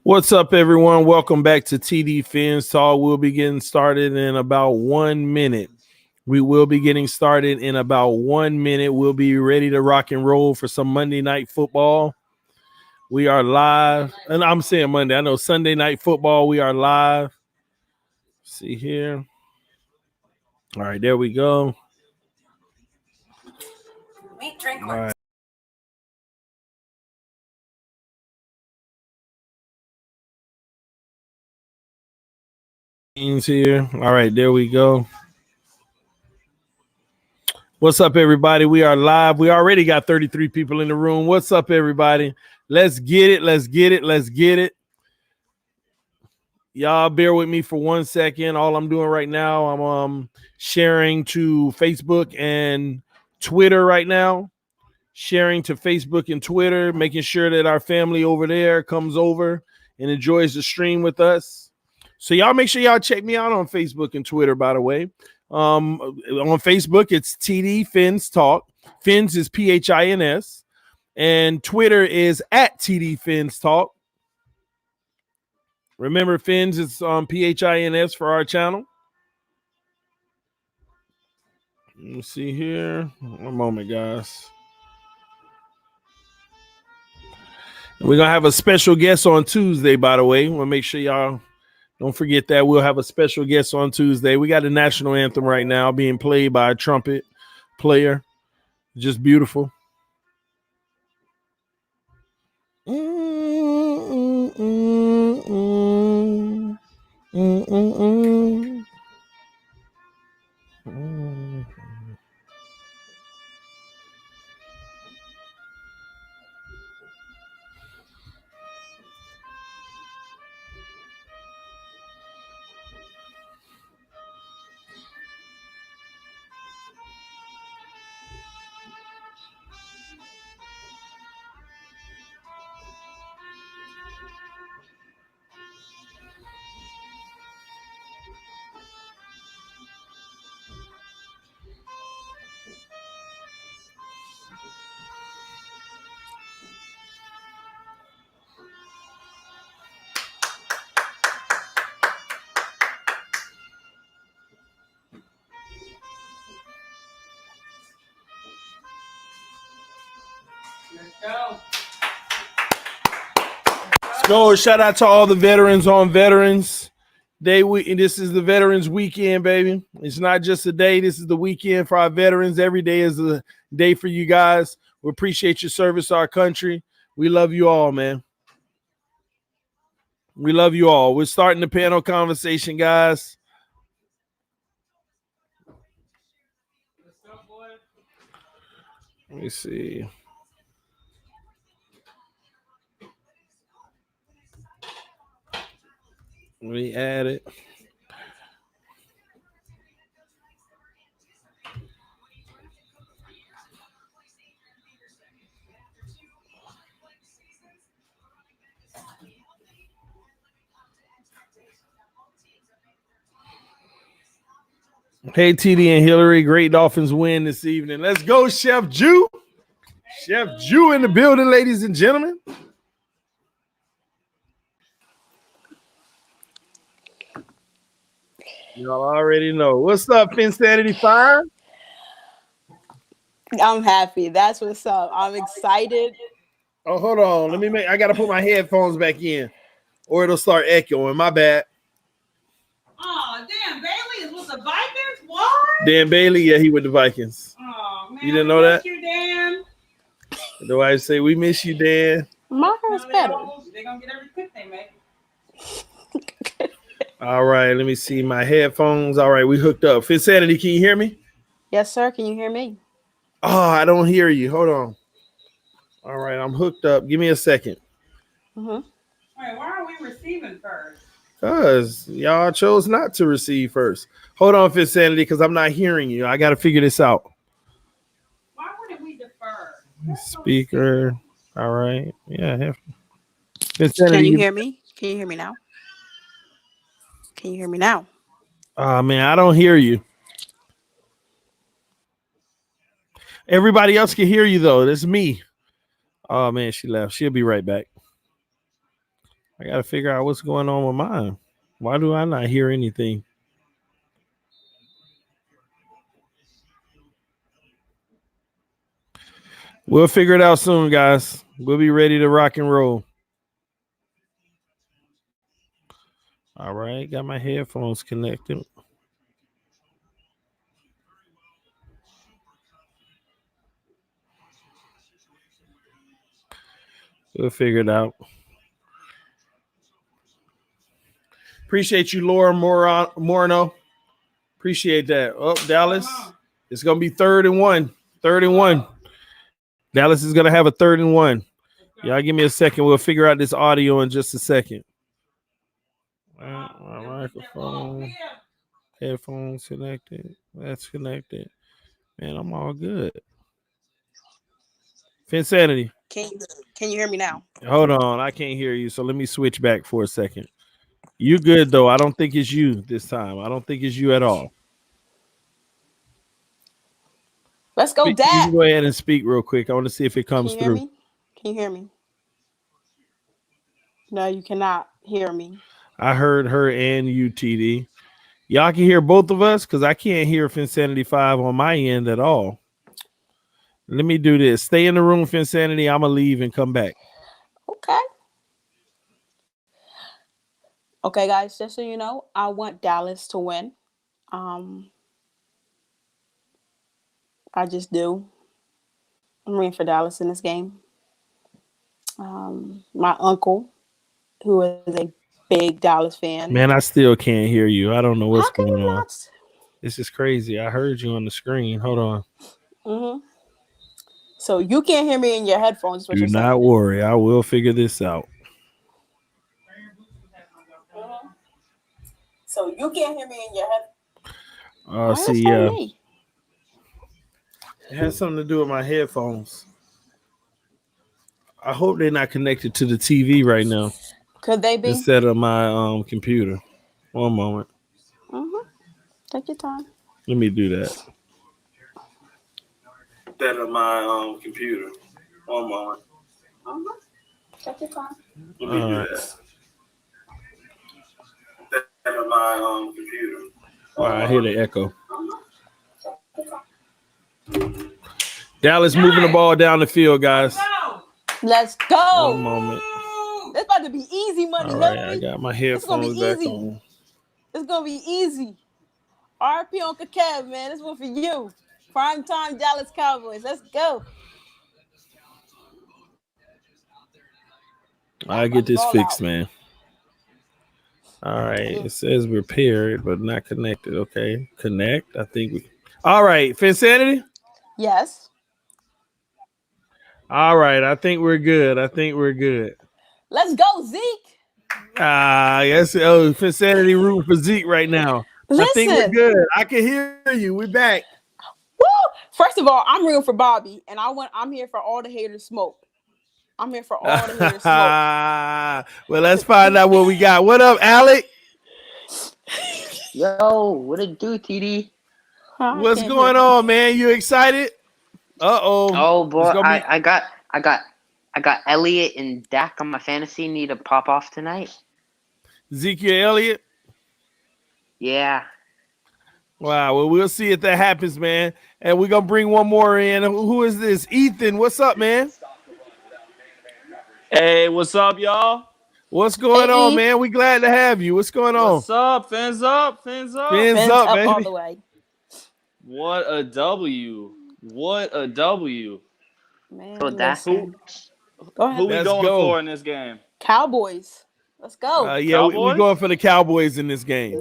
What's up, everyone? Welcome back to TD Phins Talk. We'll be getting started in about 1 minute. We'll be ready to rock and roll for some Monday Night Football. We are live. And I'm saying Monday. I know Sunday Night Football. We are live. See here. All right, there we go. All right. Here. All right, there we go. What's up, everybody? We are live. We already got 33 people in the room. What's up, everybody? Let's get it. Y'all bear with me for 1 second. All I'm doing right now, I'm sharing to Facebook and Twitter right now. Sharing to Facebook and Twitter, making sure that our family over there comes over and enjoys the stream with us. So y'all make sure y'all check me out on Facebook and Twitter, by the way. On Facebook, it's TD Phins Talk. Phins is Phins. And Twitter is at TD Phins Talk. Remember, Phins is Phins for our channel. Let me see here. One moment, guys. We're going to have a special guest on Tuesday, by the way. We'll make sure y'all don't forget that. We'll have a special guest on Tuesday. We got the national anthem right now being played by a trumpet player. Just beautiful. Let's go. Shout out to all the veterans on Veterans Day. This is the Veterans Weekend, baby. It's not just a day. This is the weekend for our veterans. Every day is a day for you guys. We appreciate your service to our country. We love you all, man. We love you all. We're starting the panel conversation, guys. Let me see. We add it. Hey, TD and Hillary. Great Dolphins win this evening. Let's go, Chef Jew. Chef Jew in the building, ladies and gentlemen. Y'all already know. What's up, Insanity 5? I'm happy. That's what's up. I'm excited. Oh, hold on. I gotta put my headphones back in, or it'll start echoing. My bad. Oh, damn, Bailey is with the Vikings? What? Dan Bailey, yeah, he with the Vikings. Oh, man. You didn't know that? You, Dan. Do I say we miss you, Dan? My hair's better. They're gonna get every pick they make. All right, let me see my headphones. All right, we hooked up. Finsanity, can you hear me? Yes, sir. Can you hear me? Oh, I don't hear you. Hold on. All right, I'm hooked up. Give me a second. Wait, why are we receiving first? Because y'all chose not to receive first. Hold on, Finsanity, because I'm not hearing you. I got to figure this out. Why wouldn't we defer? Speaker. All right. Yeah. Can you hear me? Can you hear me now? Can you hear me now? Man, I don't hear you. Everybody else can hear you though. That's me. Oh man, she left. She'll be right back. I gotta figure out what's going on with mine. Why do I not hear anything? We'll figure it out soon, guys. We'll be ready to rock and roll. All right, got my headphones connected. We'll figure it out. Appreciate you, Laura Moreno. Appreciate that. Oh, Dallas. It's going to be 3rd and 1. 3rd and 1. Dallas is going to have a 3rd and 1. Y'all give me a second. We'll figure out this audio in just a second. My microphone. Headphones connected. That's connected. Man, I'm all good. Finsanity. Can you hear me now? Hold on. I can't hear you. So let me switch back for a second. You good, though. I don't think it's you this time. I don't think it's you at all. Let's go, Dad. You go ahead and speak real quick. I want to see if it comes through. Me? Can you hear me? No, you cannot hear me. I heard her and you, TD. Y'all can hear both of us because I can't hear Finsanity 5 on my end at all. Let me do this. Stay in the room, Finsanity. I'm going to leave and come back. Okay. Okay, guys, just so you know, I want Dallas to win. I just do. I'm rooting for Dallas in this game. My uncle, who is a big Dallas fan. Man, I still can't hear you. I don't know what's going on. Not? This is crazy. I heard you on the screen. Hold on. Mm-hmm. So you can't hear me in your headphones. Do not worry. I will figure this out. Mm-hmm. So you can't hear me in your headphones. It has something to do with my headphones. I hope they're not connected to the TV right now. Could they be? Instead of my computer. One moment. Mm-hmm. Take your time. Let me do that. Instead of my computer. One moment. Mm-hmm. Take your time. Let me do that. Instead of my computer. I hear the echo. Dallas moving the ball down the field, guys. Let's go. One moment. It's about to be easy money. All right, I got my headphones back on. It's going to be easy. RP Uncle Kev, man. This one for you. Prime time Dallas Cowboys. Let's go. I'll get this fixed, man. All right. It says repaired, but not connected. Okay. Connect. I think we. All right. Finsanity? Yes. All right. I think we're good. Let's go, Zeke. Yes. Oh, Finsanity room for Zeke right now. Listen. I think we're good. I can hear you. We're back. Woo! First of all, I'm rooting for Bobby, and I'm here for all the haters smoke. I'm here for all the haters smoke. Well, let's find out what we got. What up, Alec? Yo, what it do, TD? What's going on, man? You excited? Oh boy, I got Elliott and Dak on my fantasy. Need to pop off tonight. Ezekiel Elliott? Yeah. Wow. Well, we'll see if that happens, man. And we're gonna bring one more in. Who is this? Ethan. What's up, man? Hey, what's up, y'all? What's going on, man? We glad to have you. What's going on? What's up? Phins up. Phins up. Phins up, baby. All the way. What a W. What a W. Man, so that's who we going for in this game? Cowboys. Let's go. Yeah, we're going for the Cowboys in this game.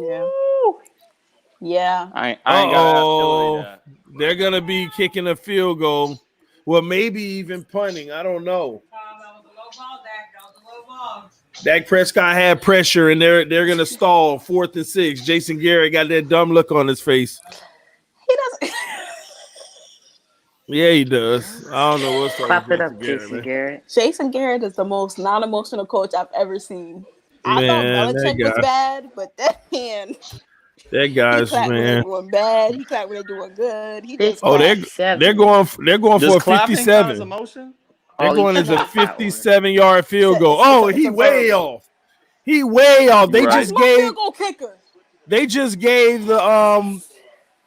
Yeah. I ain't got that. They're gonna be kicking a field goal. Well, maybe even punting. I don't know. Dak Prescott had pressure, and they're gonna stall 4th and 6. Jason Garrett got that dumb look on his face. He doesn't. Yeah, he does. I don't know what's Clap it up, Jason Garrett. Jason Garrett is the most non-emotional coach I've ever seen. I thought Belichick was bad, but that man. That guy's He clap when they're man. doing bad. He clap when they're doing good. He just Oh, clap. they're going Does for a clapping count as 57. a motion? They're Oh, you going as a cannot that one. 57-yard field goal. Oh, It's he a way verb. off. He way off. You're right. That's my field goal kicker. They just gave the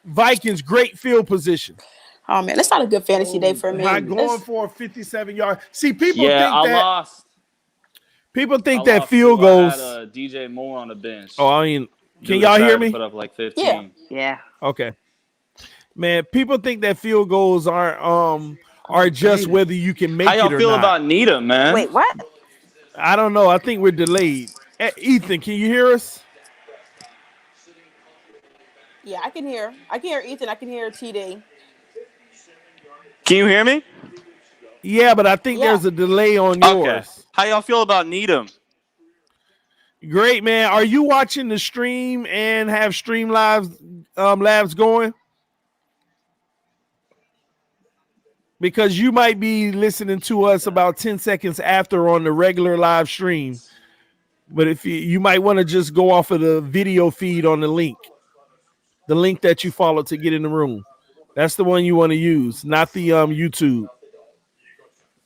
Vikings great field position Oh man, that's not a good fantasy day for me. by going for a 57-yard. See, people Yeah, think I that lost. field Too. I goals. had DJ Moore on the bench. Oh, I mean, can Dude y'all hear decided to me? Put up like 15. Yeah. Okay. Man, people think that field goals are just whether you can make How y'all it or feel not. about Needham, man? Wait, what? I don't know. I think we're delayed. Ethan, can you hear us? Yeah, I can hear. I can hear Ethan. I can hear TD. Can you hear me? Yeah, but I think there's a delay on yours. Okay. How y'all feel about Needham? Great, man. Are you watching the stream and have Stream Labs going? Because you might be listening to us about 10 seconds after on the regular live stream. But if you might want to just go off of the video feed on the link that you follow to get in the room. That's the one you want to use, not the YouTube.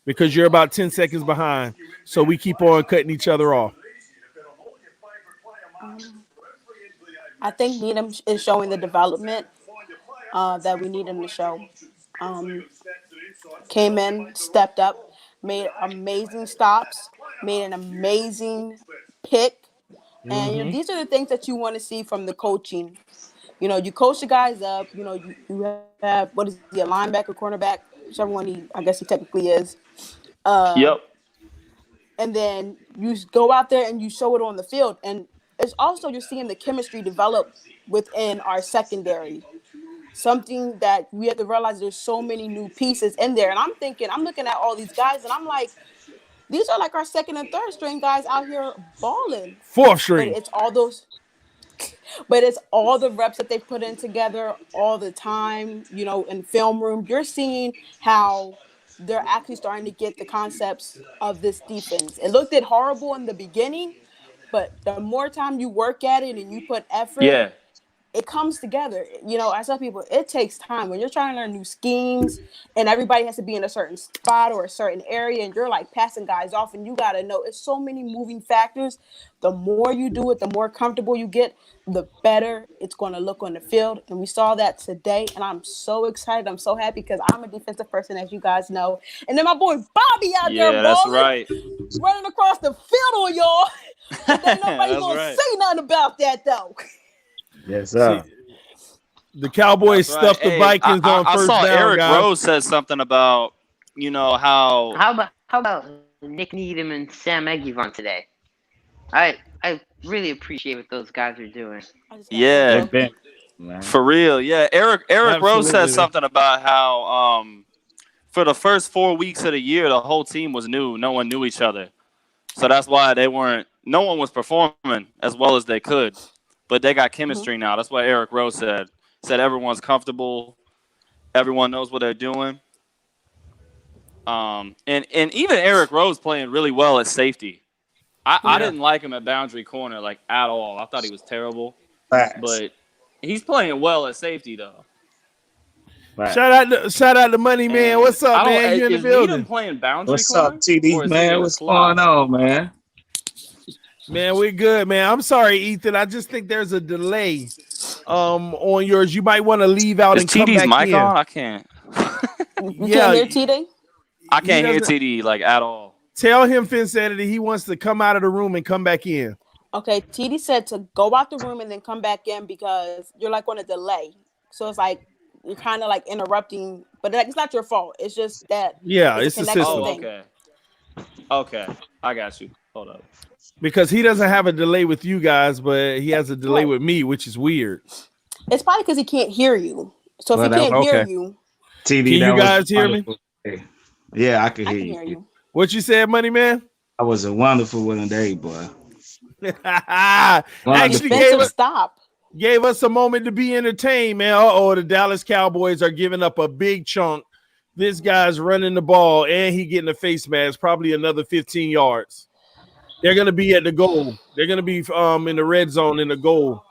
Because you're about 10 seconds behind. So we keep on cutting each other off. I think Needham is showing the development that we need him to show. Came in, stepped up, made amazing stops, made an amazing pick. And these are the things that you want to see from the coaching. You coach the guys up. You have, what is he, a linebacker, cornerback, whichever one I guess he technically is. Yep. And then you go out there and you show it on the field. And it's also you're seeing the chemistry develop within our secondary. Something that we have to realize there's so many new pieces in there. And I'm looking at all these guys and I'm like, these are like our second and third string guys out here balling. Fourth string. But it's all the reps that they put in together all the time, in film room. You're seeing how they're actually starting to get the concepts of this defense. It looked horrible in the beginning, but the more time you work at it and you put effort, it comes together. I tell people it takes time when you're trying to learn new schemes and everybody has to be in a certain spot or a certain area and you're like passing guys off and you got to know it's so many moving factors. The more you do it, the more comfortable you get, the better it's going to look on the field. And we saw that today. And I'm so excited. I'm so happy because I'm a defensive person, as you guys know. And then my boy Bobby out there balling, that's right. running across the field on y'all. But then nobody's going to say nothing about that, though. Yes, sir. The Cowboys stuffed the Vikings on first down. I saw Eric guys. Rose said something about, how. How about Nick Needham and Sam Egevon today? I really appreciate what those guys are doing. Yeah, for real. Yeah, Eric Rose said something about how for the first 4 weeks of the year, the whole team was new. No one knew each other, so that's why no one was performing as well as they could. But they got chemistry now. That's what Eric Rose said. Said everyone's comfortable, everyone knows what they're doing. And even Eric Rose playing really well at safety. I didn't like him at boundary corner at all. I thought he was terrible. Facts. But he's playing well at safety though. Facts. Shout out to Money Man. What's up, man? You in the building? Needham playing boundary What's corner? up, TD, man? What's going on, man? Man, we're good, man. I'm sorry, Ethan. I just think there's a delay on yours. You might want to leave out and come TD's back mic in. on? I can't. You can't hear TD? I can't hear TD at all. Tell him, Phins, that he wants to come out of the room and come back in. Okay, TD said to go out the room and then come back in because you're on a delay. So it's you're kind of interrupting, but it's not your fault. It's just that. Yeah, it's the system. Oh, okay. I got you. Hold up. Because he doesn't have a delay with you guys, but he has a delay with me, which is weird. It's probably because he can't hear you. So if he can't hear you, TD, can you guys hear me? Yeah, I can hear you. What you said, Money Man? That was a wonderful winning day, boy. Actually gave us a moment to be entertained, man. The Dallas Cowboys are giving up a big chunk. This guy's running the ball and he getting a face mask, probably another 15 yards. They're going to be at the goal. They're going to be in the red zone in the goal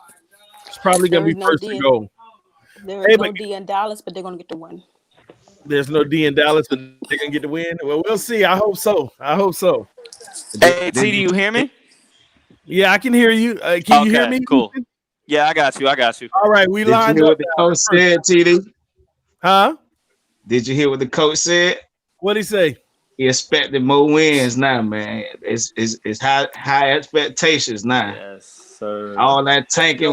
probably going to be first to go. There is no D in Dallas, but they're going to get the win. There's no D in Dallas, but they're going to get the win. Well, we'll see. I hope so. Hey, T, do you hear me? Yeah, I can hear you. Can you hear me? Cool. Yeah, I got you. All right, we lined up. What the coach said, TD? Huh? Did you hear what the coach said? What'd he say? He expected more wins now, man. It's high expectations now. Yes, sir. All that tanking,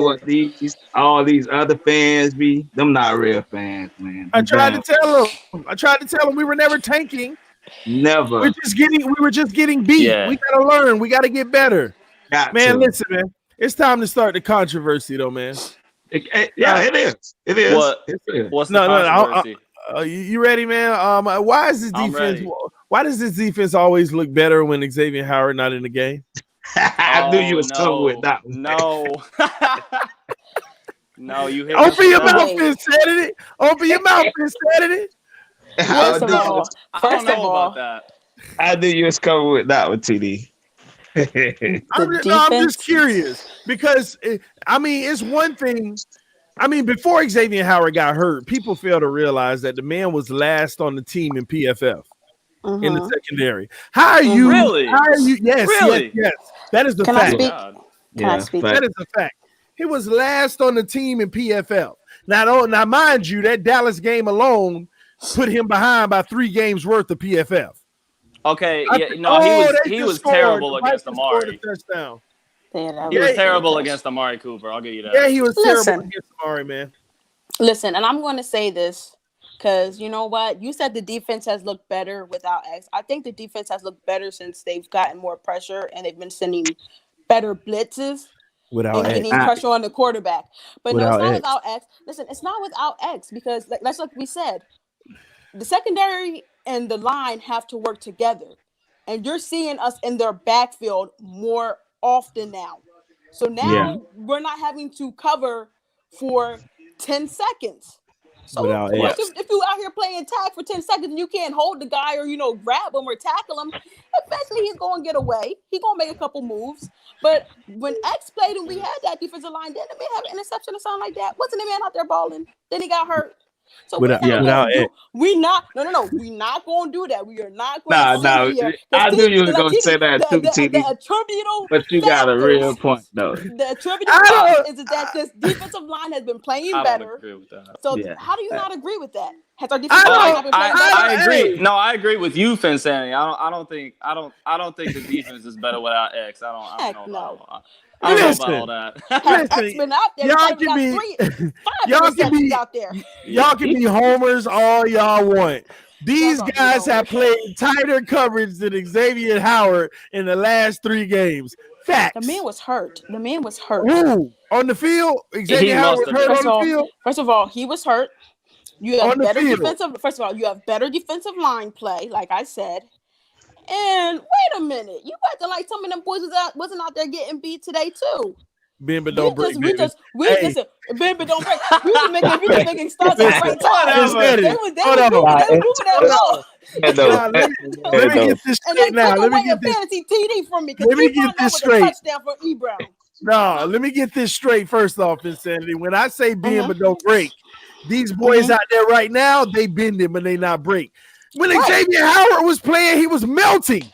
all these other fans be, them not real fans, man. I tried to tell him we were never tanking. Never. We were just getting beat. Yeah. We gotta learn. We gotta get better. Listen, man. It's time to start the controversy, though, man. It is. It is. What's the controversy? You ready, man? Why is this defense? Why does this defense always look better when Xavier Howard not in the game? I knew you was coming with that one. No. No, you hit. Open your mouth and Saturday. Open your mouth and Saturday. First of all, about that. I knew you was coming with that one, TD. I'm just curious because it's one thing. Before Xavier Howard got hurt, people fail to realize that the man was last on the team in PFF in the secondary. How are you? Really? How are you? Yes, really? yes. That is the Can fact. Can I speak? That is a fact. He was last on the team in PFF. Now, mind you, that Dallas game alone put him behind by 3 games worth of PFF. Okay, he was terrible against Amari. He was terrible against Amari Cooper. I'll give you that. Yeah, he was terrible against Amari, man. Listen, and I'm going to say this because you know what? You said the defense has looked better without X. I think the defense has looked better since they've gotten more pressure and they've been sending better blitzes without and getting pressure on the quarterback. But no, it's not without X. Listen, it's not without X because that's like we said. The secondary and the line have to work together. And you're seeing us in their backfield more often now. So now we're not having to cover for 10 seconds. So if you out here playing tag for 10 seconds and you can't hold the guy or, grab him or tackle him, eventually he's going to get away. He's going to make a couple moves. But when X played and we had that defensive line, didn't the man have an interception or something like that? Wasn't the man out there balling? Then he got hurt. So we're not going to do that. We are not going to here. I knew you were going to say that too, TD. But you got a real point, though. The attributable is that this defensive line has been playing better. Agree with that. So how do you not agree with that? Has our defensive line not been playing better? I agree. No, I agree with you, Phins. I don't think the defense is better without X. I don't know. I don't know about all that. X been out there. Y'all can be homers all y'all want. These guys have played tighter coverage than Xavier Howard in the last 3 games. Facts. The man was hurt. Ooh, on the field? Xavier Howard was hurt on the field? First of all, he was hurt. You have better defensive line play, like I said. And wait a minute, you acting like some of them boys wasn't out there getting beat today too. Bend but don't break. Listen, bend but don't break. We was making stunts at the right time. They was moving that ball. Let me get this straight now. Let me get this fantasy TD from me. Let me get this straight. Touchdown for E. Brown. No, let me get this straight. First off, Insanity. When I say bend but don't break, these boys out there right now, they bend it but they not break. When Xavier Howard was playing, he was melting.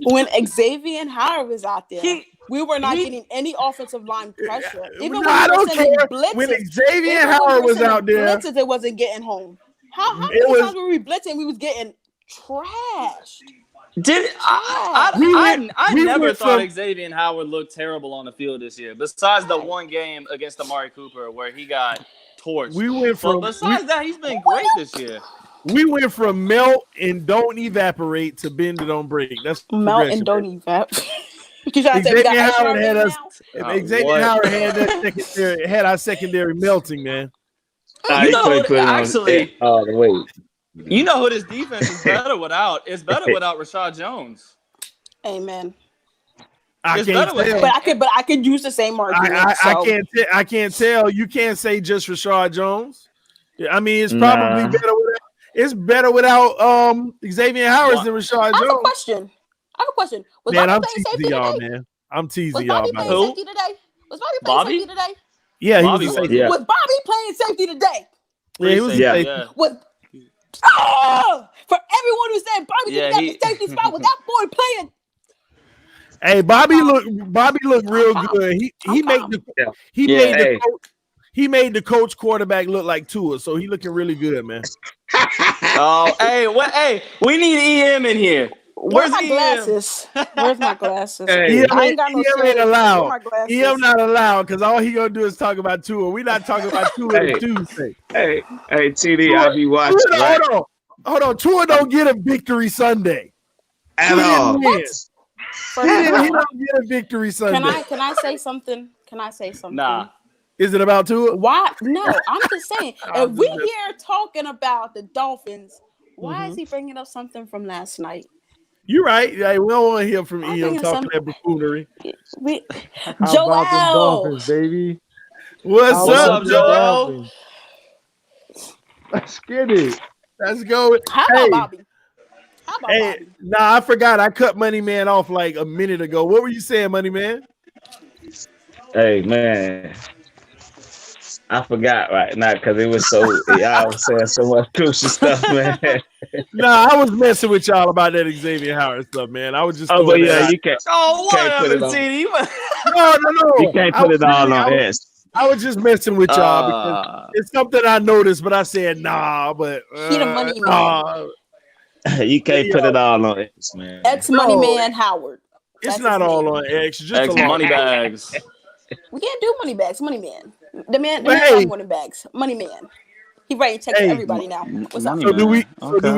When Xavier Howard was out there, we were not getting any offensive line pressure. Even when I don't care. Blitzes, when Xavier Howard was out there, blitzes, it wasn't getting home. How many times were we blitzing? We was getting trashed. I never thought Xavier Howard looked terrible on the field this year. Besides the one game against Amari Cooper where he got torched. Besides that, he's been great this year. We went from melt and don't evaporate to bend and don't break. That's melt and don't evaporate. Xavier Howard had us. Xavier Howard had our secondary melting, man. You know who this defense is better without? It's better without Rashad Jones. Amen. I could use the same argument. I can't tell. You can't say just Rashad Jones. I mean, it's probably better without. It's better without Xavier Howard than Rashad Jones. I have a question. Man, I'm teasing y'all, man. I'm teasing y'all. Safety today? Was Bobby playing safety today? Yeah, Bobby he was a was. safety. Was Bobby playing safety today? Yeah, he was a safety. Yeah. For everyone who said Bobby didn't have the safety spot, was that boy playing? Hey, Bobby looked real good. He made the coach quarterback look like Tua, so he looking really good, man. Hey, we need EM in here. Where's my glasses? Where's my glasses? Hey, I ain't got no EM ain't allowed. my glasses? EM not allowed because all he gonna do is talk about Tua. We not talking about Tua Hey. Tuesday. Hey, TD, I be watching. Hold on. Tua don't get a victory Sunday At he all. He don't get a victory Sunday. Can I say something? Nah. Is it about Tua? Why? No, I'm just saying. If we here talking about the Dolphins, why is he bringing up something from last night? You're right. Yeah, we don't want to hear from EM talking that buffoonery. Joel, Dolphins, baby. What's up, Joel? Let's get it. Let's go. How about Bobby? Bobby? Nah, I forgot. I cut Money Man off like a minute ago. What were you saying, Money Man? Hey, man. I forgot right now because it was so y'all was saying so much crucial stuff, man. Nah, I was messing with y'all about that Xavier Howard stuff, man. I was just but yeah, you can't. What happened, TD? No. You can't put it all on S. I was just messing with y'all because it's something I noticed, but I said nah. But he the money man. You can't put it all on X, man. X money man Howard. It's not all on X. Just X money bags. We can't do money bags. Money man. The man money bags. Money man. He writing checks to everybody now. What's up? So do we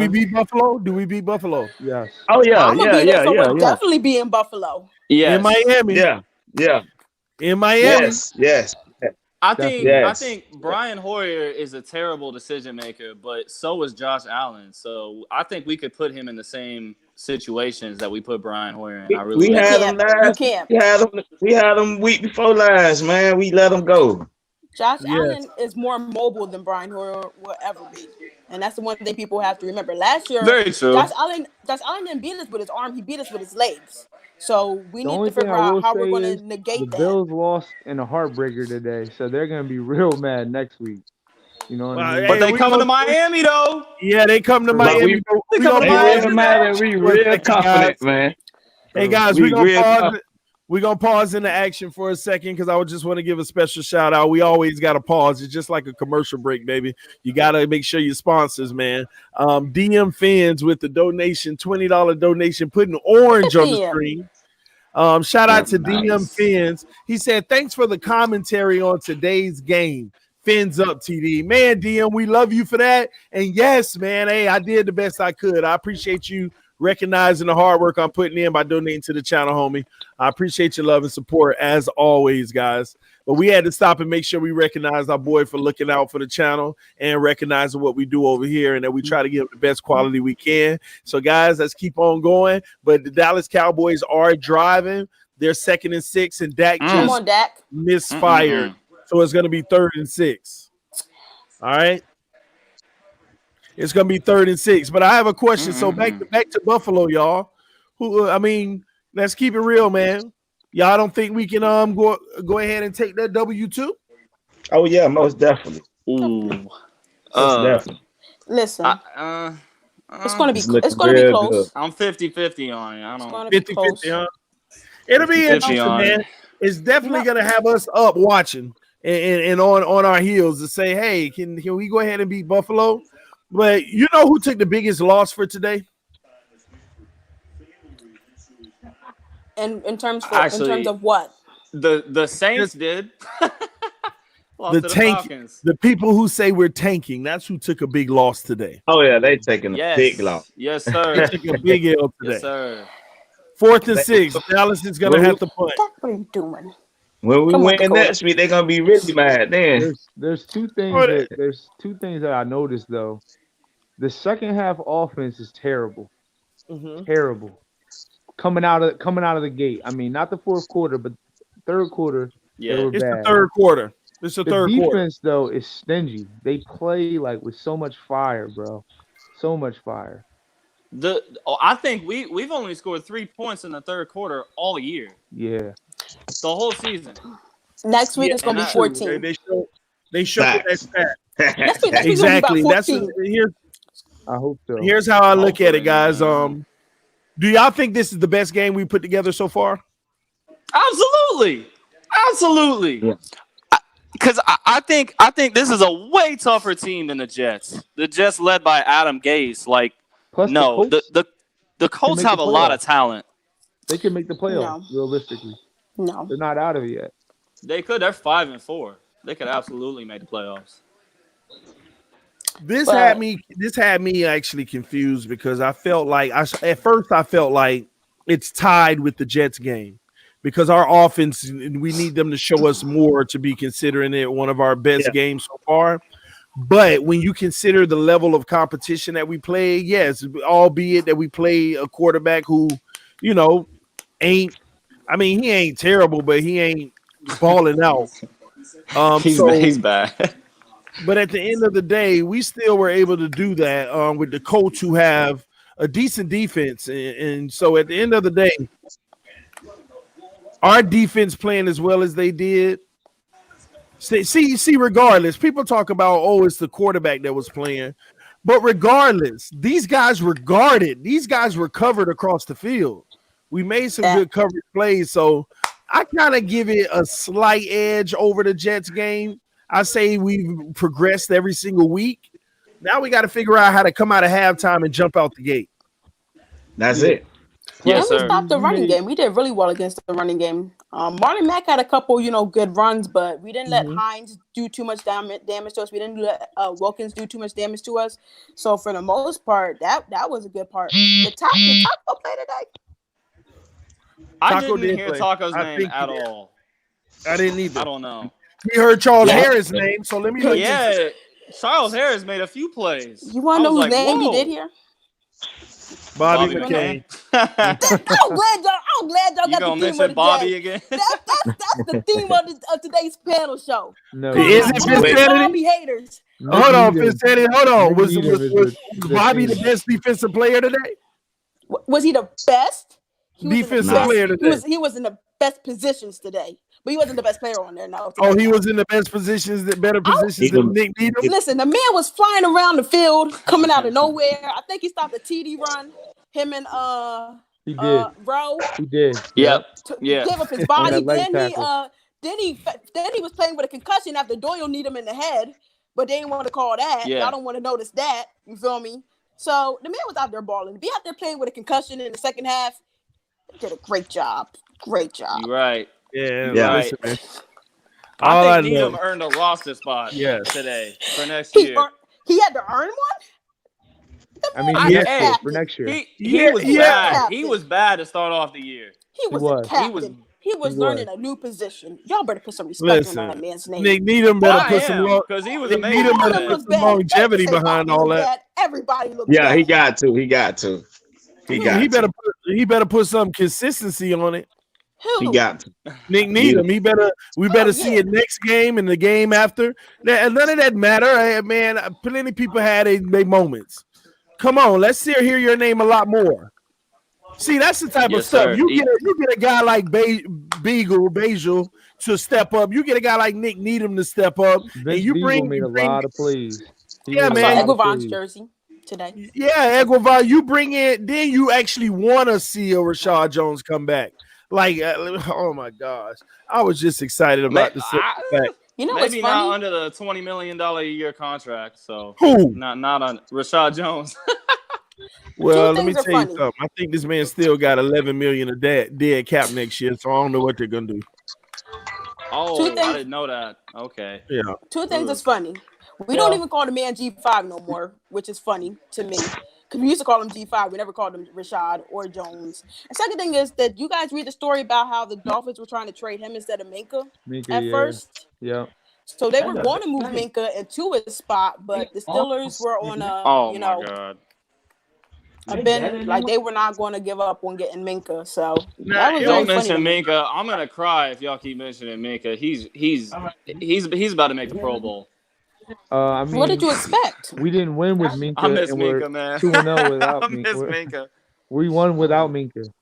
beat Buffalo? Do we beat Buffalo? Yes. Oh yeah, We'll definitely be in Buffalo. Yeah. In Miami. Yeah. In Miami. Yes. I think Brian Hoyer is a terrible decision maker, but so is Josh Allen. So I think we could put him in the same situations that we put Brian Hoyer in. We had him last. We had him week before last, man. We let him go. Josh Allen is more mobile than Brian Hoyer will ever be. And that's the one thing people have to remember. Last year, very true. Josh Allen didn't beat us with his arm. He beat us with his legs. So we need to figure out how we're going to negate that. The Bills lost in a heartbreaker today, so they're going to be real mad next week. You know what I mean? But they coming to Miami, though. Yeah, they come to Miami. We real confident, man. Hey, guys, we're going to pause in the action for a second because I just want to give a special shout out. We always got to pause. It's just like a commercial break, baby. You got to make sure your sponsors, man. DM Phins with the donation, $20 donation, putting orange on the screen. Shout out to DM Phins. He said, thanks for the commentary on today's game. Phins Up, TD. Man, DM, we love you for that. And yes, man, hey, I did the best I could. I appreciate you recognizing the hard work I'm putting in by donating to the channel, homie. I appreciate your love and support as always, guys. But we had to stop and make sure we recognize our boy for looking out for the channel and recognizing what we do over here and that we try to give the best quality we can. So, guys, let's keep on going. But the Dallas Cowboys are driving. They're 2nd and 6, and Dak just misfired. So it's going to be 3rd and 6. All right. It's gonna be 3rd and 6, but I have a question. So back to Buffalo, y'all. Let's keep it real, man. Y'all don't think we can go ahead and take that W2? Oh yeah, most definitely. Ooh, definitely. Listen, it's gonna be close. Good. I'm 50-50 on it. I don't know. 50-50, huh? It'll be interesting, man. It's definitely gonna have us up watching and on our heels to say, hey, can we go ahead and beat Buffalo? But you know who took the biggest loss for today? And in terms of what? The Saints did. The people who say we're tanking, that's who took a big loss today. Oh yeah, they taking a big loss. Yes, sir. They took a big L today. Yes, sir. 4th and 6. Dallas is gonna have to punt. What are you doing? When we win next week, they're gonna be really mad. Then there's two things that I noticed though. The second half offense is terrible. Terrible. Coming out of the gate. I mean, not the 4th quarter, but 3rd quarter. Yeah, it's the 3rd quarter. It's the 3rd quarter. Defense though is stingy. They play like with so much fire, bro. So much fire. I think we've only scored 3 points in the 3rd quarter all year. Yeah. The whole season. Next week it's gonna be 14. They showed that stat. Next week Exactly. That's about 14. I hope so. Here's how I look at it, guys. Do y'all think this is the best game we put together so far? Absolutely. Yeah. Because I think this is a way tougher team than the Jets. The Jets led by Adam Gase. Like, Plus the Colts have a lot of talent. They can make the playoffs, realistically. No. They're not out of it yet. They could. They're 5-4. They could absolutely make the playoffs. This had me actually confused because I felt like at first I felt like it's tied with the Jets game because our offense, we need them to show us more to be considering it one of our best games so far. But when you consider the level of competition that we play, yes, albeit that we play a quarterback who, he ain't terrible, but he ain't balling out. He's bad. But at the end of the day, we still were able to do that with the Colts who have a decent defense. And so at the end of the day, our defense playing as well as they did. See, regardless, people talk about, it's the quarterback that was playing. But regardless, these guys were guarded. These guys were covered across the field. We made some good coverage plays. So I kind of give it a slight edge over the Jets game. I say we've progressed every single week. Now we got to figure out how to come out of halftime and jump out the gate. That's it. Yes, we stopped the running game. We did really well against the running game. Marlon Mack had a couple, good runs, but we didn't let Hines do too much damage to us. We didn't let Wilkins do too much damage to us. So for the most part, that was a good part. Did Taco play today? I didn't hear Taco's name at all. I didn't either. I don't know. We heard Charles Harris' name, so let me look. Yeah, Charles Harris made a few plays. You want to know whose name he did here? Bobby McCain. I'm glad y'all got the theme of the Bobby day. again. That's the theme of today's panel show. No, is it Fitzpatrick? Bobby haters. Hold on, Fitzpatrick. Hold on. Was Bobby the best defensive player today? Was he the best? Defensive player today. He was in the best positions today. But he wasn't the best player on there. No. He was in the best positions, better positions than Nick Needham. Listen, the man was flying around the field, coming out of nowhere. I think he stopped a TD run. Him and he did. Rowe. He did. Yep. Gave up his body. Then he was playing with a concussion after Doyle kneed him in the head, but they didn't want to call that. Yeah. I don't want to notice that. You feel me? So the man was out there balling. To be out there playing with a concussion in the second half, he did a great job. Great job. You're right. Yeah. Right. Listen, I think Needham earned a roster spot today for next year. He had to earn one? I mean, for next year. He was bad. He was bad to start off the year. He was a captain. He was learning a new position. Y'all better put some respect on that man's name. Nick Needham better put some because he was amazing. Needham better put some longevity behind all that. Everybody looked bad. He got to. He better put some consistency on it. Who? He got to. Nick Needham. We better see it next game and the game after. None of that matter, man. Plenty of people had their moments. Come on, let's hear your name a lot more. See, that's the type of stuff. Sir. You get a guy like Basil to step up. You get a guy like Nick Needham to step up. And you made a lot of plays. Yeah, man. Eguavon's jersey today. Yeah, Eguavon. You bring in, then you actually want to see a Rashad Jones come back. Like, oh my gosh, I was just excited about the fact. You know, maybe not under the $20 million a year contract. So who? Not on Rashad Jones. Well, let me tell you something. I think this man still got $11 million of dead cap next year, so I don't know what they're gonna do. Oh, I didn't know that. Okay. Yeah. Two things that's funny. We don't even call the man G5 no more, which is funny to me. Because we used to call him G5. We never called him Rashad or Jones. And second thing is that you guys read the story about how the Dolphins were trying to trade him instead of Minkah at first. Yeah. So they were going to move Minkah into his spot, but the Steelers were on a, my God. They were not going to give up on getting Minkah. So don't mention Minkah. I'm gonna cry if y'all keep mentioning Minkah. He's about to make the Pro Bowl. I mean, what did you expect? We didn't win with Minkah. I miss Minkah, man. 2-0 without I miss Minkah. We won without Minkah.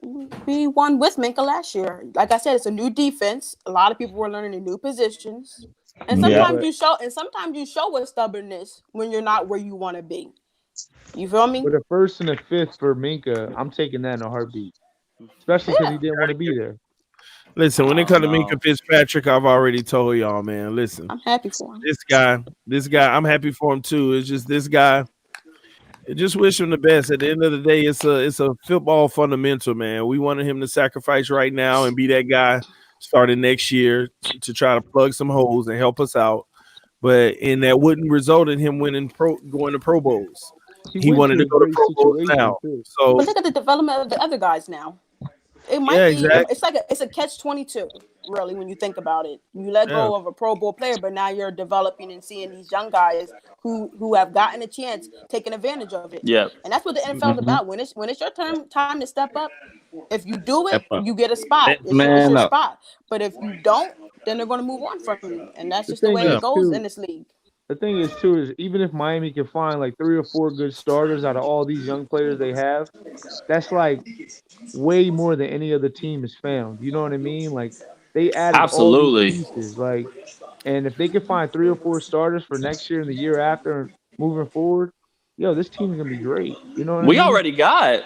We won with Minkah last year. Like I said, it's a new defense. A lot of people were learning the new positions, and sometimes you show a stubbornness when you're not where you want to be. You feel me? With a first and a fifth for Minkah, I'm taking that in a heartbeat, especially because he didn't want to be there. Listen, when it comes to Minkah Fitzpatrick, I've already told y'all, man. Listen, I'm happy for him. This guy, I'm happy for him too. It's just this guy. I just wish him the best. At the end of the day, it's a football fundamental, man. We wanted him to sacrifice right now and be that guy starting next year to try to plug some holes and help us out. And that wouldn't result in him going to Pro Bowls. He wanted to go to Pro Bowls now. So, but look at the development of the other guys now. It might be. Exactly. It's a catch-22, really, when you think about it. You let go of a Pro Bowl player, but now you're developing and seeing these young guys who have gotten a chance, taking advantage of it. Yeah, and that's what the NFL is about. When it's your time to step up, if you do it, you get a spot. It's your spot. But if you don't, then they're going to move on from you, and that's just the way it goes in this league. The thing is, too, is even if Miami can find like 3 or 4 good starters out of all these young players they have, that's like way more than any other team has found. You know what I mean? Like they added all these pieces. Like, and if they can find 3 or 4 starters for next year and the year after and moving forward, this team is gonna be great. You know what I mean? We already got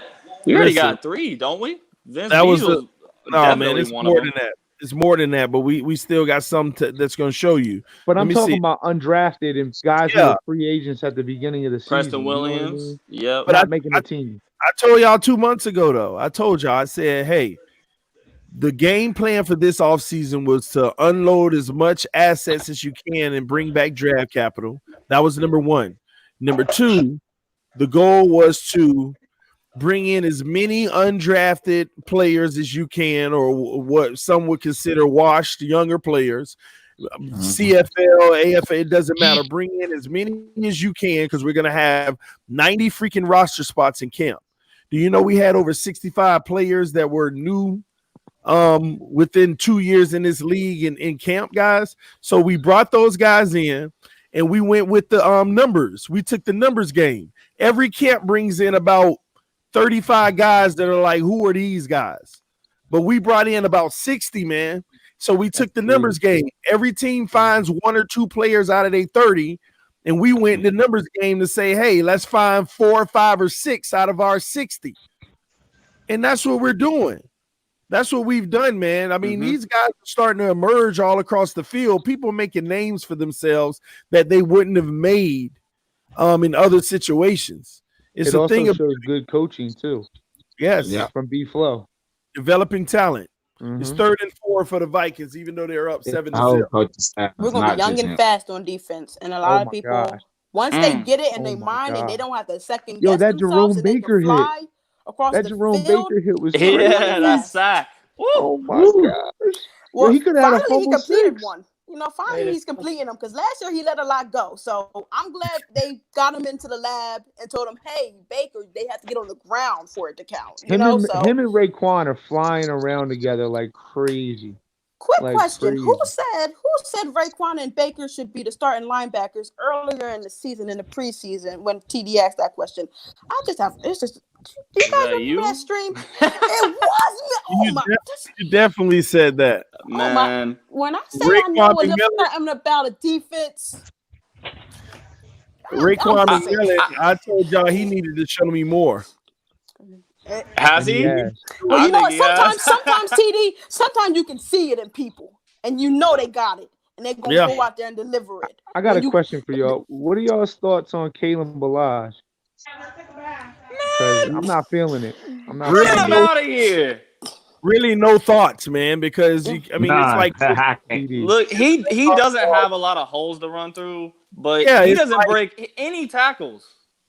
3, don't we? Vince Diesel man, it's more than that. It's more than that, but we still got some that's going to show you. But I'm talking about undrafted and guys who were free agents at the beginning of the season. Preston Williams, but not making the team. I told y'all 2 months ago, though. I said, hey, the game plan for this offseason was to unload as much assets as you can and bring back draft capital. That was number 1. Number 2, the goal was to bring in as many undrafted players as you can, or what some would consider washed younger players. CFL, AFL, it doesn't matter. Bring in as many as you can because we're going to have 90 freaking roster spots in camp. Do you know we had over 65 players that were new within 2 years in this league in camp, guys? So we brought those guys in and we went with the numbers. We took the numbers game. Every camp brings in about 35 guys that are like, who are these guys? But we brought in about 60, man. So we took the numbers game. Every team finds 1 or 2 players out of their 30, and we went in the numbers game to say, hey, let's find 4 or 5 or 6 out of our 60. And that's what we're doing. That's what we've done, man. I mean, these guys are starting to emerge all across the field. People making names for themselves that they wouldn't have made in other situations. It's a thing of good coaching too. Yes, from B-Flow. Developing talent. It's 3rd and 4 for the Vikings, even though they're up 7-0. We're gonna be young and fast on defense, and a lot of people once they get it in their mind and they don't have to second guess that themselves, Jerome Baker hit. Across that the Jerome field. Baker hit was crazy. That's sack. Oh my gosh! Well, he could have had a fumble he completed 6. one. Finally he's completing them because last year he let a lot go. So I'm glad they got him into the lab and told him, "Hey, Baker, they have to get on the ground for it to count." Him and Raekwon are flying around together like crazy. Quick question: Who said Raekwon and Baker should be the starting linebackers earlier in the season, in the preseason, when TD asked that question? Do you guys remember that stream? It was you definitely said that, man. When I say I know a little something about a defense, Raekwon McMillan, I told y'all he needed to show me more. Has he? Well, you know what? Sometimes TD, sometimes you can see it in people, and you know they got it, and they're gonna go out there and deliver it. I got a question for y'all. What are y'all's thoughts on Kalen Ballage? I'm not feeling it. I'm not. Get him out of here. Really, no thoughts, man. Because it's like, look, he doesn't have a lot of holes to run through, but he doesn't break any tackles.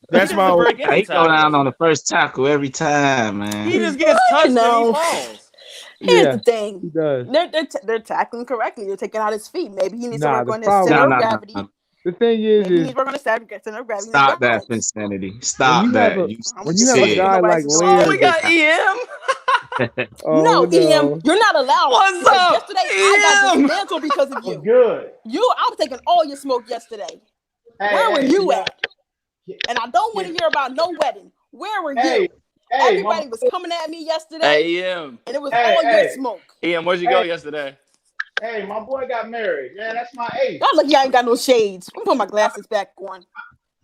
That's my. He go down on the first tackle every time, man. He just gets touched and he falls. Here's the thing. He does. They're tackling correctly. They're taking out his feet. Maybe he needs to work on his center of gravity. The thing is stop that insanity. Stop that. When you have a guy like Larry, we got EM. No, EM, you're not allowed. What's up? Yesterday, I got dismantled because of you. Good. I was taking all your smoke yesterday. Where were you at? And I don't want to hear about no wedding. Where were you? Everybody was coming at me yesterday. Hey, Em. And it was all your smoke. Em, where'd you go yesterday? Hey, my boy got married, man. That's my ace. Y'all lucky I ain't got no shades. I'm putting my glasses back on.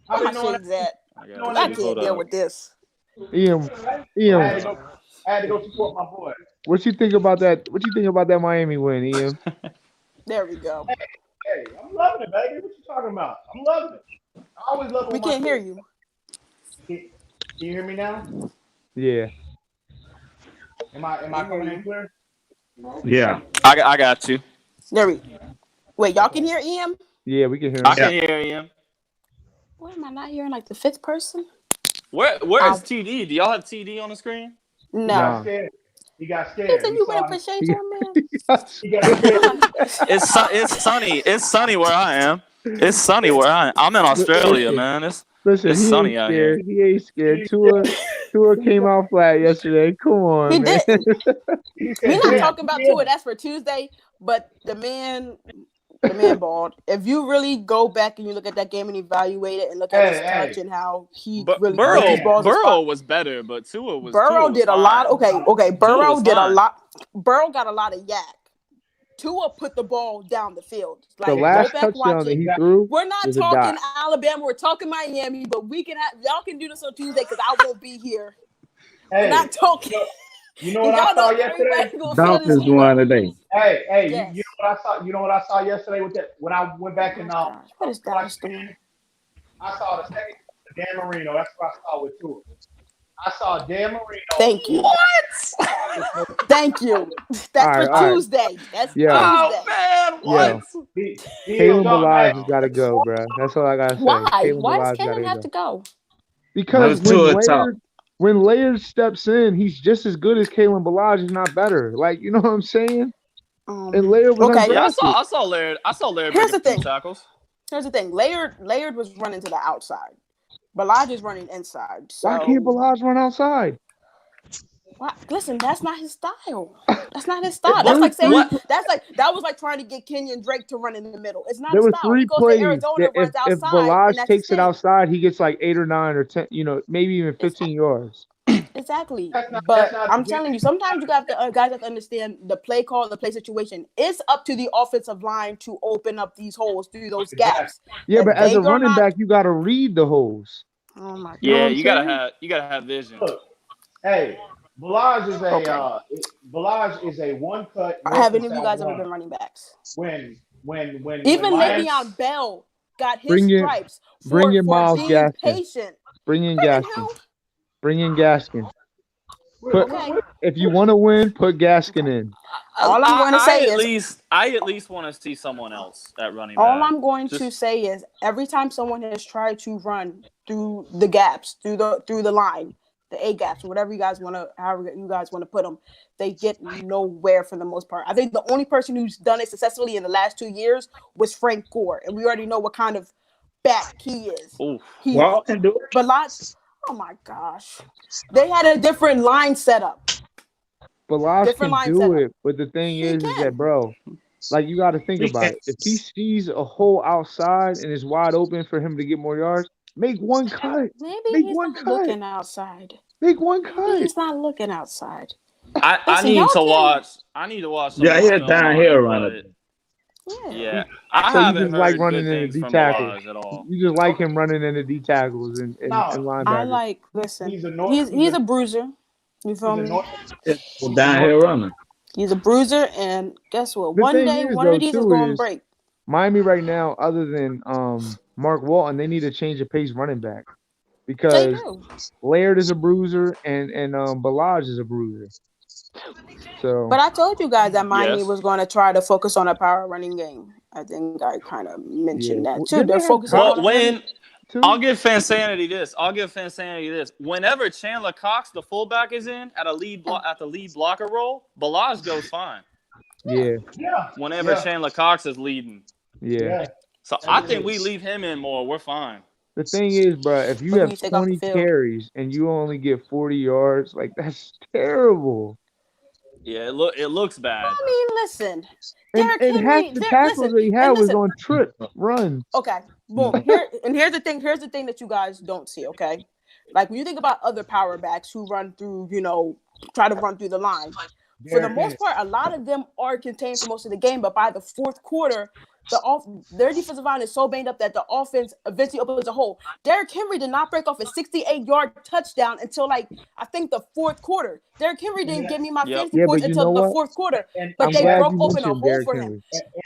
Where my shades at? I can't deal with this. Ian. I had to go support my boy. What you think about that? What you think about that Miami win, Ian? There we go. Hey, I'm loving it, baby. What you talking about? I'm loving it. I always love it. We can't hear you. Can you hear me now? Yeah. Am I coming in clear? Yeah. I got you. There we. Wait, y'all can hear Ian? Yeah, we can hear him. I can hear Ian. Why am I not hearing like the fifth person? Where is TD? Do y'all have TD on the screen? No. He got scared. Listen, you better put shades on, man. It's sunny. It's sunny where I am. It's sunny where I am. I'm in Australia, man. It's sunny out here. He ain't scared. Tua came out flat yesterday. Come on, he man. We're not talking about Tua. That's for Tuesday. But the man balled. If you really go back and you look at that game and evaluate it and look at his touch and how he really Burrow was better, but Tua was. Burrow did a lot. Okay. Burrow did a lot. Burrow got a lot of yak. Tua put the ball down the field. Like, the last touchdown that he threw. We're not talking Alabama. We're talking Miami, but we can have y'all can do this on Tuesday because I won't be here. We're not talking. You know what I saw yesterday? Dolphins won today. Hey, yes. you know what I saw? You know what I saw yesterday with that when I went back and what is Dallas doing? I saw the second Dan Marino. That's what I saw with Tua. I saw Dan Marino. Thank you. What? Thank you. That's for Tuesday. That's Tuesday. Oh man, what? Kalen Balaj has got to go, bro. That's all I gotta say. Why? Why does Kalen have to go? Because when Laird steps in, he's just as good as Kalen Balaj, if not better. Like, you know what I'm saying? And Laird was okay. Yeah, I saw Laird. Here's the thing. Tackles. Here's the thing. Laird was running to the outside. Balaj is running inside. So. Why can't Balaj run outside? Why? Listen, that's not his style. That's not his style. That's like saying that was like trying to get Kenyon Drake to run in the middle. It's not his style. There were 3 plays that if Balaj takes it outside, he gets like 8 or 9 or 10, maybe even 15 yards. Exactly. But I'm telling you, sometimes you guys have to understand the play call, the play situation. It's up to the offensive line to open up these holes through those gaps. Yeah, but as a running back, you got to read the holes. Oh my God. Yeah, you gotta have vision. Look, hey, Balaj is a one cut. Have any of you guys ever been running backs? When even Le'Veon Bell got his stripes for being patient. Bring in Gaskin. Bring in Gaskin. If you want to win, put Gaskin in. All I'm going to say is I at least want to see someone else at running back. All I'm going to say is every time someone has tried to run through the gaps, through the line, the A gaps, whatever you guys want to, however you guys want to put them, they get nowhere for the most part. I think the only person who's done it successfully in the last 2 years was Frank Gore, and we already know what kind of back he is. Well, can do it. But oh my gosh, they had a different line setup. Balaj can do it, but the thing is that, bro, like, you got to think about it. If he sees a hole outside and it's wide open for him to get more yards, make one cut. Maybe he's not looking outside. Make one cut. Maybe he's not looking outside. I need to watch. Yeah, he's down here running. Yeah. So you just like running in the D tackles. You just like him running in the D tackles and linebackers. Listen, he's a bruiser. You feel me? Down here running. He's a bruiser, and guess what? One of these is going to break. Miami right now, other than Mark Walton, they need to change the pace running back because Laird is a bruiser and Balaj is a bruiser. So, but I told you guys that Miami was going to try to focus on a power running game. I think I kind of mentioned that too. They're focusing on. I'll give Fansanity this. Whenever Chandler Cox, the fullback, is in at the lead blocker role, Balaj goes fine. Yeah. Whenever Chandler Cox is leading. Yeah. So I think we leave him in more. We're fine. The thing is, bro, if you have 20 carries and you only get 40 yards, like, that's terrible. Yeah, it looks bad. I mean, listen. And half the tackles that he had was on trip runs. Okay, boom. Here's the thing. Here's the thing that you guys don't see. Okay, Like when you think about other power backs who run through, try to run through the line. For the most part, a lot of them are contained for most of the game, but by the fourth quarter, their defensive line is so banged up that the offense eventually opens a hole. Derrick Henry did not break off a 68-yard touchdown until I think the fourth quarter. Derrick Henry didn't give me my fantasy points until the fourth quarter, but they broke open a hole for him.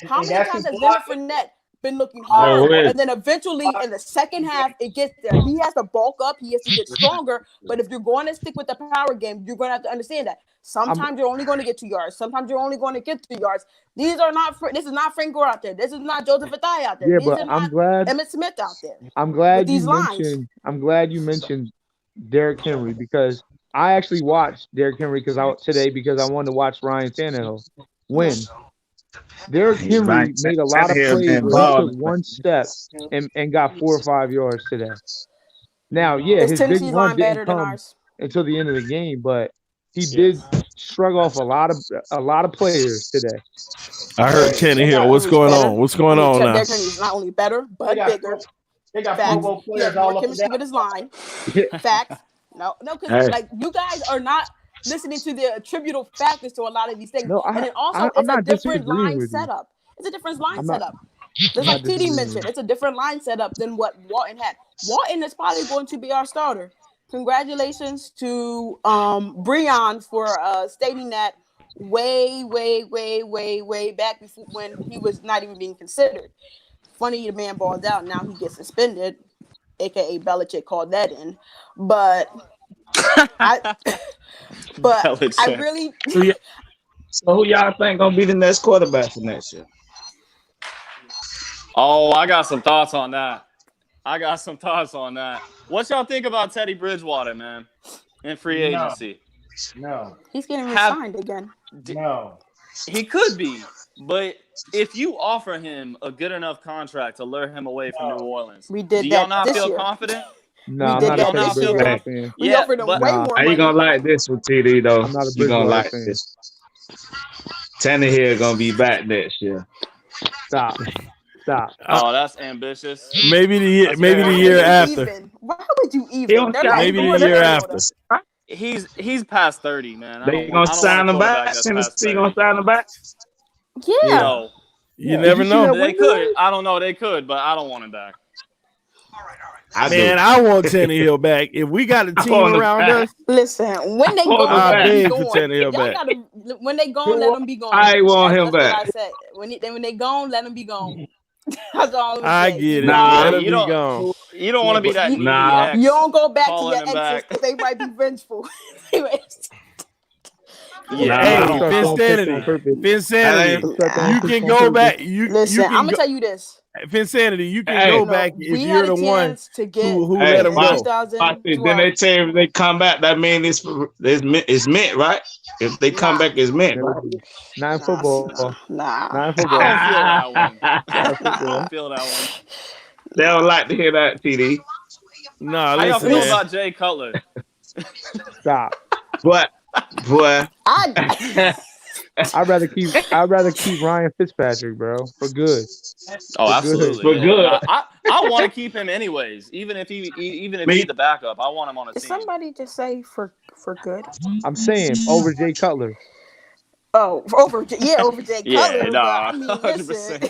How many times has Leonard Fournette been looking hard, and then eventually in the second half it gets there? He has to bulk up, he has to get stronger. But if you're going to stick with the power game, you're going to have to understand that sometimes you're only going to get 2 yards, sometimes you're only going to get 3 yards. This is not Frank Gore out there. This is not Joseph Atai out there. Yeah, these but are not Emmitt Smith out there. I'm glad you mentioned Derrick Henry, because I actually watched Derrick Henry because I wanted to watch Ryan Tannehill win. Derrick Henry made a lot of plays where he took one step and got 4 or 5 yards today. Now, his big run didn't come until the end of the game, but he did shrug off a lot of players today. I heard Tannehill. What's going on? What's going on now? Derrick Henry is not only better, but bigger. They got Facts. Pro Bowl He has players all more up and chemistry down. with his line. Facts. No, because you guys are not listening to the attributable factors to a lot of these things. No, and then also it's a different line setup. It's a different line setup. Just like TD mentioned, it's a different line setup than what Walton had. Walton is probably going to be our starter. Congratulations to Breon for stating that way back before, when he was not even being considered. Funny, the man balled out. Now he gets suspended, aka Belichick called that in. But I really. So who y'all think gonna be the next quarterback for next year? Oh, I got some thoughts on that. What y'all think about Teddy Bridgewater, man, in free agency? No. He's getting re-signed again. No. He could be, but if you offer him a good enough contract to lure him away from New Orleans, we did do y'all that not this feel year. confident? No, I'm not a Teddy Bridgewater fan. We offered him way more money. You gonna like this with TD though? I'm not a You gonna Bridgewater like fan. this. Tannehill gonna be back next year. Stop. Oh, that's ambitious. Maybe the year after. Why would you even? Maybe the year after. He's past 30, man. They gonna sign him back. Tennessee gonna sign him back. Yeah. No. You never know. They could. I don't know. They could, but I don't want him back. I want Tannehill back. If we got a team around us, listen. When they go, when they gone, let them be gone. I want him back. What I said. When they gone, let them be gone. That's all I'm I say. get it. Nah, let him be gone. You don't want to be that. Nah. You don't go back to your exes because they might be vengeful. Anyways. Yeah, Finsanity. You can go back. Listen, I'm gonna tell you this. Finsanity, you can go back if you're the one who let him go. Then they tell you they come back. That means it's meant, right? If they come back, it's meant. Right? Not in football. Not in football. I don't feel that one. They don't like to hear that, TD. Nah, how y'all listen, feel about Jay Cutler? Stop. Boy. I'd rather keep Ryan Fitzpatrick, bro, for good. Oh, absolutely. For good. I want to keep him anyways, even if he's the backup. I want him on a team. Somebody just say for good. I'm saying over Jay Cutler. Oh, over Jay Cutler. Yeah, nah, I mean, listen,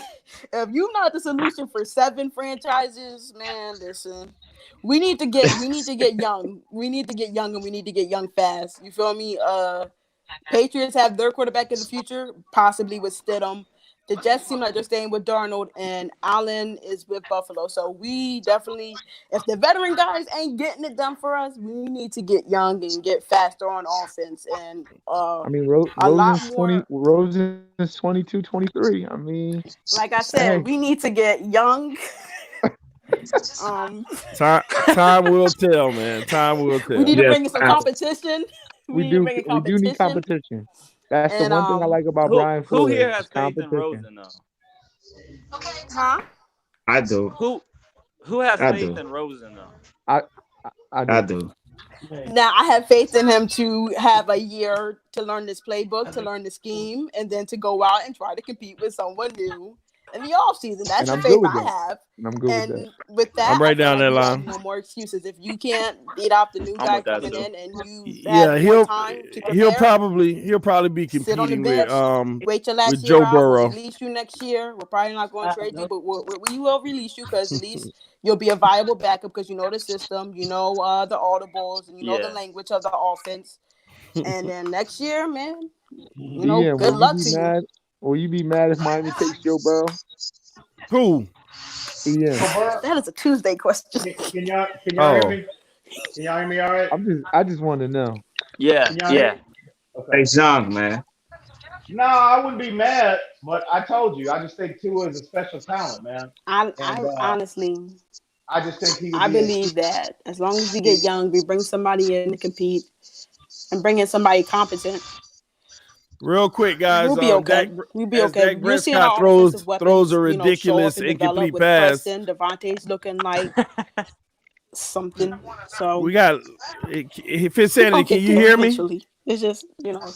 if you're not the solution for 7 franchises, man, listen. We need to get young. We need to get young, and we need to get young fast. You feel me? Patriots have their quarterback in the future, possibly with Stidham. The Jets seem like they're staying with Darnold, and Allen is with Buffalo. So we definitely, if the veteran guys ain't getting it done for us, we need to get young and get faster on offense. And I mean, Rosen's 22, 23. I mean, like I said, we need to get young. Time will tell, man. Time will tell. We need to bring in some competition. We do need competition. That's the one thing I like about Brian Flores. Who here has faith in Rosen, though? Huh? I do. Who has faith in Rosen, though? I do. Now, I have faith in him to have a year to learn this playbook, to learn the scheme, and then to go out and try to compete with someone new. in the offseason. That's the I'm faith good with I that. have. I'm good with And that. with that, I'm right I feel down like that you have line. no more excuses. If you can't beat out the new I'm guy with that coming too. in and you Yeah, had more time to he'll prepare, probably be sit on the competing bench, wait your last with year Joe out. We'll Burrow. release you next year. We're probably not going to trade you, but we will release you because at least you'll be a viable backup because you know the system, you know the audibles, and you know the language of the offense. And then next year, man, you know, DM, good luck to you. Will you be mad if Miami takes Joe Burrow? Who? DM. That is a Tuesday question. Can y'all hear me? Can y'all hear me all right? I just want to know. Yeah. Okay. Hey, Young, man. No, I wouldn't be mad, but I told you, I just think Tua is a special talent, man. I honestly, I just think he would I be. believe that as long as we get young, we bring somebody in to compete and bring in somebody competent. Real quick, guys. We'll be okay. We'll be okay. Dak You're seeing Prescott our offensive weapons, throws a show ridiculous up and develop incomplete with pass. Preston. Devontae's looking like something. So we got Finsanity. Can you hear me? Eventually. It's just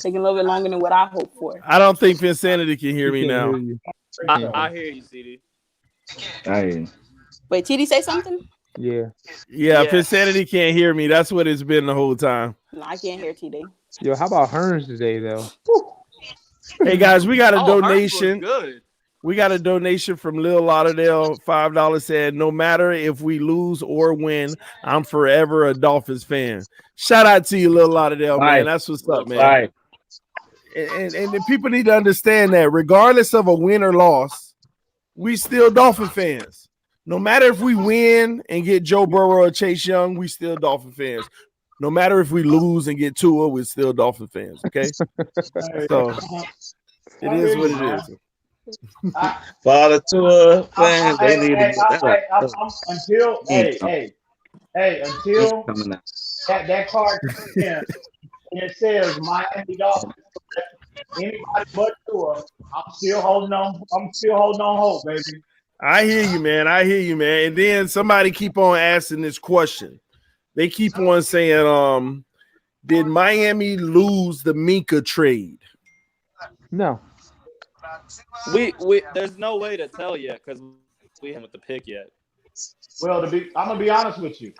taking a little bit longer than what I hoped for. I don't think Finsanity can hear me now. Hear you. I hear you, CD. I hear you. Wait, TD say something? Yeah. Finsanity can't hear me. That's what it's been the whole time. No, I can't hear TD. Yo, how about Hearns today though? Hey guys, we got a Hearns donation. was good. We got a donation from Lil Lauderdale. $5 said, "No matter if we lose or win, I'm forever a Dolphins fan." Shout out to you, Lil Lauderdale, man. That's what's up, man. Right. And the people need to understand that regardless of a win or loss, we still Dolphin fans. No matter if we win and get Joe Burrow or Chase Young, we still Dolphin fans. No matter if we lose and get Tua, we're still Dolphin fans. Okay, so it is what it is. Father Tua fans, they need to until that card comes in and it says Miami Dolphins. Anybody but Tua, I'm still holding on hope, baby. I hear you, man. And then somebody keep on asking this question. They keep on saying, did Miami lose the Minkah trade? No. We there's no way to tell yet because we haven't with the pick yet. Well, I'm gonna be honest with you.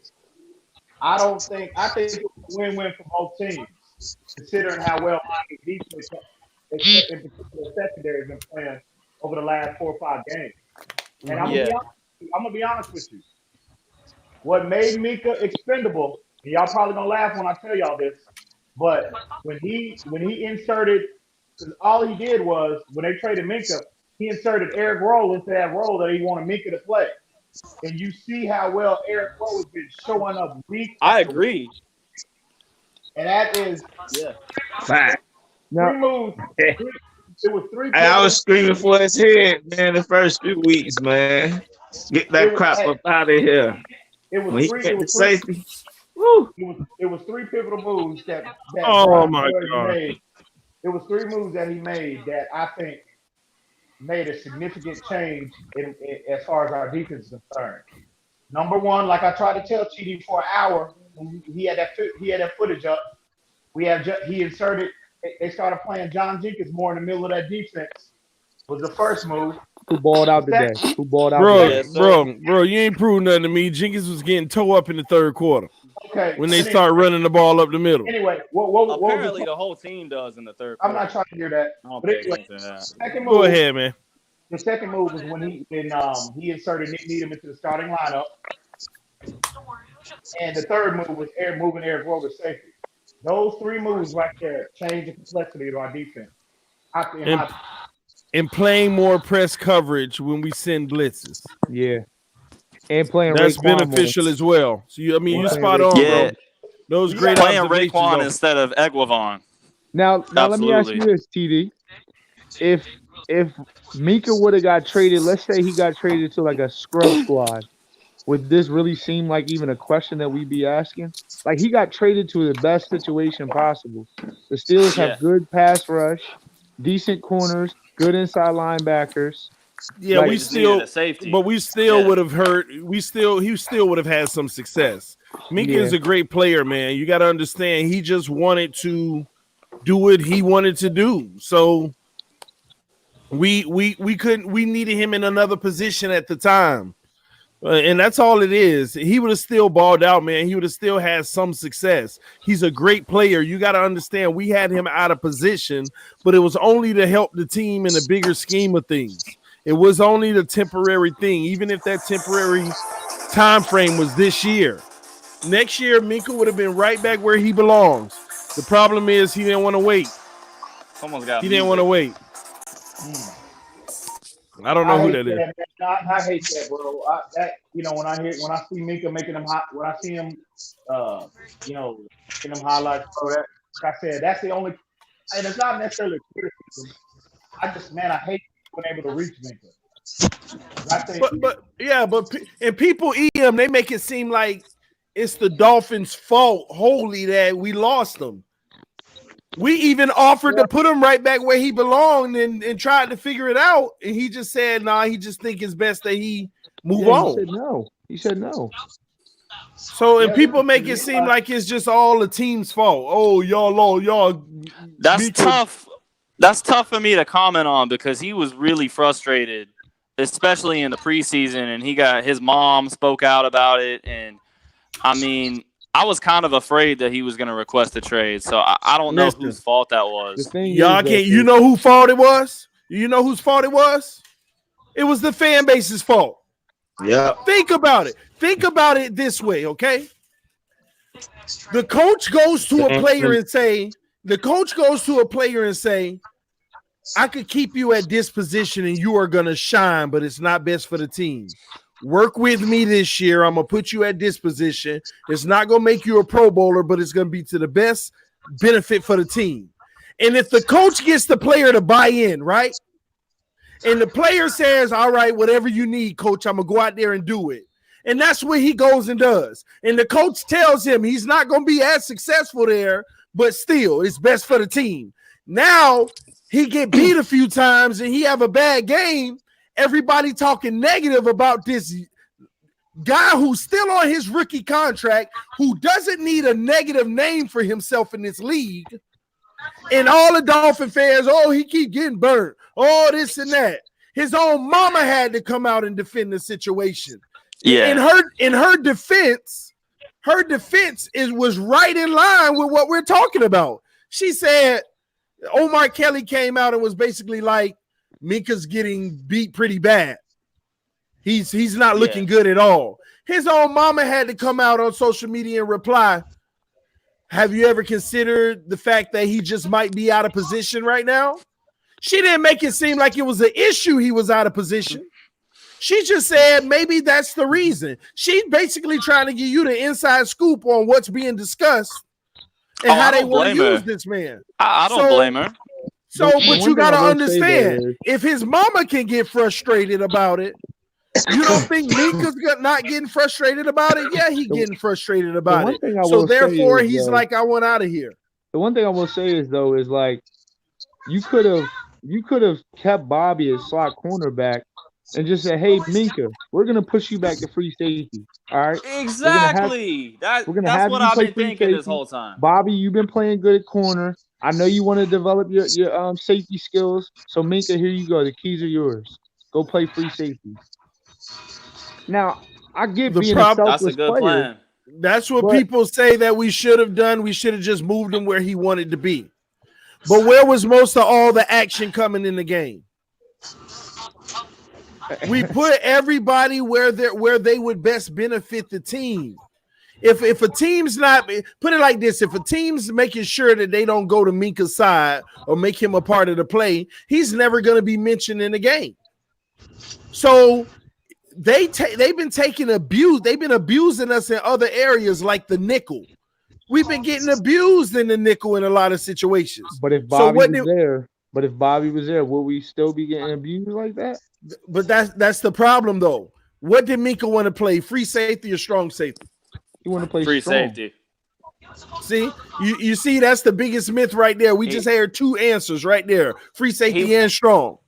I think it was a win-win for both teams, considering how well Miami defense, in particular secondary, has been playing over the last 4 or 5 games. And I'm gonna be honest with you. What made Minkah expendable, and y'all probably gonna laugh when I tell y'all this, but when he inserted, because all he did was when they traded Minkah, he inserted Eric Rowe into that role that he wanted Minkah to play. And you see how well Eric Rowe has been showing up week. I agree. And that is fact. Three moves. It was 3. I was screaming for his head, man, the first few weeks, man. Get that crap up out of here. It was 3. It was safety. Woo. It was 3 pivotal moves that oh my God. Made. It was 3 moves that he made that I think made a significant change as far as our defense is concerned. Number one, like I tried to tell TD for an hour, he had that footage up. He inserted. They started playing John Jenkins more in the middle of that defense. Was the first move. Who balled out today? Bro, you ain't proving nothing to me. Jenkins was getting toe up in the third quarter. Okay. When they start running the ball up the middle. Anyway, apparently the whole team does in the third quarter. I'm not trying to hear that. But anyway, second move, go ahead, man. The second move was when he inserted Nick Needham into the starting lineup. And the third move was moving Eric Rowe to safety. Those 3 moves right there change the complexity of our defense. And playing more press coverage when we send blitzes. Yeah. And playing that's Raekwon beneficial more. as well. So you're spot on, bro. Those great playing Raekwon instead of Egwavon. Now let me ask you this, TD. If Minkah would have got traded, let's say he got traded to like a scrub squad, would this really seem like even a question that we'd be asking? Like he got traded to the best situation possible. The Steelers have good pass rush, decent corners, good inside linebackers. Yeah, we still would have heard. He still would have had some success. Minkah is a great player, man. You got to understand. He just wanted to do what he wanted to do. So We couldn't. We needed him in another position at the time, and that's all it is. He would have still balled out, man. He would have still had some success. He's a great player. You got to understand. We had him out of position, but it was only to help the team in the bigger scheme of things. It was only the temporary thing, even if that temporary time frame was this year. Next year, Minkah would have been right back where he belongs. The problem is he didn't want to wait. He didn't want to wait. I don't know who that is. I hate that, bro. When I see Minkah making them hot, when I see him, making them highlights, bro. Like I said, that's the only, and it's not necessarily criticism. I hate being able to reach Minkah. And people EM, they make it seem like it's the Dolphins' fault wholly that we lost them. We even offered to put him right back where he belonged and tried to figure it out. And he just said, nah, he just think it's best that he move on. He said no. So, and people make it seem like it's just all the team's fault. Oh, y'all. That's tough. That's tough for me to comment on because he was really frustrated, especially in the preseason. And his mom spoke out about it. And I mean, I was kind of afraid that he was going to request a trade, so I don't know whose fault that was. Y'all can't. You know whose fault it was? You know whose fault it was? It was the fan base's fault. Yeah. Think about it. Think about it this way, okay? The coach goes to a player and say, I could keep you at this position and you are going to shine, but it's not best for the team. Work with me this year. I'm going to put you at this position. It's not going to make you a Pro Bowler, but it's going to be to the best benefit for the team. And if the coach gets the player to buy in, right? And the player says, all right, whatever you need, coach, I'm going to go out there and do it. And that's what he goes and does. And the coach tells him he's not going to be as successful there, but still, it's best for the team. Now, he get beat a few times and he have a bad game. Everybody talking negative about this guy who's still on his rookie contract, who doesn't need a negative name for himself in this league. And all the Dolphin fans, he keep getting burnt. Oh, this and that. His own mama had to come out and defend the situation. Yeah. In her defense was right in line with what we're talking about. She said Omar Kelly came out and was basically like, Minkah's getting beat pretty bad. He's not looking good at all. His own mama had to come out on social media and reply, have you ever considered the fact that he just might be out of position right now? She didn't make it seem like it was an issue he was out of position. She just said maybe that's the reason. She's basically trying to give you the inside scoop on what's being discussed and how they want to use this man. I don't blame her. So, but you got to understand, if his mama can get frustrated about it, you don't think Minkah's not getting frustrated about it? Yeah, he's getting frustrated about it. So, therefore, he's like, I want out of here. The one thing I will say is, though, is like, you could have kept Bobby as slot cornerback and just said, hey, Minkah, we're going to push you back to free safety. All right? Exactly. That's what I've been thinking this whole time. Bobby, you've been playing good at corner. I know you want to develop your safety skills. So, Minkah, here you go. The keys are yours. Go play free safety. Now, I get being a selfless player. Plan. That's what people say that we should have done. We should have just moved him where he wanted to be. But where was most of all the action coming in the game? We put everybody where they would best benefit the team. If a team's not, put it like this, if a team's making sure that they don't go to Minkah's side or make him a part of the play, he's never going to be mentioned in the game. So they've been taking abuse. They've been abusing us in other areas like the nickel. We've been getting abused in the nickel in a lot of situations. But if Bobby was there, would we still be getting abused like that? But that's the problem, though. What did Minkah want to play? Free safety or strong safety? He want to play free strong. Safety. See, you see, that's the biggest myth right there. We just heard two answers right there: free safety and strong.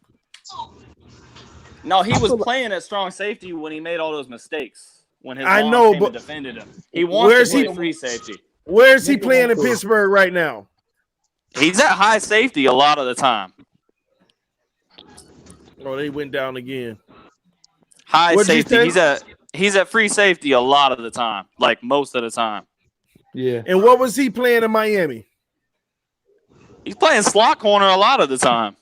No, he was playing at strong safety when he made all those mistakes. When his mom came and defended him, he wants to play free safety. Where is he playing in Pittsburgh right now? He's at high safety a lot of the time. Oh, they went down again. High safety. He's at free safety a lot of the time, like most of the time. Yeah. And what was he playing in Miami? He's playing slot corner a lot of the time.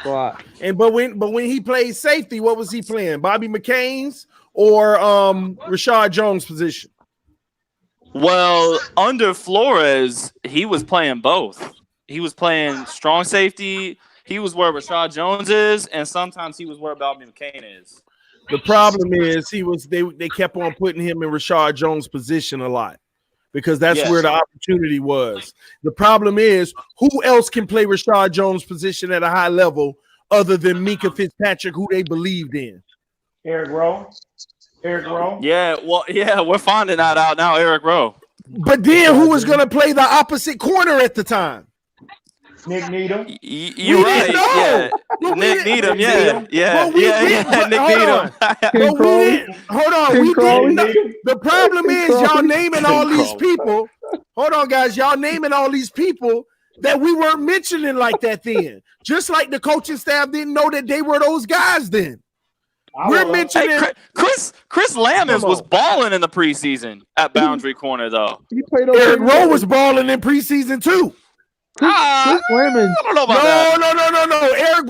Slot. But when he played safety, what was he playing? Bobby McCain's or Rashad Jones' position? Well, under Flores, he was playing both. He was playing strong safety. He was where Rashad Jones is, and sometimes he was where Bobby McCain is. The problem is they kept on putting him in Rashad Jones' position a lot because that's where the opportunity was. The problem is who else can play Rashad Jones' position at a high level other than Minkah Fitzpatrick, who they believed in? Eric Rowe. Yeah, we're finding that out now, Eric Rowe. But then who was going to play the opposite corner at the time? Nick Needham. You're right. Yeah. Nick Needham. Yeah. Nick Needham. Hold on. We didn't know. The problem is y'all naming all these people. Hold on, guys. Y'all naming all these people that we weren't mentioning like that then. Just like the coaching staff didn't know that they were those guys then. We're mentioning Chris Lammons was balling in the preseason at boundary corner, though. Eric Rowe was balling in preseason too. Chris Lammons. I don't know about that. No. Eric,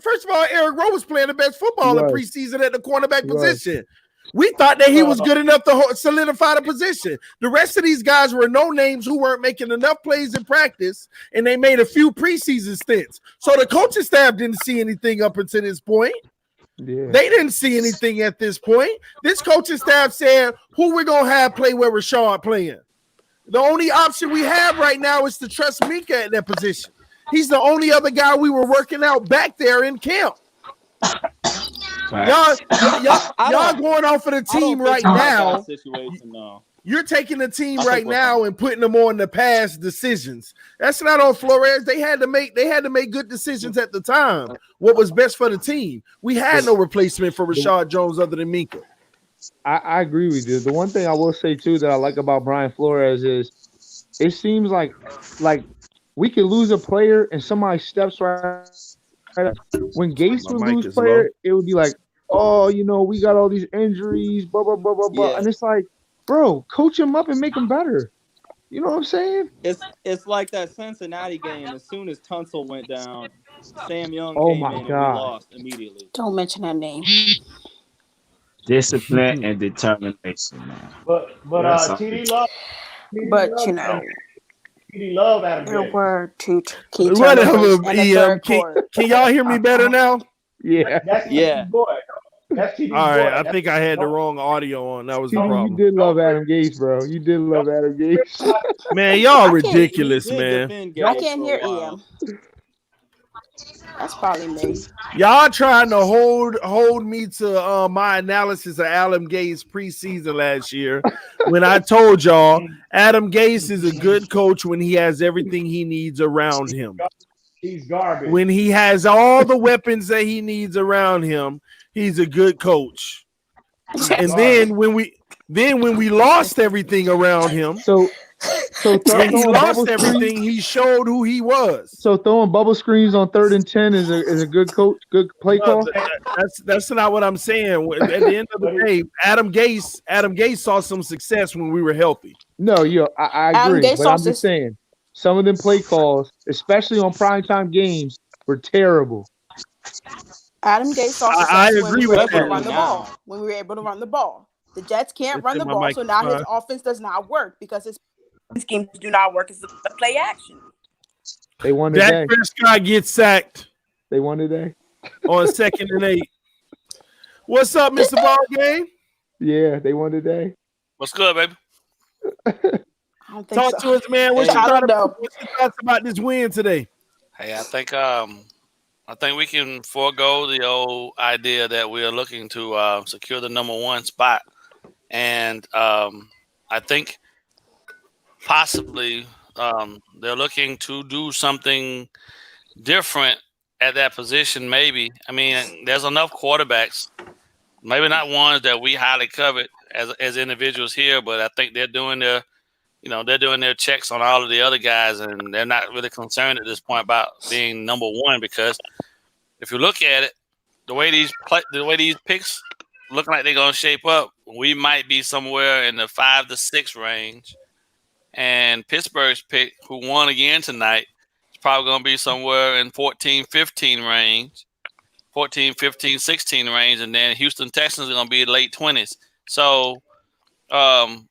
first of all, Eric Rowe was playing the best football in preseason at the cornerback position. We thought that he was good enough to solidify the position. The rest of these guys were no names who weren't making enough plays in practice, and they made a few preseason stints. So the coaching staff didn't see anything up until this point. Yeah. They didn't see anything at this point. This coaching staff said, who we're going to have play where Rashad playing? The only option we have right now is to trust Minkah at that position. He's the only other guy we were working out back there in camp. Y'all going off of the team right now. You're taking the team right now and putting them on the past decisions. That's not on Flores. They had to make good decisions at the time. What was best for the team? We had no replacement for Rashad Jones other than Minkah. I agree with you. The one thing I will say too that I like about Brian Flores is it seems like we could lose a player and somebody steps right up. When Gates would lose a player, it would be like, oh, we got all these injuries, blah blah blah blah blah, and it's like, bro, coach him up and make him better. You know what I'm saying? It's like that Cincinnati game. As soon as Tunsil went down, Sam Young came in and we lost immediately. Don't mention that name. Discipline and determination, man. But TD Love. TD Love Adam there Gase. were two key turnovers in the third quarter. Can y'all hear me better now? Yeah. That's TD's boy. That's TD's All right, boy. I think I had the wrong audio on. That was the problem. You did love Adam Gase, bro. You did love Adam Gase. Man, y'all ridiculous, man. I can't hear EM. That's probably me. Y'all trying to hold me to my analysis of Adam Gase preseason last year when I told y'all Adam Gase is a good coach when he has everything he needs around him. He's garbage. When he has all the weapons that he needs around him, he's a good coach. And then when we lost everything around him, when he lost everything, he showed who he was. So throwing bubble screens on 3rd and 10 is a good coach, good play call. That's not what I'm saying. At the end of the day, Adam Gase saw some success when we were healthy. No, I agree, but I'm just saying some of them play calls, especially on primetime games, were terrible. Adam Gase saw success I agree with that. When we were able to run the ball. The Jets can't run the ball, so now his offense does not work because his schemes do not work as the play action. They won today. Dak Prescott gets sacked. They won today. On 2nd and 8. What's up, Mr. Ballgame? Yeah, they won today. What's good, baby? Talk to us, man. What's your thoughts about this win today? Hey, I think we can forego the old idea that we are looking to secure the number 1 spot, and I think possibly they're looking to do something different at that position. Maybe there's enough quarterbacks, maybe not ones that we highly covet as individuals here, but I think they're doing their checks on all of the other guys, and they're not really concerned at this point about being number 1 because if you look at it, the way these picks looking like they're gonna shape up, we might be somewhere in the 5 to 6 range. And Pittsburgh's pick, who won again tonight, is probably gonna be somewhere in 14, 15 range. 14, 15, 16 range, and then Houston Texans are going to be late 20s. So, I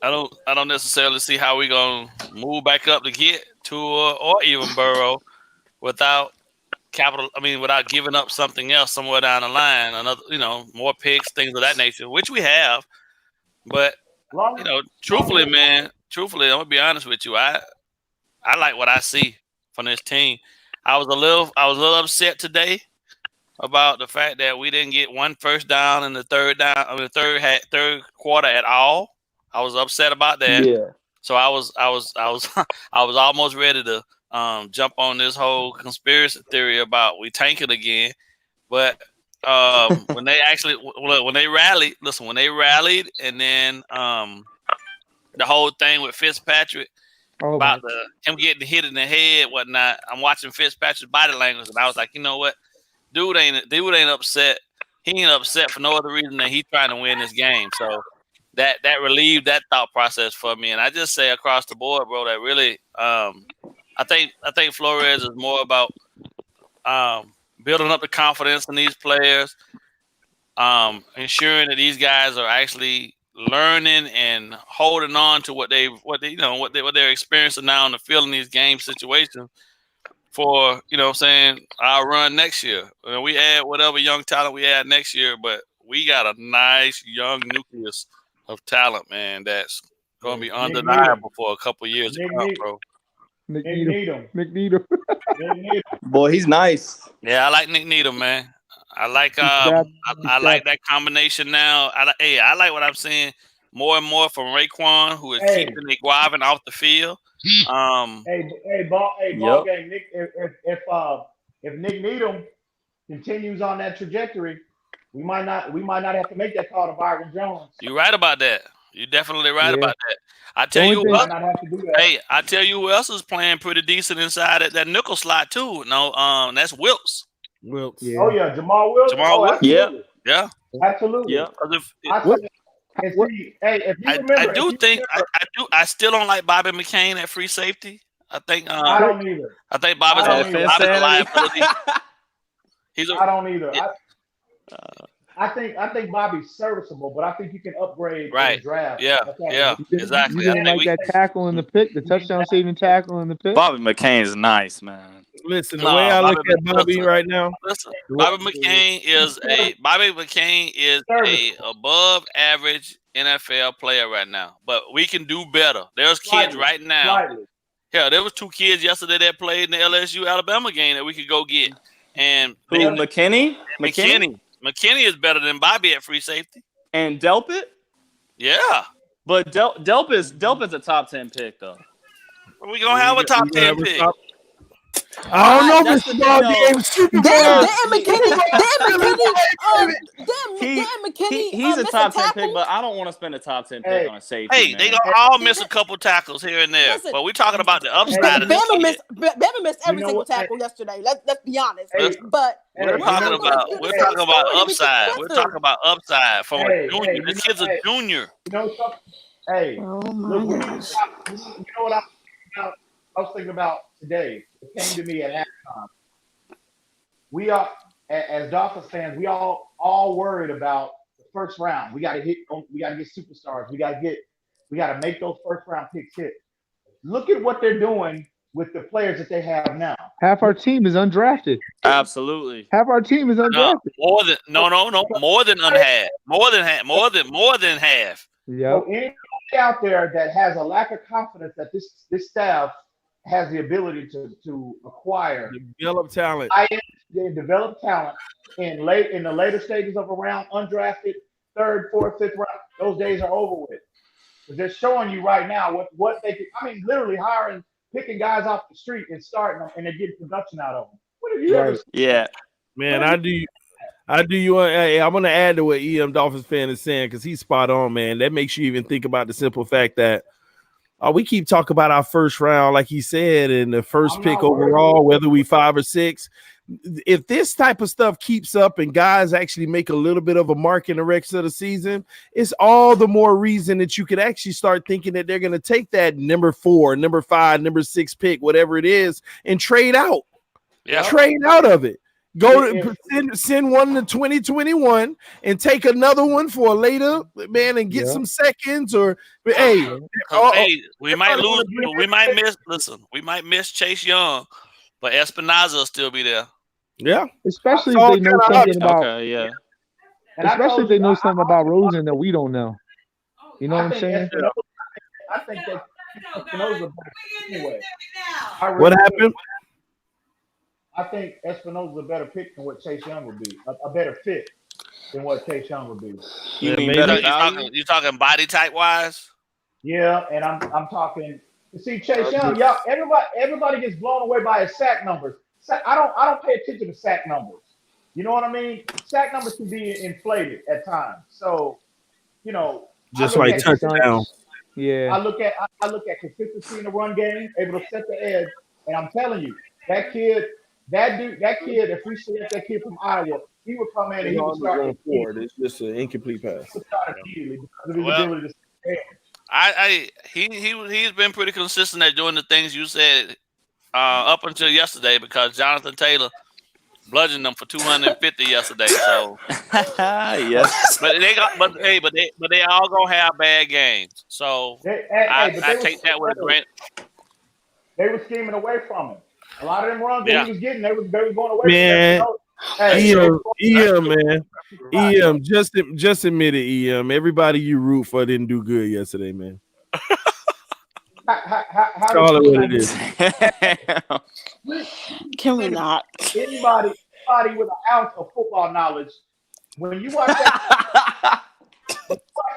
don't necessarily see how we're going to move back up to get Tua or even Burrow without without giving up something else somewhere down the line. Another, more picks, things of that nature, which we have. But truthfully, I'm gonna be honest with you. I like what I see from this team. I was a little upset today about the fact that we didn't get one first down in the third quarter at all. I was upset about that. Yeah. So I was almost ready to jump on this whole conspiracy theory about we tanking again. But when they rallied, and then the whole thing with Fitzpatrick. About him getting hit in the head, whatnot. I'm watching Fitzpatrick's body language, and I was like, you know what, dude ain't upset. He ain't upset for no other reason than he trying to win this game. So that relieved that thought process for me. And I just say across the board, bro, that really, I think Flores is more about building up the confidence in these players, ensuring that these guys are actually learning and holding on to what they're experiencing now in the field in these game situations for, our run next year. We add whatever young talent we add next year, but we got a nice young nucleus of talent, man, that's going to be undeniable for a couple of years to come, bro. Nick Needham. Boy, he's nice. Yeah, I like Nick Needham, man. I like I like that combination now. I like what I'm seeing more and more from Raekwon, who is keeping Iguavin off the field. Ball game. Nick, if Nick Needham continues on that trajectory, we might not have to make that call to Byron Jones. You're right about that. You're definitely right about that. I tell you who else is playing pretty decent inside that nickel slot too. No, that's Wilkes. Wilkes. Yeah. Oh yeah, Jamal Wilkes. Absolutely. Yeah. Absolutely. Yeah. I still don't like Bobby McCain at free safety. I think I don't either. I think Bobby's a liability. I don't either. I think Bobby's serviceable, but I think you can upgrade in the draft. Yeah, exactly. You didn't like that tackle in the pick, the touchdown saving tackle in the pick. Bobby McCain's nice, man. Listen, the way I look at Bobby right now. Listen, Bobby McCain is a above average NFL player right now, but we can do better. There's kids right now. Yeah, there was 2 kids yesterday that played in the LSU Alabama game that we could go get. And McKinney is better than Bobby at free safety. And Delpit? Yeah. But Delpit's a top 10 pick though. We're gonna have a top 10 pick. I don't know if it's ball game. He's a top 10 pick, but I don't want to spend a top 10 pick on a safety. Hey, they gonna all miss a couple tackles here and there. But we're talking about the upside of this. Bama missed every single tackle yesterday. Let's be honest. But we're talking about upside. We're talking about upside from a junior. This kid's a junior. You know something? Hey, look, you know what I was thinking about today? It came to me at halftime. We are, as Dolphins fans, we all worried about the first round. We got to get superstars. We got to make those first round picks hit. Look at what they're doing with the players that they have now. Half our team is undrafted. Absolutely. Half our team is undrafted. More than half. More than half. Yeah. So anybody out there that has a lack of confidence that this staff has the ability to acquire, develop talent, develop talent in the later stages of a round, undrafted, 3rd, 4th, 5th round. Those days are over with. Because they're showing you right now what they can. I mean, literally picking guys off the street and starting them, and they're getting production out of them. What have you ever seen? Yeah, man, I do. Hey, I'm gonna add to what EM Dolphins fan is saying because he's spot on, man. That makes you even think about the simple fact that we keep talking about our first round, like he said, and the first pick overall, whether we 5 or 6. if this type of stuff keeps up and guys actually make a little bit of a mark in the rest of the season, it's all the more reason that you could actually start thinking that they're going to take that number 4, number 5, number 6 pick, whatever it is, and trade out. Yeah. Trade out of it. Go to send one to 2021 and take another one for a later, man, and get some seconds. Or hey, we might lose. We might miss. Listen, we might miss Chase Young, but Espinoza will still be there. Yeah, especially if they know something about. Okay, especially if they know something about Rosen that we don't know. You know what I'm saying? I think that Espinoza anyway. What happened? I think Espinoza is a better pick than what Chase Young would be. A better fit than what Chase Young would be. You mean better? You talking body type wise? Yeah, and I'm talking. You see, Chase Young, y'all, everybody gets blown away by his sack numbers. I don't pay attention to sack numbers. You know what I mean? Sack numbers can be inflated at times. So, you know, just like touchdown. Yeah. I look at consistency in the run game, able to set the edge, and I'm telling you, that kid, if we select that kid from Iowa, he would come in and he would start forward. It's just an incomplete pass. He's been pretty consistent at doing the things you said up until yesterday, because Jonathan Taylor bludgeoned them for 250 yesterday. So yes, but they all gonna have bad games. So I take that with a grain. They were scheming away from him. A lot of them runs that he was getting, they were going away man. from him. EM, just admit it, EM. Everybody you root for didn't do good yesterday, man. How call it what it is. Can we not? Anybody with an ounce of football knowledge, when you watch that,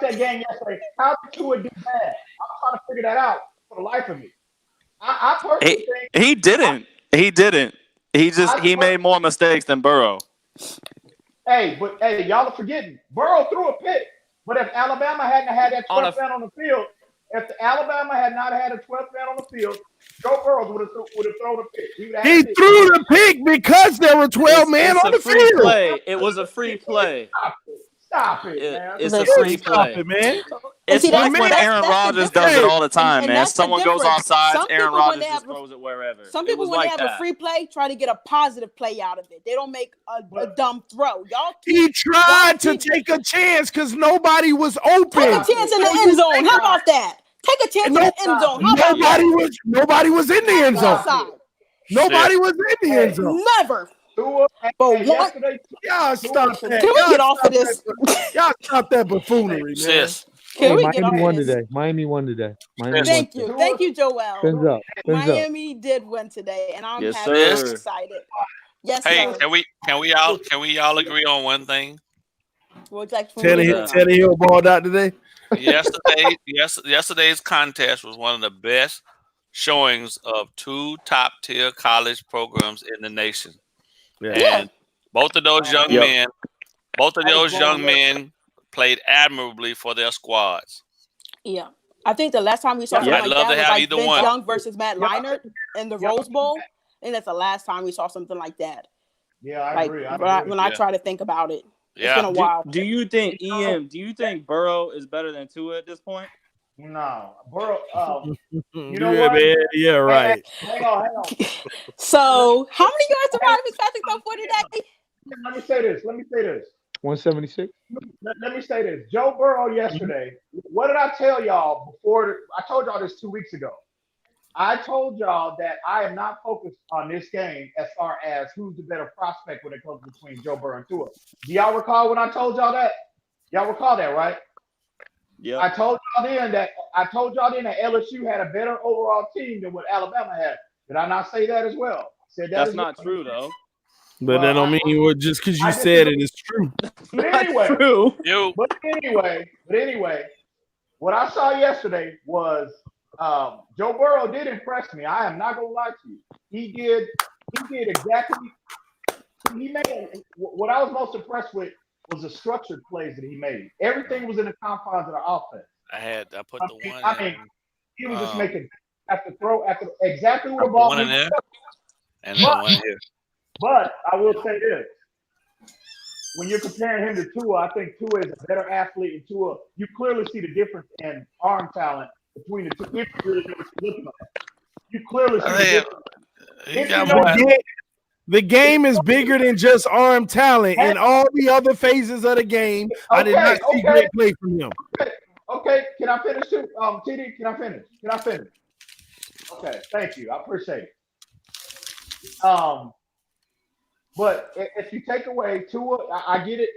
game yesterday, how did Tua do bad? I'm trying to figure that out for the life of me. I personally think he didn't. He made more mistakes than Burrow. Hey, y'all are forgetting. Burrow threw a pick. But if Alabama hadn't had that 12th man on the field, if Alabama had not had a 12th man on the field, Joe Burrow would have thrown a pick. He threw the pick because there were 12 men on the field. Play. It was a free play. Stop it, man. It's a free play. Stop it, man. It's like when Aaron Rodgers does it all the time, man. Someone goes offside, Aaron Rodgers just throws it wherever. Some people, when they have a free play, try to get a positive play out of it. They don't make a dumb throw. He tried to take a chance because nobody was open. Take a chance in the end zone. How about that? Take a chance in the end zone. Nobody was in the end zone. Nobody was in the end zone. Never. But y'all stop that. Can we get off of this? Y'all stop that buffoonery, man. Can we Miami won today. Miami won today. Thank you, Joel. Phins up. Miami did win today, and I'm excited. Yes, hey, sir. can we all agree on one thing? Tannehill balled out today. Yesterday's contest was one of the best showings of 2 top-tier college programs in the nation. Yeah. And both of those young men played admirably for their squads. Yeah. I think the last time we saw something like that was like Vince Young versus Matt Leinart in the Rose Bowl. I think that's the last time we saw something like that. Yeah, I agree. When I try to think about it, it's been a while. Do you think Burrow is better than Tua at this point? No, Burrow. You know what? Man, yeah, right. Hang on. So, how many yards did Ryan Fitzpatrick throw for today? Let me say this. 176. Let me say this. Joe Burrow yesterday. What did I tell y'all before? I told y'all this 2 weeks ago. I told y'all that I am not focused on this game as far as who's the better prospect when it comes between Joe Burrow and Tua. Do y'all recall when I told y'all that? Y'all recall that, right? Yeah. I told y'all then that LSU had a better overall team than what Alabama had. Did I not say that as well? I said that's not true though. But that don't mean just because you said it is true. But anyway, But anyway, what I saw yesterday was Joe Burrow did impress me. I am not gonna lie to you. He did exactly. He made what I was most impressed with was the structured plays that he made. Everything was in the confines of the offense. I put the one. I mean, he was just making after exactly what the ball. One in there, and then one here. But I will say this. When you're comparing him to Tua, I think Tua is a better athlete. And Tua, you clearly see the difference in arm talent between the two. If you really know what you're looking at, you clearly see the difference. The game is bigger than just arm talent. In all the other phases of the game, I did not see great play from him. Okay, can I finish too? TD, can I finish? Okay, thank you. I appreciate it. But if you take away Tua, I get it.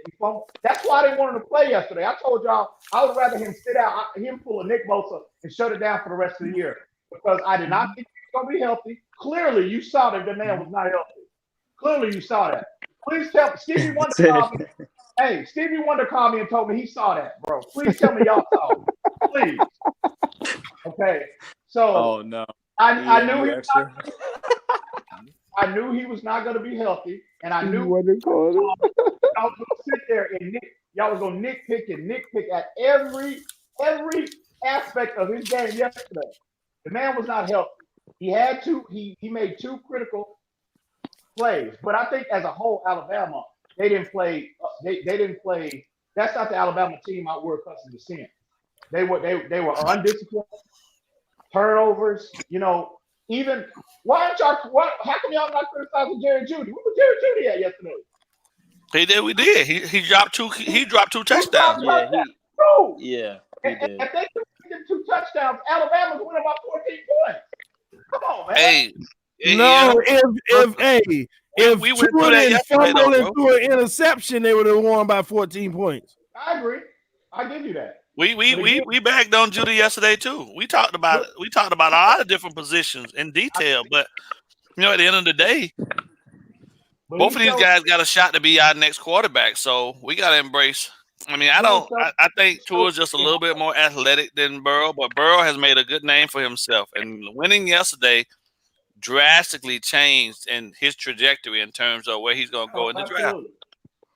That's why I didn't want him to play yesterday. I told y'all I would rather him sit out, him pull a Nick Bosa and shut it down for the rest of the year because I did not think he was going to be healthy. Clearly, you saw that the man was not healthy. Clearly, you saw that. Please tell Stevie Wonder called me. Hey, Stevie Wonder called me and told me he saw that, bro. Please tell me y'all saw it. Please. Okay. So. Oh no. I knew he was not. I knew he was not going to be healthy, and I knew y'all was going to sit there and y'all was going to nitpick at every aspect of his game yesterday. The man was not healthy. He made two critical plays, but I think as a whole, Alabama they didn't play. They didn't play. That's not the Alabama team we're accustomed to seeing. They were undisciplined, turnovers. Even how come y'all not criticizing Jerry Jeudy? Where was Jerry Jeudy at yesterday? We did. He dropped two. He dropped 2 touchdowns. He did. If they get 2 touchdowns, Alabama's winning by 14 points. Come on, man. Hey, if we went through that Tua yesterday, fumbled and threw an interception, they would have won by 14 points. I agree. I give you that. We bagged on Jeudy yesterday too. We talked about a lot of different positions in detail, but at the end of the day, both of these guys got a shot to be our next quarterback. So we got to embrace. I mean, I think Tua's just a little bit more athletic than Burrow, but Burrow has made a good name for himself, and winning yesterday drastically changed in his trajectory in terms of where he's going to go in the draft.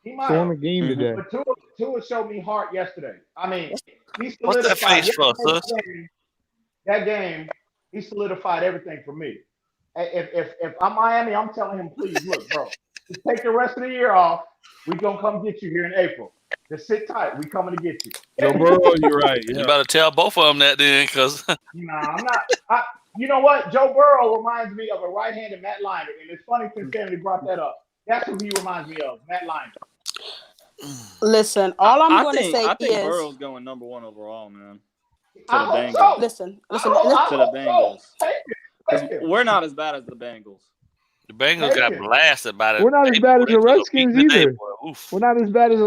He might won the game today. But Tua showed me heart yesterday. I mean, he solidified. What's that face for, sis? That game, he solidified everything for me. If I'm Miami, I'm telling him, please, look, bro, just take the rest of the year off. We're going to come get you here in April. Just sit tight. We coming to get you. Joe Burrow, you're right. Yeah. You better tell both of them that then, because. Nah, I'm not. You know what? Joe Burrow reminds me of a right-handed Matt Leinart. And it's funny since Stanley brought that up. That's who he reminds me of, Matt Leinart. Listen, all I'm going to say I think is Burrow's going number 1 overall, man. To the Bengals. So. Listen. To the Bengals. Thank you. We're not as bad as the Bengals. The Bengals got blasted by it. We're not as bad as the Redskins either. We're not as bad as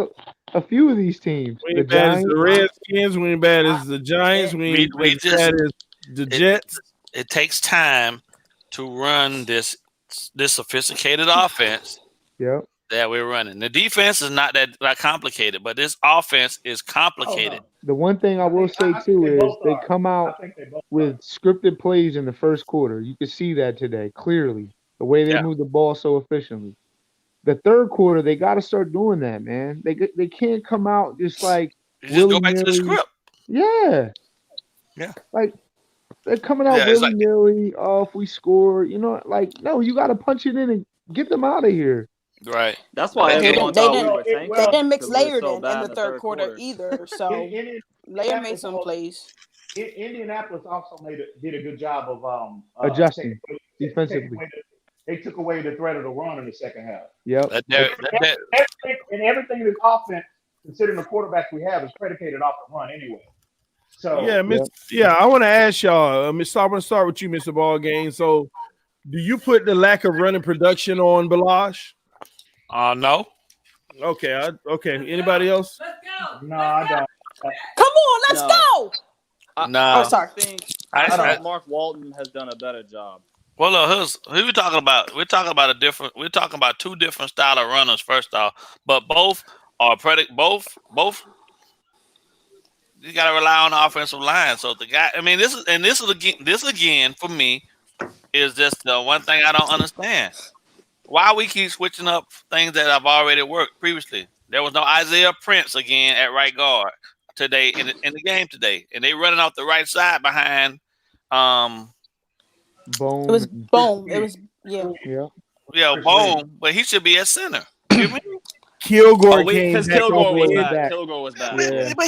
a few of these teams. We ain't bad as the Redskins. We ain't bad as the Giants. We ain't bad as the Jets. It takes time to run this sophisticated offense. Yep. That we're running. The defense is not that complicated, but this offense is complicated. The one thing I will say too is they come out with scripted plays in the first quarter. You can see that today clearly. The way they move the ball so efficiently. The third quarter, they got to start doing that, man. They can't come out just like just go back to the script. Yeah. Like they're coming out willy-nilly. If we score, no, you got to punch it in and get them out of here. Right. That's why they didn't mix Laird in the third quarter either. So Laird made some plays. Indianapolis also did a good job of adjusting defensively. They took away the threat of the run in the second half. Yep. Everything in this offense, considering the quarterbacks we have, is predicated off the run anyway. So I want to ask y'all. I want to start with you, Mr. Ballgame. So, do you put the lack of running production on Balash? No. Okay. Anybody else? Let's go. No, I don't. Come on, let's go. No. Sorry. I think Mark Walton has done a better job. Well, look, who we talking about? We're talking about 2 different style of runners. First off, but both are both. You got to rely on the offensive line. So the guy, I mean, this again for me is just the one thing I don't understand. Why we keep switching up things that have already worked previously? There was no Isaiah Prince again at right guard today in the game today, and they running off the right side behind. Bone. It was Bone. It was Bone, but he should be at center. You mean? Kilgore came back Kilgore all the was way back. back. Kilgore was back. Yeah. But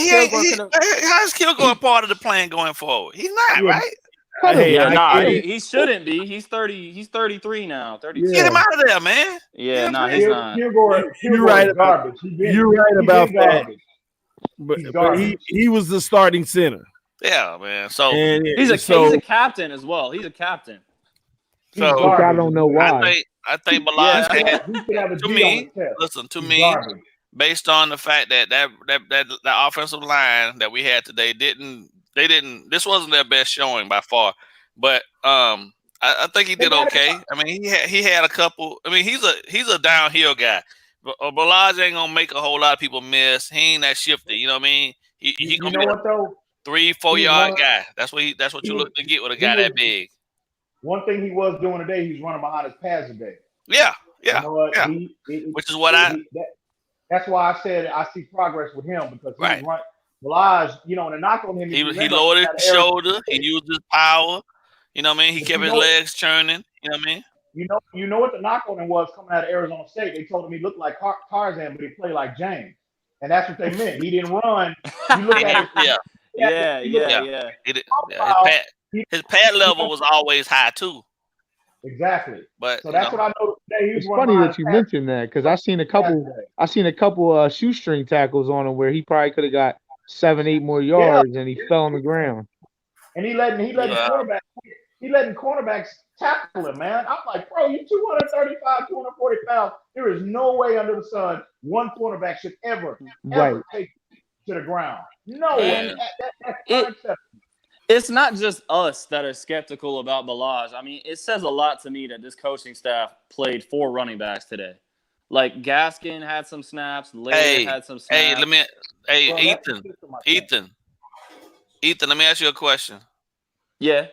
how's Kilgore part of the plan going forward? He's not, right? He shouldn't be. He's 30. He's 33 now. 32. Get him out of there, man. Yeah, he's not. Kilgore You're right about garbage. You're right about that. But he was the starting center. Yeah, man. So he's a captain as well. He's a captain. So I don't know why. I think Balazs to me, based on the fact that the offensive line that we had today this wasn't their best showing by far, but I think he did okay. I mean, he had a couple. I mean, he's a downhill guy. Balazs ain't gonna make a whole lot of people miss. He ain't that shifty. You know what I mean? He gonna be a 3-4 yard guy. That's what you look to get with a guy that big. One thing he was doing today, he's running behind his pads today. Yeah. You know what? Which is what that's why I said I see progress with him because he's running. Balazs, and the knock on him. He lowered his shoulder. He used his power. You know what I mean? He kept his legs churning. You know what I mean? You know what the knock on him was coming out of Arizona State? They told him he looked like Tarzan, but he played like James, and that's what they meant. He didn't run. You look at it. Yeah. His pad level was always high too. Exactly. But so that's what I noticed today. It's funny that you mentioned that because I seen a couple shoestring tackles on him where he probably could have got 7-8 more yards and he fell on the ground. And he letting cornerbacks tackle him, man. I'm like, bro, you 235, 240 pounds. There is no way under the sun one cornerback should ever take to the ground. No way. That's unacceptable. It's not just us that are skeptical about Balazs. I mean, it says a lot to me that this coaching staff played 4 running backs today. Like Gaskin had some snaps, Laird had some snaps. Ethan, let me ask you a question. Yeah.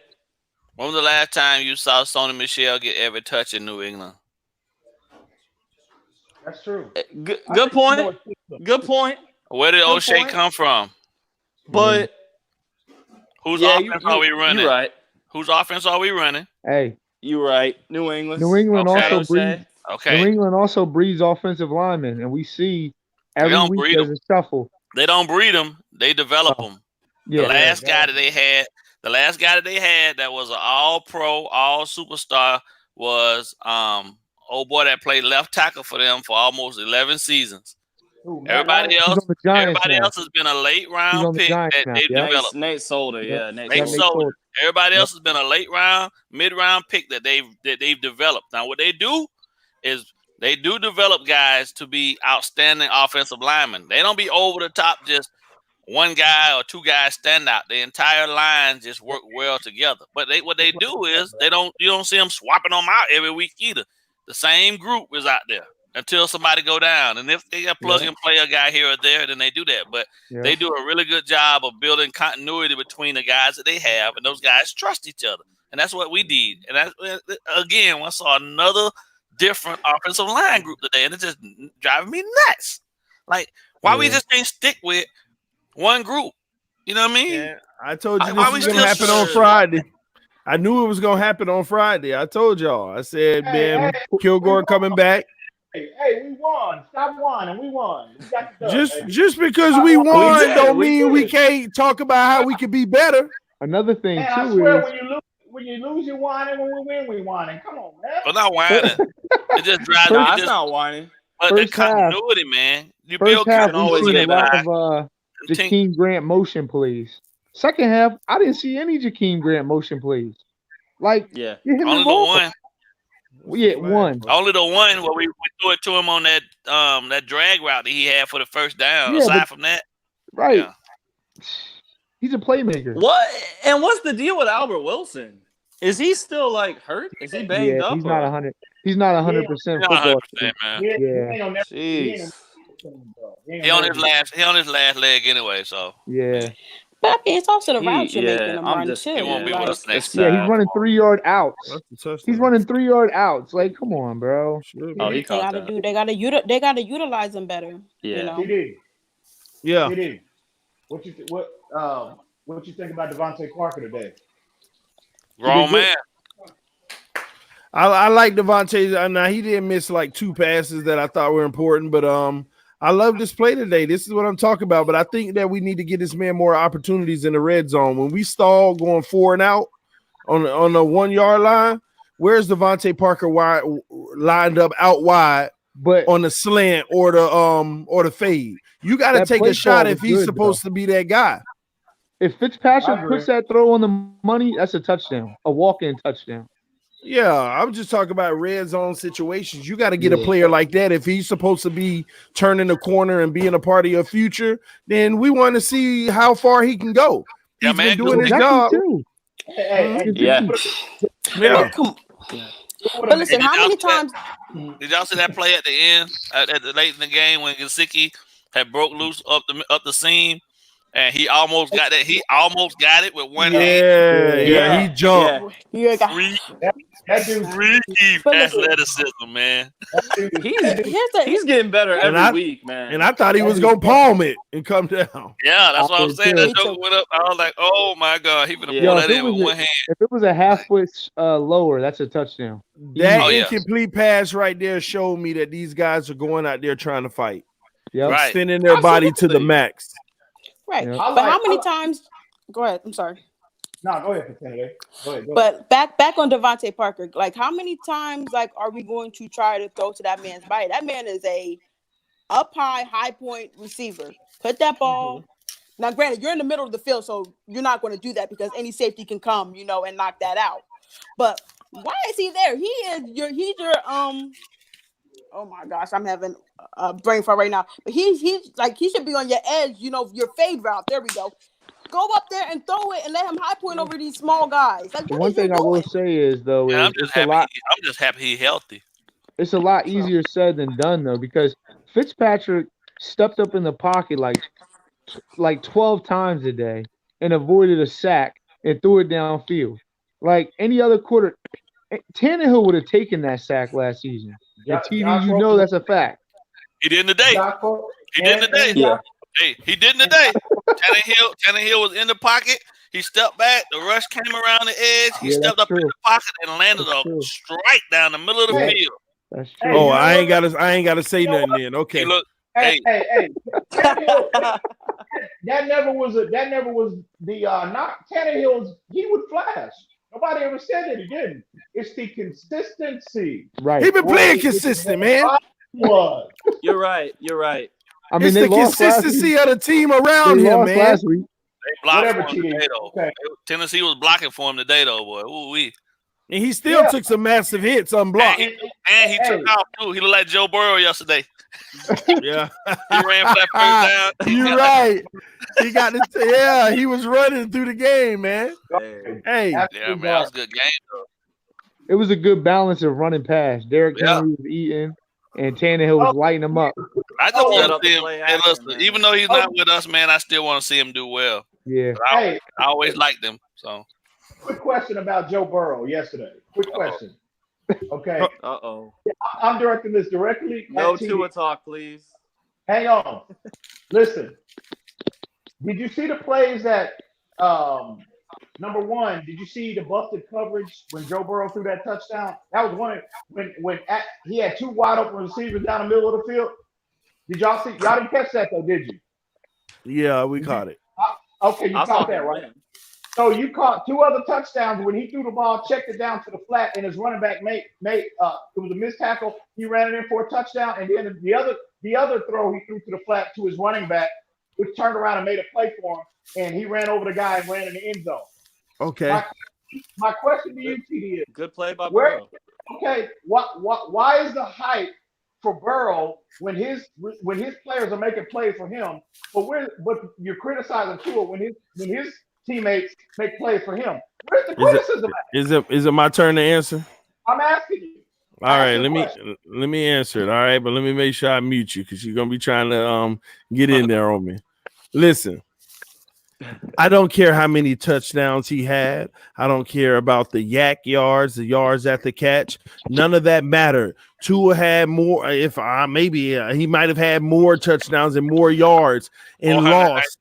When was the last time you saw Sony Michel get every touch in New England? That's true. Good point. Good point. Where did O'Shea come from? But whose offense are we running? You're right. Whose offense are we running? Hey, you're right. New England. New England also breeds. Okay. New England also breeds offensive linemen, and we see every week there's a shuffle. They don't breed them; they develop them. Yeah, the last guy that they had that was an All-Pro, All Superstar was old boy that played left tackle for them for almost 11 seasons. Everybody else has been a late round pick that they developed. Nate Solder, Nate Solder. Everybody else has been a late round, mid round pick that they've developed. Now what they do is they do develop guys to be outstanding offensive linemen. They don't be over the top, just one guy or two guys stand out. The entire line just work well together. But what they do is you don't see them swapping them out every week either. The same group is out there until somebody go down. And if they got plug and play a guy here or there, then they do that. But they do a really good job of building continuity between the guys that they have, and those guys trust each other. And that's what we did. And that's, again, I saw another different offensive line group today, and it's just driving me nuts. Like, why we just can't stick with one group? You know what I mean? Yeah, I told you this was going to happen on Friday. I knew it was going to happen on Friday. I told y'all. I said, Kilgore coming back. Hey, we won. Stop whining. We won. We got the dub, just because we won don't mean we can't talk about how we could be better. Another thing, too, I swear, is when you lose, you're whining. When we win, we whining. Come on, man. But not whining. It just drives me. That's not whining. But the continuity, man. You first half, can always get a lot of Jakeem Grant motion plays. Second half, I didn't see any Jakeem Grant motion plays. Like, only the one. One. Only the one where we threw it to him on that drag route that he had for the first down. Aside from that, right? He's a playmaker. What? And what's the deal with Albert Wilson? Is he still like hurt? Is he banged up? He's not 100. He's not 100% football. Man. Jeez. He on his last leg anyway. So But I mean, it's also the routes you're making him run too. He won't be with us next time. He's running 3-yard outs. He's running 3-yard outs. Like, come on, bro. Oh, he caught that. They gotta utilize him better. Yeah, you know? He did. Yeah. He did. What you think about Devontae Parker today? Grown man. I like Devontae. Now he didn't miss like 2 passes that I thought were important, but I love this play today. This is what I'm talking about. But I think that we need to get this man more opportunities in the red zone. When we stall going 4 and out on the 1 yard line, where's Devontae Parker lined up out wide, but on the slant or the fade? You got to take a shot if he's supposed to be that guy. If Fitzpatrick puts that throw on the money, that's a touchdown, a walk-in touchdown. Yeah, I'm just talking about red zone situations. You got to get a player like that. If he's supposed to be turning the corner and being a part of your future, then we want to see how far he can go. Yeah, He's been doing his job. Yeah. But listen, how many times did y'all see that play at the end, at the late in the game when Gesicki had broke loose up the seam, and he almost got that? He almost got it with one hand. Yeah, he jumped. Freaky athleticism, man. He's getting better every week, man. And I thought he was gonna palm it and come down. Yeah, that's what I'm saying. That joke went up. I was like, oh my god, he gonna pull that in with one hand. If it was a half foot lower, that's a touchdown. That incomplete pass right there showed me that these guys are going out there trying to fight. Right. Extending their body to the max. Right. But how many times? Go ahead. I'm sorry. No, go ahead, Potato. Go ahead. But back on Devontae Parker, like how many times are we going to try to throw to that man's body? That man is a high point receiver. Put that ball. Now, granted, you're in the middle of the field, so you're not going to do that because any safety can come, and knock that out. But why is he there? He's your oh my gosh, I'm having a brain fart right now. But he's like he should be on your edge, your fade route. There we go. Go up there and throw it and let him high point over these small guys. Like, one thing I will say is though, I'm just happy he's healthy. It's a lot easier said than done though, because Fitzpatrick stepped up in the pocket like 12 times today and avoided a sack and threw it downfield. Like any other quarter, Tannehill would have taken that sack last season. And TD, that's a fact. He did in the day. He did in the day. Yeah. Hey, he did in the day. Tannehill was in the pocket. He stepped back. The rush came around the edge. He stepped up in the pocket and landed a strike down the middle of the field. That's true. Oh, I ain't gotta say nothing then. Okay. Hey. That never was the not Tannehill. He would flash. Nobody ever said that he didn't. It's the consistency. Right. He been playing consistent, man. You're right. I mean, it's the consistency of the team around him, man. Last week. They blocked for him today, though. Okay. Tennessee was blocking for him today, though, boy. Ooh-wee. And he still took some massive hits unblocked. And he took off, too. He looked like Joe Burrow yesterday. Yeah. He ran for that first down. You're right. He got this. Yeah, he was running through the game, man. Hey. Yeah, man, that was a good game, though. It was a good balance of running past. Derrick Henry was eating, and Tannehill was lighting him up. I just want to see him. Hey, listen, even though he's not with us, man, I still want to see him do well. Yeah. I always liked him. So. Quick question about Joe Burrow yesterday. Quick question. Okay. I'm directing this directly. No Tua talk, please. Hang on. Listen. Did you see the plays that number one, did you see the busted coverage when Joe Burrow threw that touchdown? That was one when he had 2 wide open receivers down the middle of the field. Did y'all see? Y'all didn't catch that though, did you? Yeah, we caught it. Okay, you caught that, right? So you caught 2 other touchdowns when he threw the ball, checked it down to the flat, and his running back made it was a missed tackle. He ran it in for a touchdown, and then the other throw he threw to the flat to his running back, which turned around and made a play for him, and he ran over the guy and ran in the end zone. Okay. My question to you, TD, is good play by Burrow. Okay, why is the hype for Burrow when his players are making plays for him, but you're criticizing Tua when his teammates make plays for him? Where's the criticism at? Is it my turn to answer? I'm asking you. All right, let me answer it. All right, but let me make sure I mute you because you're gonna be trying to get in there on me. Listen, I don't care how many touchdowns he had. I don't care about the yak yards, the yards at the catch. None of that mattered. Tua had more. He might have had more touchdowns and more yards and lost.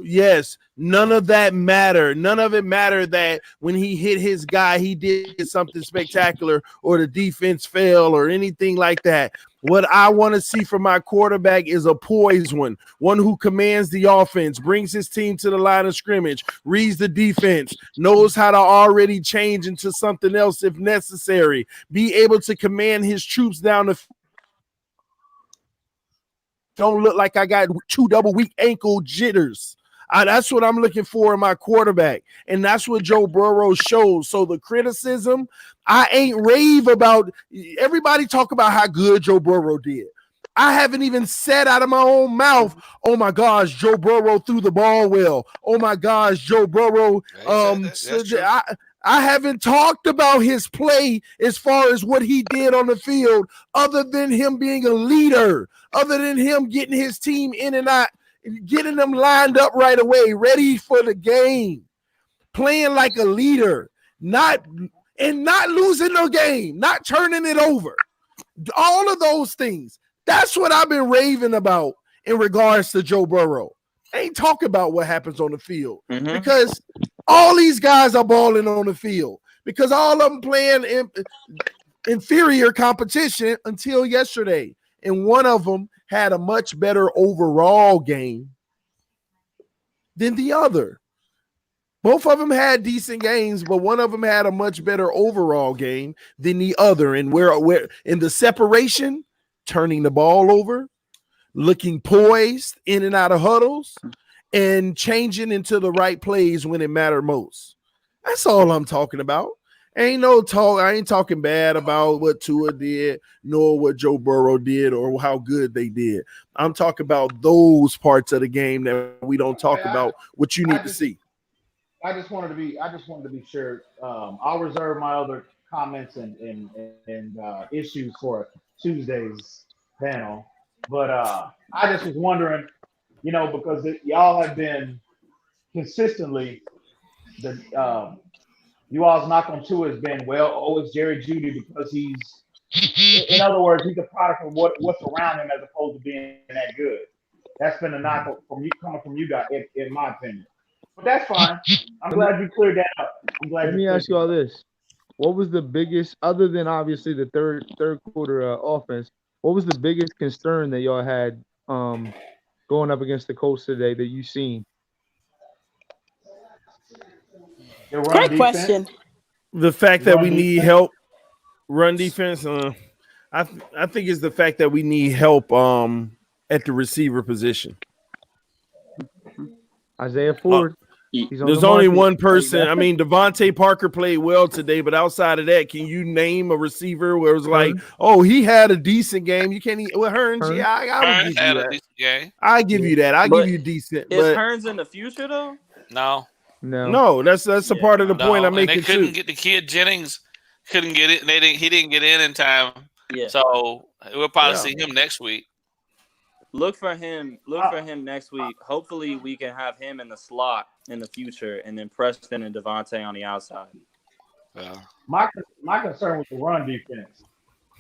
Yes, none of that mattered. None of it mattered that when he hit his guy, he did something spectacular or the defense fell or anything like that. What I want to see from my quarterback is a poised one who commands the offense, brings his team to the line of scrimmage, reads the defense, knows how to already change into something else if necessary, be able to command his troops down the don't look like I got 2 double weak ankle jitters. That's what I'm looking for in my quarterback. And that's what Joe Burrow shows. So the criticism, I ain't rave about. Everybody talk about how good Joe Burrow did. I haven't even said out of my own mouth, oh my gosh, Joe Burrow threw the ball well. Oh my gosh, Joe Burrow. I haven't talked about his play as far as what he did on the field, other than him being a leader, other than him getting his team in and out, getting them lined up right away, ready for the game, playing like a leader, not losing the game, not turning it over. All of those things. That's what I've been raving about in regards to Joe Burrow. I ain't talking about what happens on the field because all these guys are balling on the field because all of them playing inferior competition until yesterday. And one of them had a much better overall game than the other. Both of them had decent games, but one of them had a much better overall game than the other. And where in the separation, turning the ball over, looking poised in and out of huddles, and changing into the right plays when it mattered most. That's all I'm talking about. Ain't no talk. I ain't talking bad about what Tua did, nor what Joe Burrow did, or how good they did. I'm talking about those parts of the game that we don't talk about. What you need to see. I just wanted to be sure. I'll reserve my other comments and issues for Tuesday's panel. But I just was wondering, because y'all have been consistently you all's knock on Tua has been, it's Jerry Jeudy because he's, in other words, he's a product of what's around him as opposed to being that good. That's been a knock coming from you guys, in my opinion. But that's fine. I'm glad you cleared that up. Let me ask you all this: what was the biggest, other than obviously the third quarter offense? What was the biggest concern that y'all had going up against the Colts today that you seen? Great question. The fact that we need help, run defense. I think it's the fact that we need help at the receiver position. Isaiah Ford. There's only one person. I mean, Devontae Parker played well today, but outside of that, can you name a receiver where it was like, oh, he had a decent game? You can't eat with Hearns. Yeah, I would give you that. A decent game. I give you that. I give you decent. Is Hearns in the future though? No. That's a part of the point I'm making. They couldn't get the kid Jennings. Couldn't get it. He didn't get in time. Yeah. So we'll probably see him next week. Look for him next week. Hopefully, we can have him in the slot in the future, and then Preston and Devontae on the outside. Yeah. My concern with the run defense,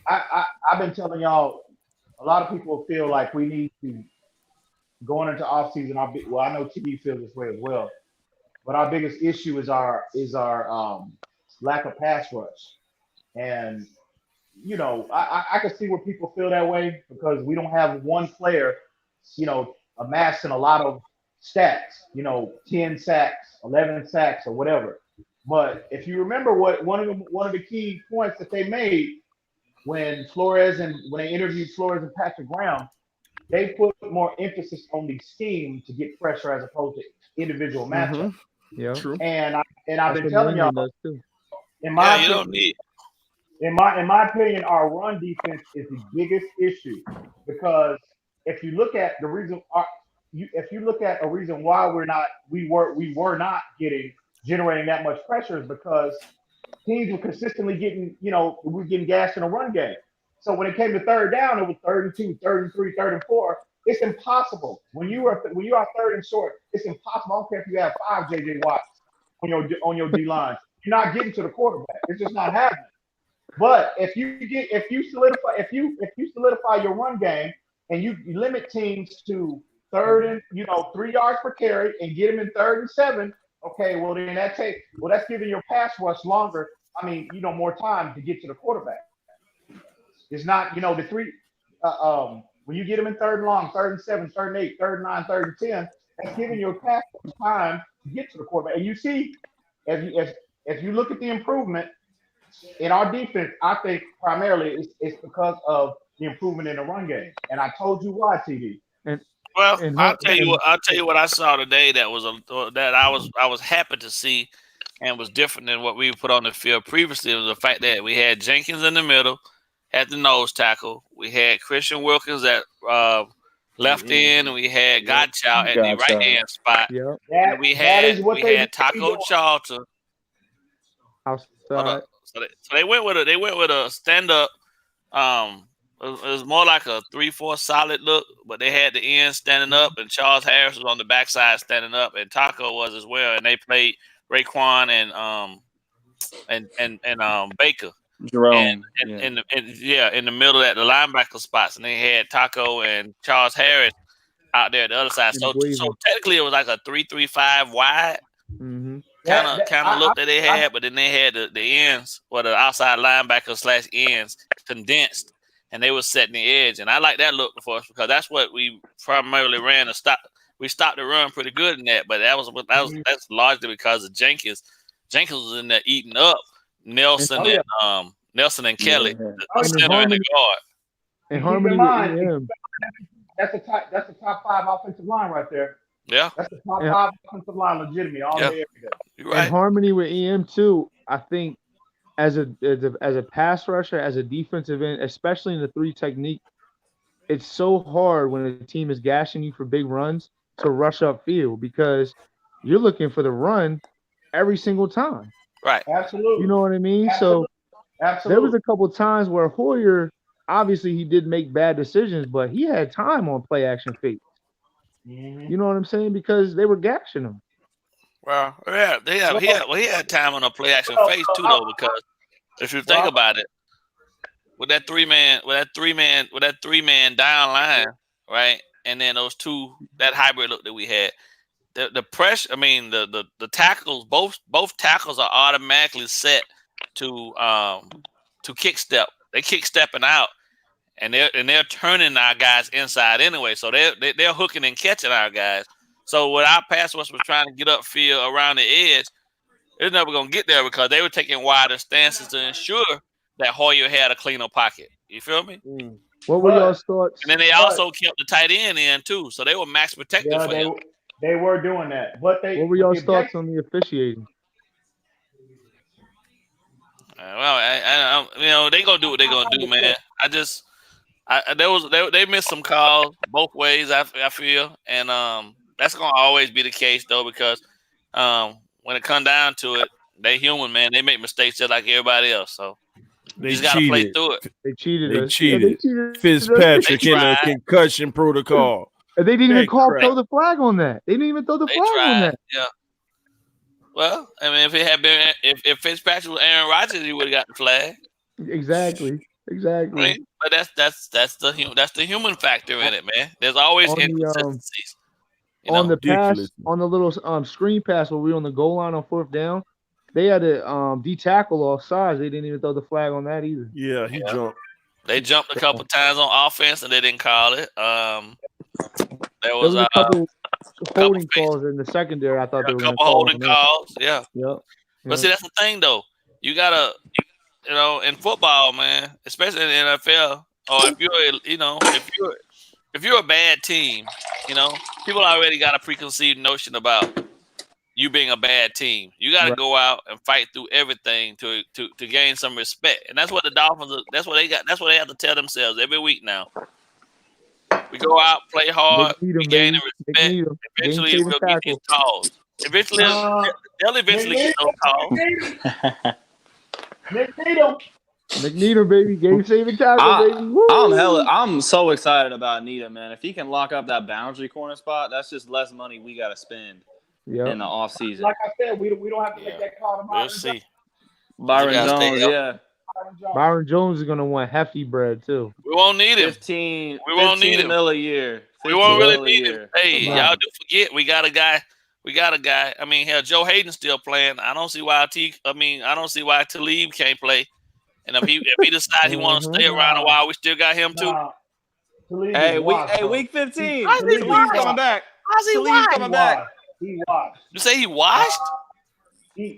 I've been telling y'all, a lot of people feel like we need to, going into offseason, I know TD feels this way as well, but our biggest issue is our lack of pass rush. And I can see where people feel that way because we don't have one player, amassing a lot of stats, 10 sacks, 11 sacks, or whatever. But if you remember what one of the key points that they made when they interviewed Flores and Patrick Brown, they put more emphasis on the scheme to get pressure as opposed to individual matchups. Yeah, true. And I've been telling y'all, in my opinion, our run defense is the biggest issue because if you look at the reason, a reason why we were not generating that much pressure is because teams were consistently getting, we're getting gassed in a run game. So when it came to third down, it was 3rd and 2, 3rd and 3, 3rd and 4. It's impossible when you are 3rd and short. It's impossible. I don't care if you have 5 JJ Watts on your D line. You're not getting to the quarterback. It's just not happening. But if you solidify your run game and you limit teams to third and 3 yards per carry and get him in 3rd and 7. Okay, well then that's giving your pass rush longer. I mean, more time to get to the quarterback. It's not, the three. When you get them in 3rd and long, 3rd and 7, 3rd and 8, 3rd and 9, 3rd and 10, that's giving your pass time to get to the quarterback. And you see, if you look at the improvement in our defense, I think primarily it's because of the improvement in the run game. And I told you why, TD. I'll tell you what I saw today that I was happy to see and was different than what we put on the field previously. It was the fact that we had Jenkins in the middle at the nose tackle. We had Christian Wilkins at left end, and we had Godchild at the right hand spot. Yep. And we had Taco Charlton outside. So they went with a stand up. It was more like a 3-4 solid look, but they had the end standing up, and Charles Harris was on the backside standing up, and Taco was as well. And they played Raekwon and Baker. Jerome. In the middle at the linebacker spots, and they had Taco and Charles Harris out there at the other side. So technically it was like a 3-3-5 wide kind of look that they had, but then they had the ends or the outside linebacker / ends condensed, and they were setting the edge. And I like that look for us because that's what we primarily ran to stop. We stopped the run pretty good in that, but that's largely because of Jenkins. Jenkins was in there eating up Nelson and Kelly, the center and the guard. And Harmony with EM. That's the top 5 offensive line right there. Yeah. That's the top 5 offensive line legitimately all day, every day. You're right. And Harmony with EM too, I think as a pass rusher, as a defensive end, especially in the 3 technique, it's so hard when a team is gashing you for big runs to rush upfield because you're looking for the run every single time. Right. Absolutely. You know what I mean? Absolutely. So there was a couple of times where Hoyer, obviously he did make bad decisions, but he had time on play action fakes. You know what I'm saying? Because they were gashing him. Well, yeah, he had time on a play action face too, though. Because if you think about it, with that three man down line, right, and then those 2 that hybrid look that we had, the pressure. I mean, the tackles, both tackles are automatically set to kick step. They kick stepping out, and they're turning our guys inside anyway. So they're hooking and catching our guys. So what our pass rush was trying to get upfield around the edge, it's never gonna get there because they were taking wider stances to ensure that Hoyer had a cleaner pocket. You feel me? What were y'all's thoughts? And then they also kept the tight end in too, so they were max protected for him. They were doing that, but what were y'all's thoughts on the officiating? Well, they gonna do what they gonna do, man. They missed some calls both ways. I feel, and that's gonna always be the case though, because when it comes down to it, they human, man. They make mistakes just like everybody else. So you just gotta play through it. They cheated. They cheated. Fitzpatrick in a concussion protocol. And they didn't even throw the flag on that. They didn't even throw the flag on that. Yeah. Well, I mean, if it had been if Fitzpatrick was Aaron Rodgers, he would have got the flag. Exactly. Right? But that's the human factor in it, man. There's always inconsistencies. On the pass, on the little screen pass where we were on the goal line on 4th down, they had to de-tackle off sides. They didn't even throw the flag on that either. Yeah, he jumped. They jumped a couple times on offense and they didn't call it. There was a couple holding calls in the secondary. I thought there were a couple holding calls. Yeah. Yep. But see, that's the thing though. You gotta, in football, man, especially in the NFL, or if you're a bad team, people already got a preconceived notion about you being a bad team. You got to go out and fight through everything to gain some respect, and that's what the Dolphins. That's what they got. That's what they have to tell themselves every week now. We go out, play hard, we gain respect. Eventually, we'll get these calls. Eventually, they'll eventually get those calls. McNeedham, baby, game saving tackle, baby. Woo! I'm so excited about Needham, man. If he can lock up that boundary corner spot, that's just less money we got to spend in the offseason. Like I said, we don't have to make that call tomorrow. We'll see. Byron Jones, yeah. Byron Jones is gonna want hefty bread too. We won't need him. 15 we won't need him. $15 million a year We won't really need him. Hey, y'all do forget we got a guy. I mean, hell, Joe Hayden's still playing. I don't see why Talib can't play. And if he decides he wants to stay around a while, we still got him too. Hey, week 15. Talib's coming back. How's he Talib's coming back. He washed. You say he washed?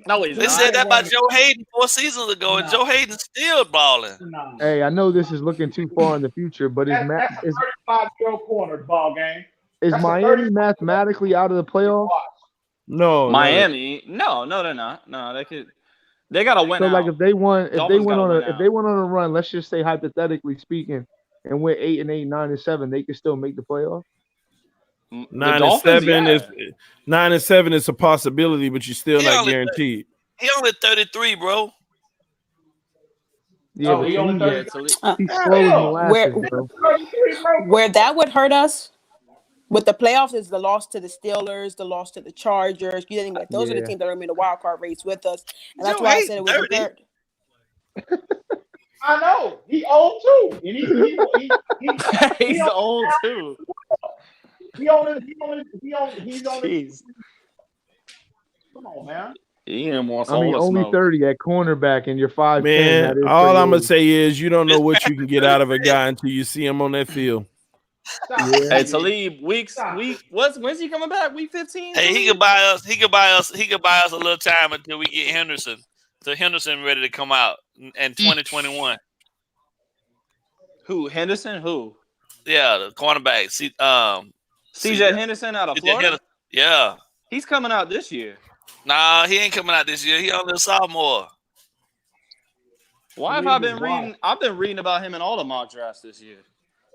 No, he's They said that about Joe Hayden 4 seasons ago, and Joe Hayden's still balling. Hey, I know this is looking too far in the future, but that's a 35-year-old corner ball game. Is Miami mathematically out of the playoffs? No, Miami. No, they're not. No, they gotta win. So out. like if they won on a run, let's just say hypothetically speaking, and went 8-8, 9-7, they could still make the playoffs. 9-7 is a possibility, but you're still not guaranteed. He only 33, bro. Yeah, he only 33. He's slow as molasses, bro. Where that would hurt us with the playoffs is the loss to the Steelers, the loss to the Chargers. You think those are the teams that are in the wild card race with us, and that's why I said it was hurt. I know he old too, and he's old too. He's only. Come on, man. Only 30 at cornerback, and you're 5'10". Man, all I'm gonna say is you don't know what you can get out of a guy until you see him on that field. Yeah. Hey, Talib, when's he coming back? Week 15? Hey, he could buy us a little time until we get Henderson. So Henderson ready to come out in 2021. Who? Henderson? Who? Yeah, the cornerback. CJ Henderson out of Florida? Yeah. He's coming out this year. Nah, he ain't coming out this year. He only a sophomore. Why have I been reading? I've been reading about him in all the mock drafts this year.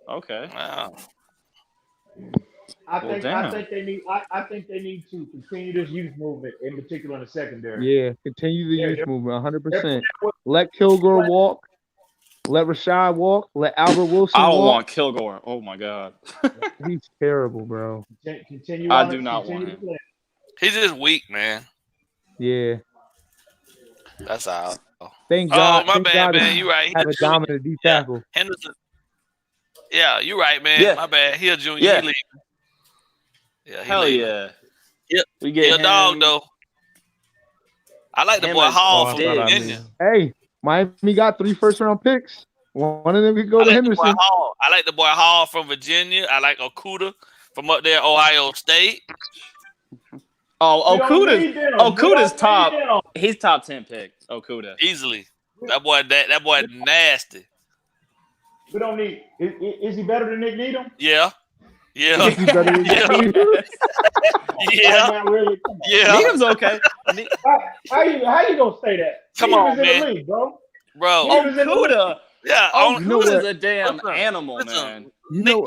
Okay. Wow. I think they need to continue this youth movement, in particular in the secondary. Yeah, continue the youth movement 100%. Let Kilgore walk. Let Rashad walk. Let Albert Wilson walk. I don't want Kilgore. Oh, my God. He's terrible, bro. I do not want him. He's just weak, man. Yeah. That's all. Thank God. Oh, my bad, man. You're right. Have a dominant D tackle. Henderson. Yeah, you're right, man. Yeah. My bad. He a junior. Yeah. He leaving. Yeah, Hell yeah. Yep. We get he a dog, though. I like the boy Hall from Virginia. Hey, Miami got 3 first-round picks. One of them could go to Henderson. I like the boy Hall from Virginia. I like Okuda from up there, Ohio State. Oh, Okuda's top. He's top 10 pick. Okuda easily. That boy nasty. We don't need. Is he better than Nick Needham? Yeah. Yeah. Is he better than Nick Needham? Yeah. Really, Needham's okay. How you gonna say that? Come on, man. In the league, bro. Okuda. Yeah. Okuda's a damn animal, man. Nick Needham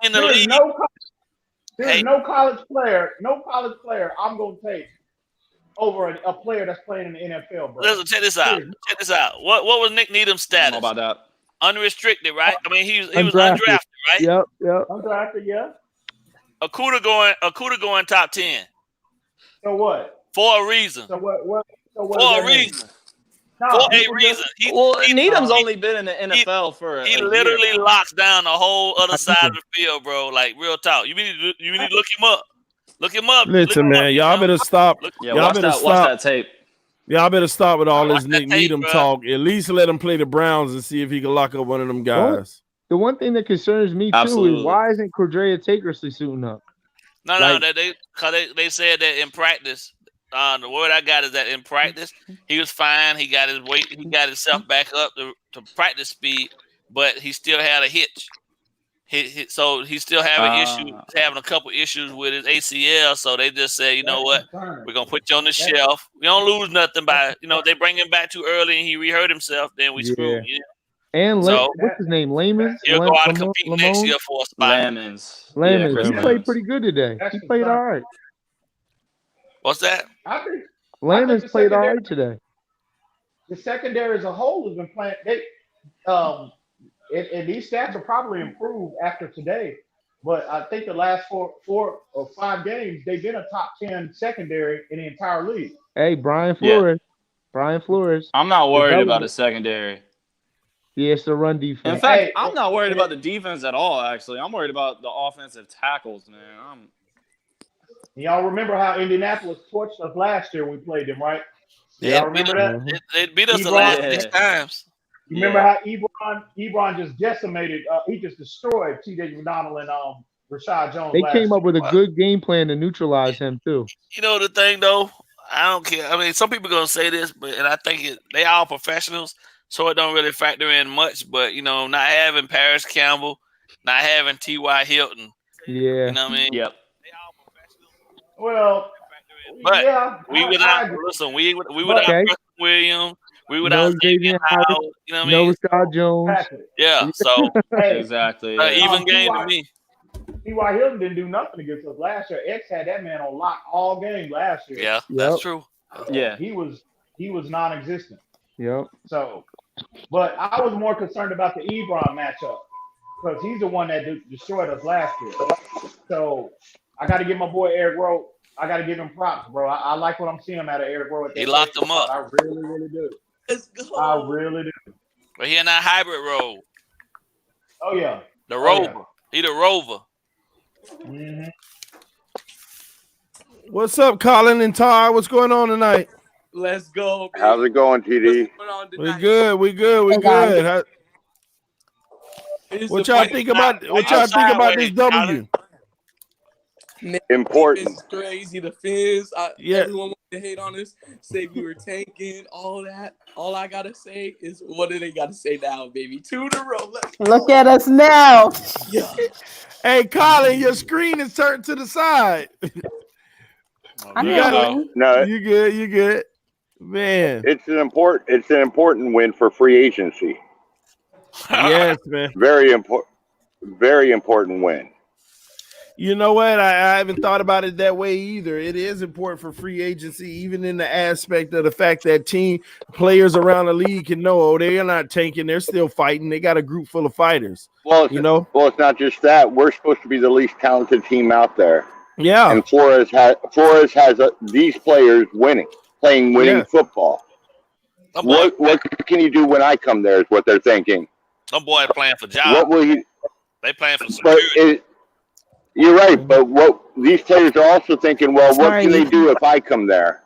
in the league. There's no college player I'm gonna take over a player that's playing in the NFL, bro. Listen, check this out. What was Nick Needham's status? I don't know about that. Unrestricted, right? I mean, he was undrafted, right? Yep. Undrafted, yeah. Okuda going top 10. So what? For a reason. So what? For a reason. No, for a reason. Needham's only been in the NFL for he literally locks down the whole other side of the field, bro. Like, real talk. You need to look him up. Look him up. Listen, man, y'all better stop. Watch that tape. Y'all better stop with all this Nick Needham talk. At least let him play the Browns and see if he can lock up one of them guys. The one thing that concerns me too is why isn't Cordrea Takersley suiting up? No, they said that in practice. The word I got is that in practice he was fine. He got his weight. He got himself back up to practice speed, but he still had a hitch. So he's still having having a couple issues with his ACL. So they just said, you know what, we're gonna put you on the shelf. We don't lose nothing by they bring him back too early and he re-hurt himself. Then we screw him. You know? And what's his name? Layman. He'll go out and compete next year for a spot. Layman's. He played pretty good today. He played all right. What's that? I think Layman's played all right today. The secondary as a whole has been playing. And these stats will probably improve after today. But I think the last four or 5 games, they've been a top 10 secondary in the entire league. Hey, Brian Flores. I'm not worried about the secondary. Yeah, it's the run defense. In fact, I'm not worried about the defense at all, actually. I'm worried about the offensive tackles, man. Y'all remember how Indianapolis torched us last year when we played them, right? Yeah, y'all remember that? They beat us the last 6 times. You remember how Ebron just decimated, he just destroyed T.J. McDonald and Rashad Jones They last came up year. with a good game plan to neutralize him, too. You know the thing, though? I don't care. I mean, some people going to say this, and I think they all professionals, so it don't really factor in much. But, not having Paris Campbell, not having T.Y. Hilton. Yeah. You know what I mean? Yep. They all professionals. Well, but yeah, we without Preston Williams, we without Xavier Howard, you know what I mean? No Rashad Jones. Yeah, so exactly. Even game to me. T.Y. Hilton didn't do nothing against us last year. X had that man on lock all game last year. Yeah, that's true. Yeah, he was non-existent. Yep. So, but I was more concerned about the Ebron matchup because he's the one that destroyed us last year. So I got to give my boy Eric Rowe. I got to give him props, bro. I like what I'm seeing out of Eric Rowe. He locked him up. I really, really do. Let's go. I really do. But he in that hybrid role. Oh yeah. The rover. Yeah. He the rover. Mm-hmm. What's up, Colin and Tar? What's going on tonight? Let's go. Baby. How's it going, TD? We good. We good. What y'all think about this W? Man, important. It's crazy. The Phins. Everyone wanted to hate on us. Say we were tanking. All that. All I gotta say is, what do they gotta say now, baby? 2 in a row. Look at us now. Yeah. Hey, Colin, your screen is turned to the side. No, you good. You good, man. It's an important win for free agency. Yes, man. Very important win. You know what? I haven't thought about it that way either. It is important for free agency, even in the aspect of the fact that players around the league can know, they are not tanking. They're still fighting. They got a group full of fighters. Well, it's not just that. We're supposed to be the least talented team out there. Yeah. And Flores has these players playing winning football. What can you do when I come there is what they're thinking. Some boy playing for jobs. What will he? They playing for security. You're right, but what these players are also thinking, what can they do if I come there?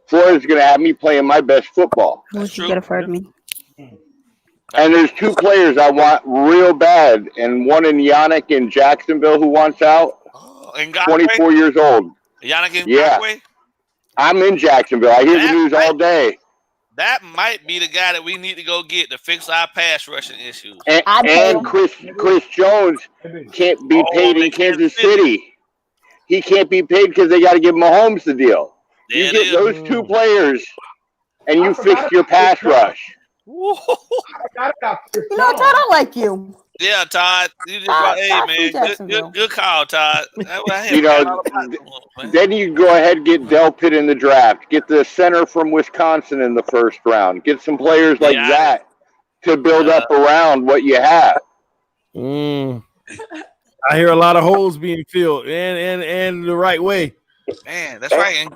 Flores is going to have me playing my best football. You could have heard me. And there's 2 players I want real bad, and one in Yannick in Jacksonville who wants out. 24 years old. Yannick in Ngakoue? I'm in Jacksonville. I hear the news all day. That might be the guy that we need to go get to fix our pass rushing issues. And Chris Jones can't be paid in Kansas City. He can't be paid because they got to give Mahomes the deal. You get those 2 players, and you fix your pass rush. Todd, I like you. Yeah, Todd. You just hey, man. Good call, Todd. Then you go ahead and get Delpit in the draft. Get the center from Wisconsin in the first round. Get some players like that to build up around what you have. I hear a lot of holes being filled and the right way. Man, that's right. And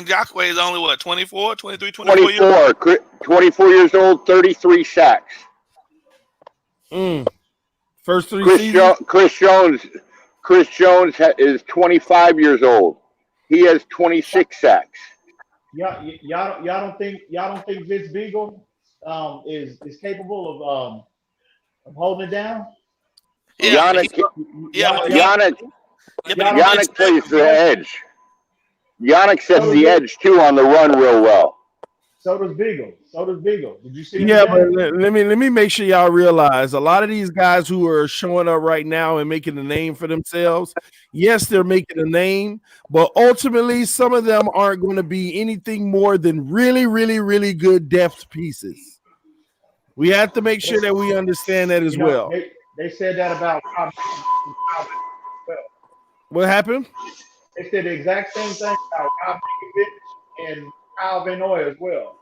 Ngakoue is only, what, 24, 23, 24 years old? 24 years old, 33 sacks. First 3 seasons? Chris Jones is 25 years old. He has 26 sacks. Y'all don't think Vince Beagle is capable of holding it down? Yannick plays the edge. Yannick sets the edge too on the run real well. So does Beagle. Did you see? Yeah, but let me make sure y'all realize a lot of these guys who are showing up right now and making a name for themselves. Yes, they're making a name, but ultimately, some of them aren't going to be anything more than really, really, really good depth pieces. We have to make sure that we understand that as well. They said that about Rob. What happened? They said the exact same thing about Rob and Kyle Van Noy as well.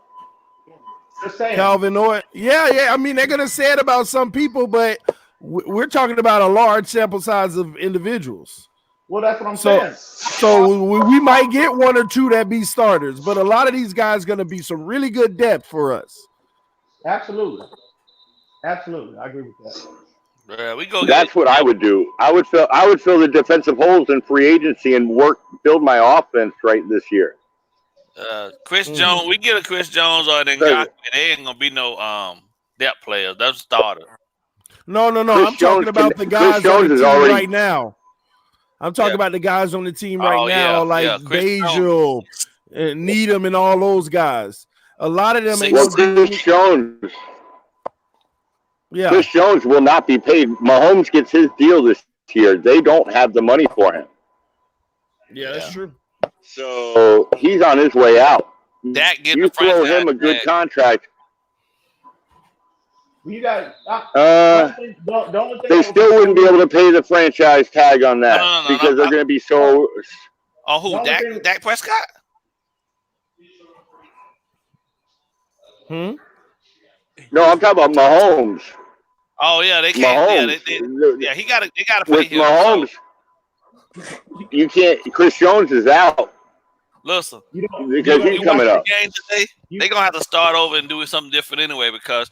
Just saying. Calvin Noy. Yeah. I mean, they're going to say it about some people, but we're talking about a large sample size of individuals. Well, that's what I'm saying. So we might get 1 or 2 that be starters, but a lot of these guys going to be some really good depth for us. Absolutely. Absolutely. I agree with that. Yeah, we go. That's what I would do. I would fill the defensive holes in free agency and build my offense right this year. Chris Jones, we get a Chris Jones or then Ngakwe, they ain't gonna be no depth players. That's starter. No. I'm talking about the guys on the team right now. I'm talking about the guys on the team right now, like Bajal and Needham and all those guys. A lot of them ain't Chris Jones. Yeah. Chris Jones will not be paid. Mahomes gets his deal this year. They don't have the money for him. Yeah, that's true. So he's on his way out. You throw him a good contract. You got. They still wouldn't be able to pay the franchise tag on that because they're going to be so. Oh, who? Dak Prescott? No, I'm talking about Mahomes. Oh yeah, they can't. Mahomes. They got to pay with him. Mahomes. You can't. Chris Jones is out. Listen, because he's coming up. They're gonna have to start over and do something different anyway because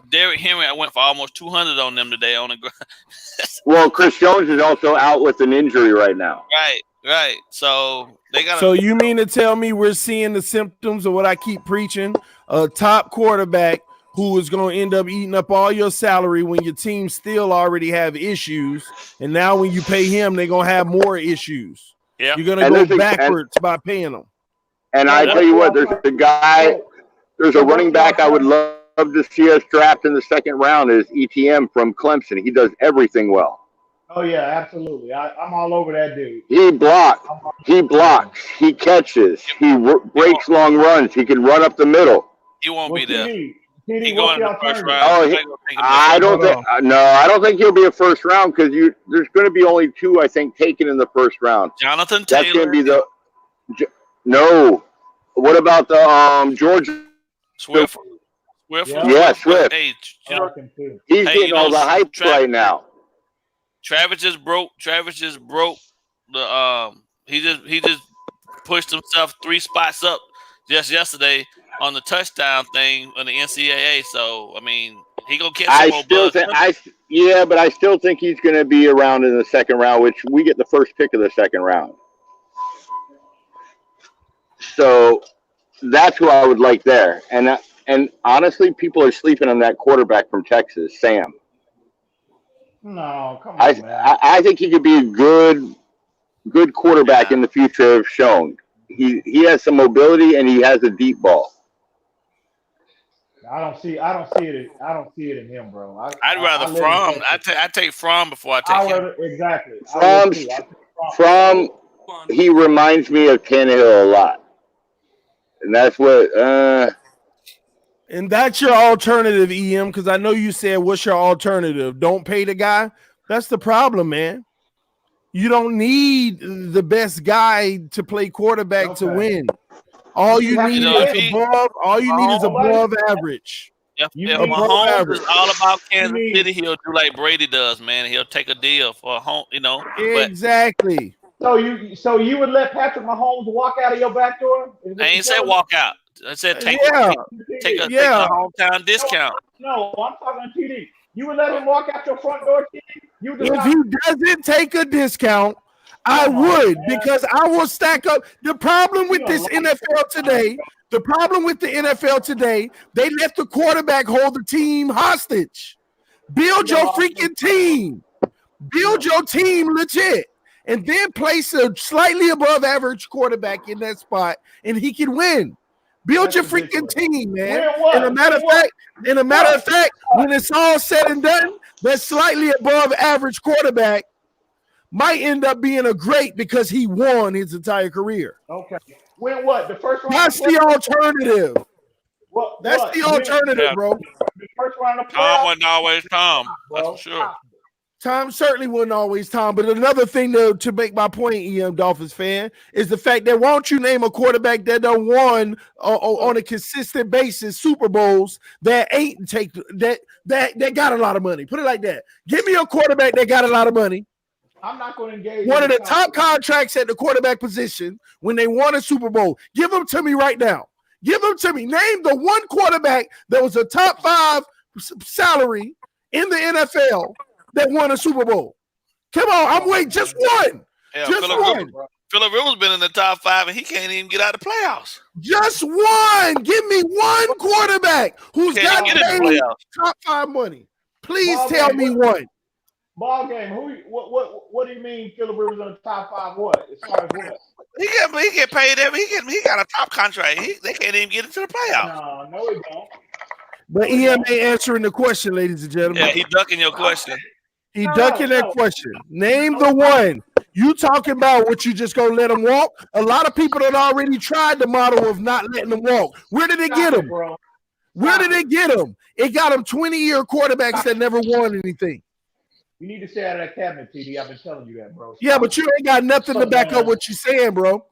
Derrick Henry went for almost 200 on them today on the ground. Well, Chris Jones is also out with an injury right now. Right. So they got. So you mean to tell me we're seeing the symptoms of what I keep preaching? A top quarterback who is going to end up eating up all your salary when your team still already have issues, and now when you pay him, they're going to have more issues. Yeah, you're going to go backwards by paying them. And I tell you what, there's a running back I would love to see us draft in the second round is ETM from Clemson. He does everything well. Oh yeah, absolutely. I'm all over that dude. He blocks, he catches, he breaks long runs. He can run up the middle. He won't be there. He going in the first round. I don't think he'll be a first round because there's going to be only two, I think, taken in the first round. Jonathan Taylor. That's going to be no. What about the Georgia? Swift. Yeah, Swift. Hey, he's getting all the hype right now. Travis just broke the he just pushed himself 3 spots up just yesterday on the touchdown thing on the NCAA. So I mean, he gonna catch some more buzz. But I still think he's gonna be around in the second round, which we get the first pick of the second round. So that's who I would like there. And honestly, people are sleeping on that quarterback from Texas, Sam. No, come on, man. I think he could be a good quarterback in the future if shown. He has some mobility and he has a deep ball. I don't see it in him, bro. I'd rather Fromm. I take Fromm before I take him. Exactly. Fromm, he reminds me of Tannehill a lot. And that's what and that's your alternative, EM, because I know you said, what's your alternative? Don't pay the guy? That's the problem, man. You don't need the best guy to play quarterback to win. All you need is above average. If Mahomes is all about Kansas City, he'll do like Brady does, man. He'll take a deal for a home, Exactly. So you would let Patrick Mahomes walk out of your back door? I ain't say walk out. I said take a hometown discount. No, I'm talking to TD. You would let him walk out your front door, TD? If he doesn't take a discount, I would, because I will stack up. The problem with this NFL today, they let the quarterback hold the team hostage. Build your freaking team. Build your team legit. And then place a slightly above average quarterback in that spot, and he can win. Build your freaking team, man. And a matter of fact, when it's all said and done, that slightly above average quarterback might end up being a great because he won his entire career. Okay. Win what? The first round? That's the alternative. That's the alternative, bro. The first round of Tom wasn't always Tom. That's for sure. Tom certainly wasn't always Tom, but another thing to make my point, EM Dolphins fan, is the fact that won't you name a quarterback that done won on a consistent basis Super Bowls that that got a lot of money. Put it like that. Give me a quarterback that got a lot of money. I'm not going to engage. One of the top contracts at the quarterback position when they won a Super Bowl. Give them to me right now. Give them to me. Name the one quarterback that was a top 5 salary in the NFL that won a Super Bowl. Come on, I'm waiting. Just one. Yeah, just one. Phillip Rivers been in the top 5, and he can't even get out of the playoffs. Just one. Give me one quarterback who's got paid top 5 money. Please tell me one. Ball game. What do you mean Phillip Rivers in the top 5? What? As far as what? He get paid every. He got a top contract. They can't even get into the playoffs. No, he don't. But EM ain't answering the question, ladies and gentlemen. Yeah, he ducking your question. He ducking that question. Name the one. You talking about what you just gonna let him walk? A lot of people that already tried the model of not letting them walk. Where did it get him? Where did it get him? It got him 20-year quarterbacks that never won anything. You need to stay out of that cabinet, TD. I've been telling you that, bro. Yeah, but you ain't got nothing to back up what you're saying, bro.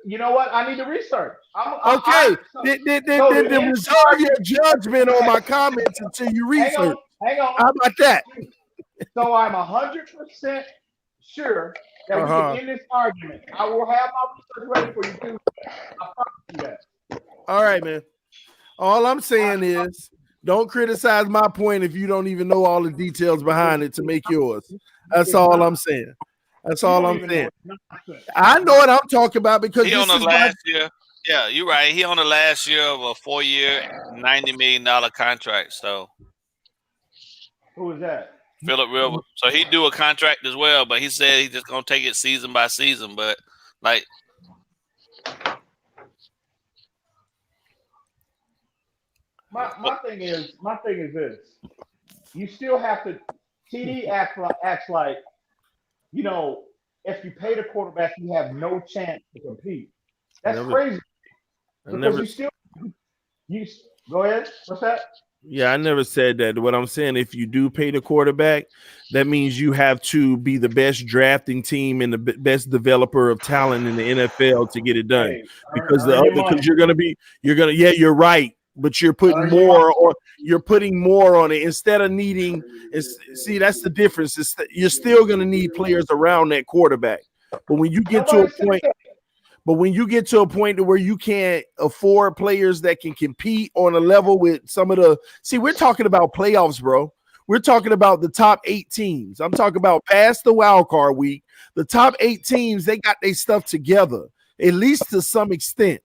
You know what? I need to research. Okay. Then reserve your judgment on my comments until you research. Hang on. How about that? So I'm 100% sure that we can end this argument. I will have my research ready for you too. I promise you that. All right, man. All I'm saying is don't criticize my point if you don't even know all the details behind it to make yours. That's all I'm saying. That's all I'm saying. I know what I'm talking about because he on the last year. Yeah, you're right. He on the last year of a 4-year, $90 million contract. So who is that? Phillip Rivers. So he do a contract as well, but he said he's just gonna take it season by season. But like, my thing is this: you still have to. TD acts like, you know, if you pay the quarterback, you have no chance to compete. That's crazy. Because you go ahead. What's that? Yeah, I never said that. What I'm saying, if you do pay the quarterback, that means you have to be the best drafting team and the best developer of talent in the NFL to get it done. Because you're right, but you're putting more on it instead of needing. See, that's the difference. You're still going to need players around that quarterback, but when you get to a point. But when you get to a point to where you can't afford players that can compete on a level with some of the – see, we're talking about playoffs, bro. We're talking about the top 8 teams. I'm talking about past the wild card week. The top 8 teams, they got their stuff together, at least to some extent.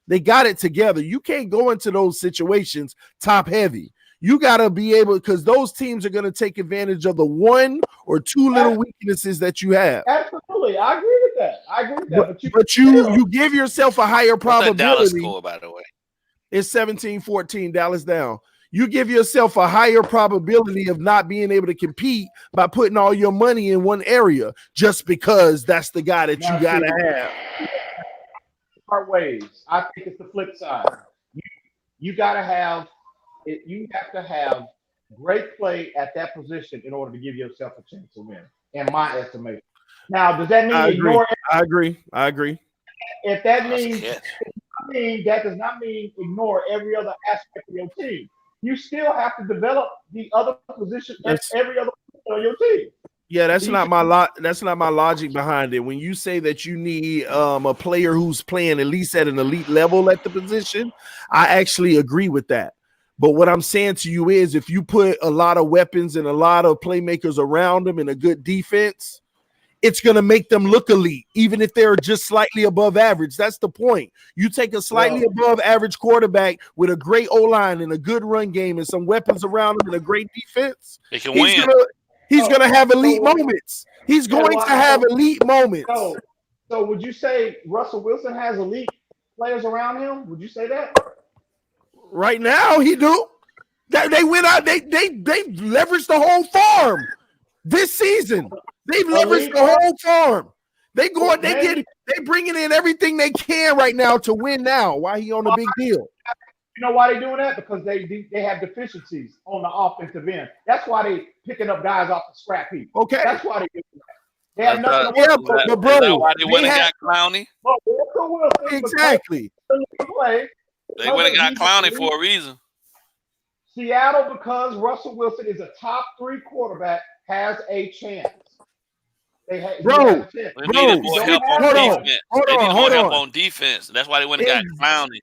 They got it together. You can't go into those situations top heavy. You got to be able – because those teams are going to take advantage of the 1 or 2 little weaknesses that you have. Absolutely. I agree with that. But you give yourself a higher probability. What's that Dallas score, by the way? It's 17-14, Dallas down. You give yourself a higher probability of not being able to compete by putting all your money in one area just because that's the guy that you got to have. Part ways. I think it's the flip side. You got to have – you have to have great play at that position in order to give yourself a chance to win, in my estimation. Now, does that mean ignore? I agree. If that means that does not mean ignore every other aspect of your team. You still have to develop the other position at every other position on your team. Yeah, that's not my logic behind it. When you say that you need a player who's playing at least at an elite level at the position, I actually agree with that. But what I'm saying to you is if you put a lot of weapons and a lot of playmakers around them and a good defense, it's going to make them look elite, even if they're just slightly above average. That's the point. You take a slightly above average quarterback with a great O-line and a good run game and some weapons around him and a great defense. He can win. He's going to have elite moments. He's going to have elite moments. So would you say Russell Wilson has elite players around him? Would you say that? Right now, he do. They went out. They leveraged the whole farm this season. They've leveraged the whole farm. They bringing in everything they can right now to win. Now, why he on a big deal? You know why they doing that? Because they have deficiencies on the offensive end. That's why they picking up guys off the scrap heap. Okay, that's why they doing that. They have nothing to work with. But bro, why they went and got Clowney? Exactly. They went and got Clowney for a reason. Seattle, because Russell Wilson is a top 3 quarterback, has a chance. They needed more help on defense. They needed more help on defense. That's why they went and got Clowney.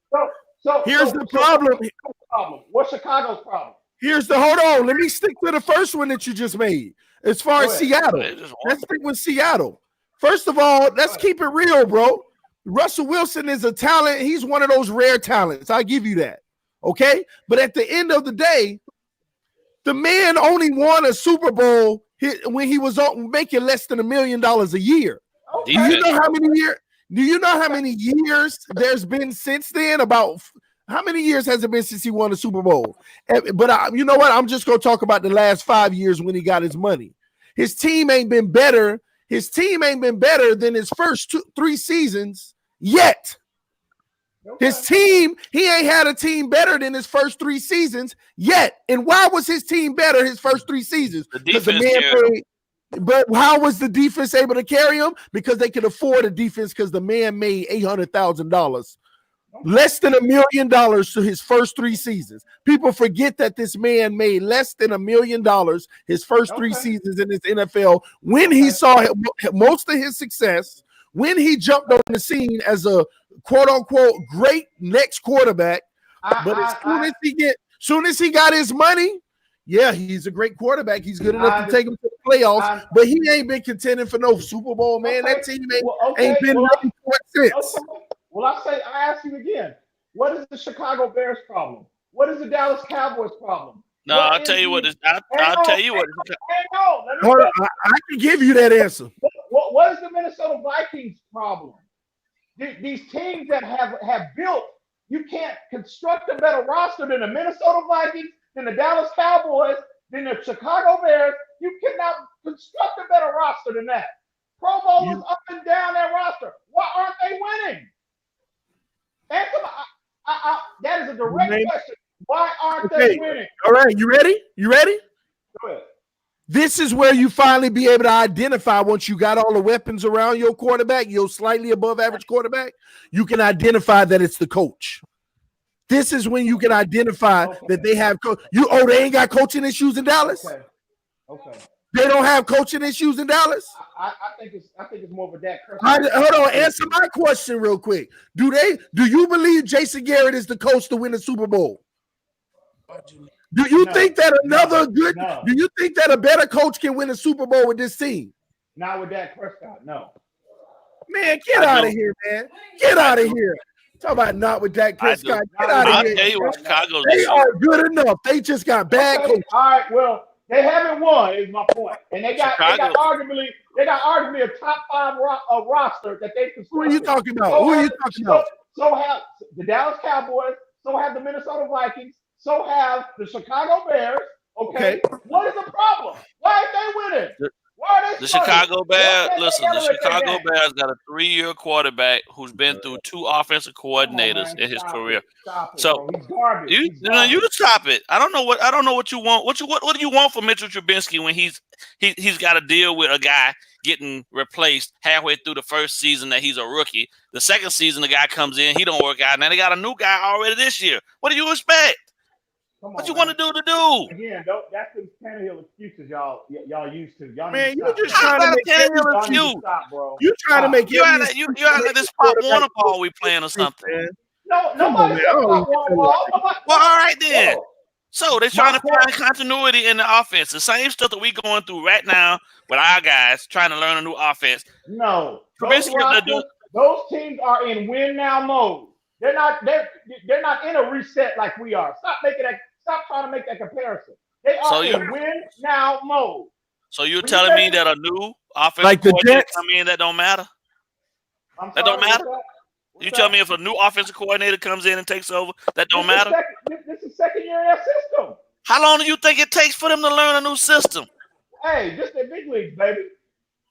Here's the problem. What's Chicago's problem? Hold on. Let me stick to the first one that you just made. As far as Seattle, let's stick with Seattle. First of all, let's keep it real, bro. Russell Wilson is a talent. He's one of those rare talents. I give you that. Okay. But at the end of the day, the man only won a Super Bowl when he was making less than $1 million a year. Okay. Do you know how many years there's been since then? About how many years has it been since he won a Super Bowl? But you know what? I'm just going to talk about the last 5 years when he got his money. His team ain't been better. His team ain't been better than his first 3 seasons yet. Okay. His team, he ain't had a team better than his first 3 seasons yet. And why was his team better his first 3 seasons? Because the man made. But how was the defense able to carry him? Because they could afford a defense because the man made $800,000. Less than $1 million to his first 3 seasons. People forget that this man made less than $1 million his first 3 seasons in his NFL when he saw most of his success, when he jumped on the scene as a quote-unquote great next quarterback. But as soon as he got his money, yeah, he's a great quarterback. He's good enough to take him to the playoffs, but he ain't been contending for no Super Bowl, man. That team ain't been ready for it since. Well, I ask you again, what is the Chicago Bears problem? What is the Dallas Cowboys problem? No, I'll tell you what. I'll tell you what. Hold on, I can give you that answer. What is the Minnesota Vikings problem? These teams that have built, you can't construct a better roster than the Minnesota Vikings, than the Dallas Cowboys, than the Chicago Bears. You cannot construct a better roster than that. Pro Bowlers up and down that roster. Why aren't they winning? Answer that is a direct question. Why aren't they winning? All right, you ready? Go ahead. This is where you finally be able to identify once you got all the weapons around your quarterback, your slightly above average quarterback, you can identify that it's the coach. This is when you can identify that they have they ain't got coaching issues in Dallas? Okay. They don't have coaching issues in Dallas? I think it's more of a Dak Prescott. Hold on, answer my question real quick. Do you believe Jason Garrett is the coach to win the Super Bowl? Do you think that do you think that a better coach can win a Super Bowl with this team? Not with Dak Prescott, no. Man, get out of here, man. Get out of here. Talk about not with Dak Prescott. Get out of here. I'll tell you what Chicago's They are good enough. They just got bad coaching. All right, well, they haven't won, is my point. And they got arguably a top 5 roster that they constructed. Who are you talking about? So have the Dallas Cowboys, so have the Minnesota Vikings, so have the Chicago Bears. Okay. What is the problem? Why aren't they winning? Why are they the Chicago Bears? Listen, the Chicago Bears got a 3-year quarterback who's been through 2 offensive coordinators in his career. So you stop it. I don't know what you want. What do you want from Mitchell Trubisky when he's got to deal with a guy getting replaced halfway through the first season that he's a rookie? The second season, the guy comes in, he don't work out. Now they got a new guy already this year. What do you expect? What you want to do? Again, that's the Tannehill excuses y'all used to. Y'all man, you just trying to make Tannehill excuse. You trying to make you out like this Pop Warner ball we playing or something. No, nobody said Pop Warner ball. Well, all right then. So they're trying to find continuity in the offense. The same stuff that we going through right now with our guys trying to learn a new offense. No, those teams are in win now mode. They're not in a reset like we are. Stop trying to make that comparison. They are in win now mode. So you're telling me that a new offensive coordinator come in that don't matter? That don't matter? You tell me if a new offensive coordinator comes in and takes over, that don't matter? This is second year in that system. How long do you think it takes for them to learn a new system? Hey, this the big leagues, baby.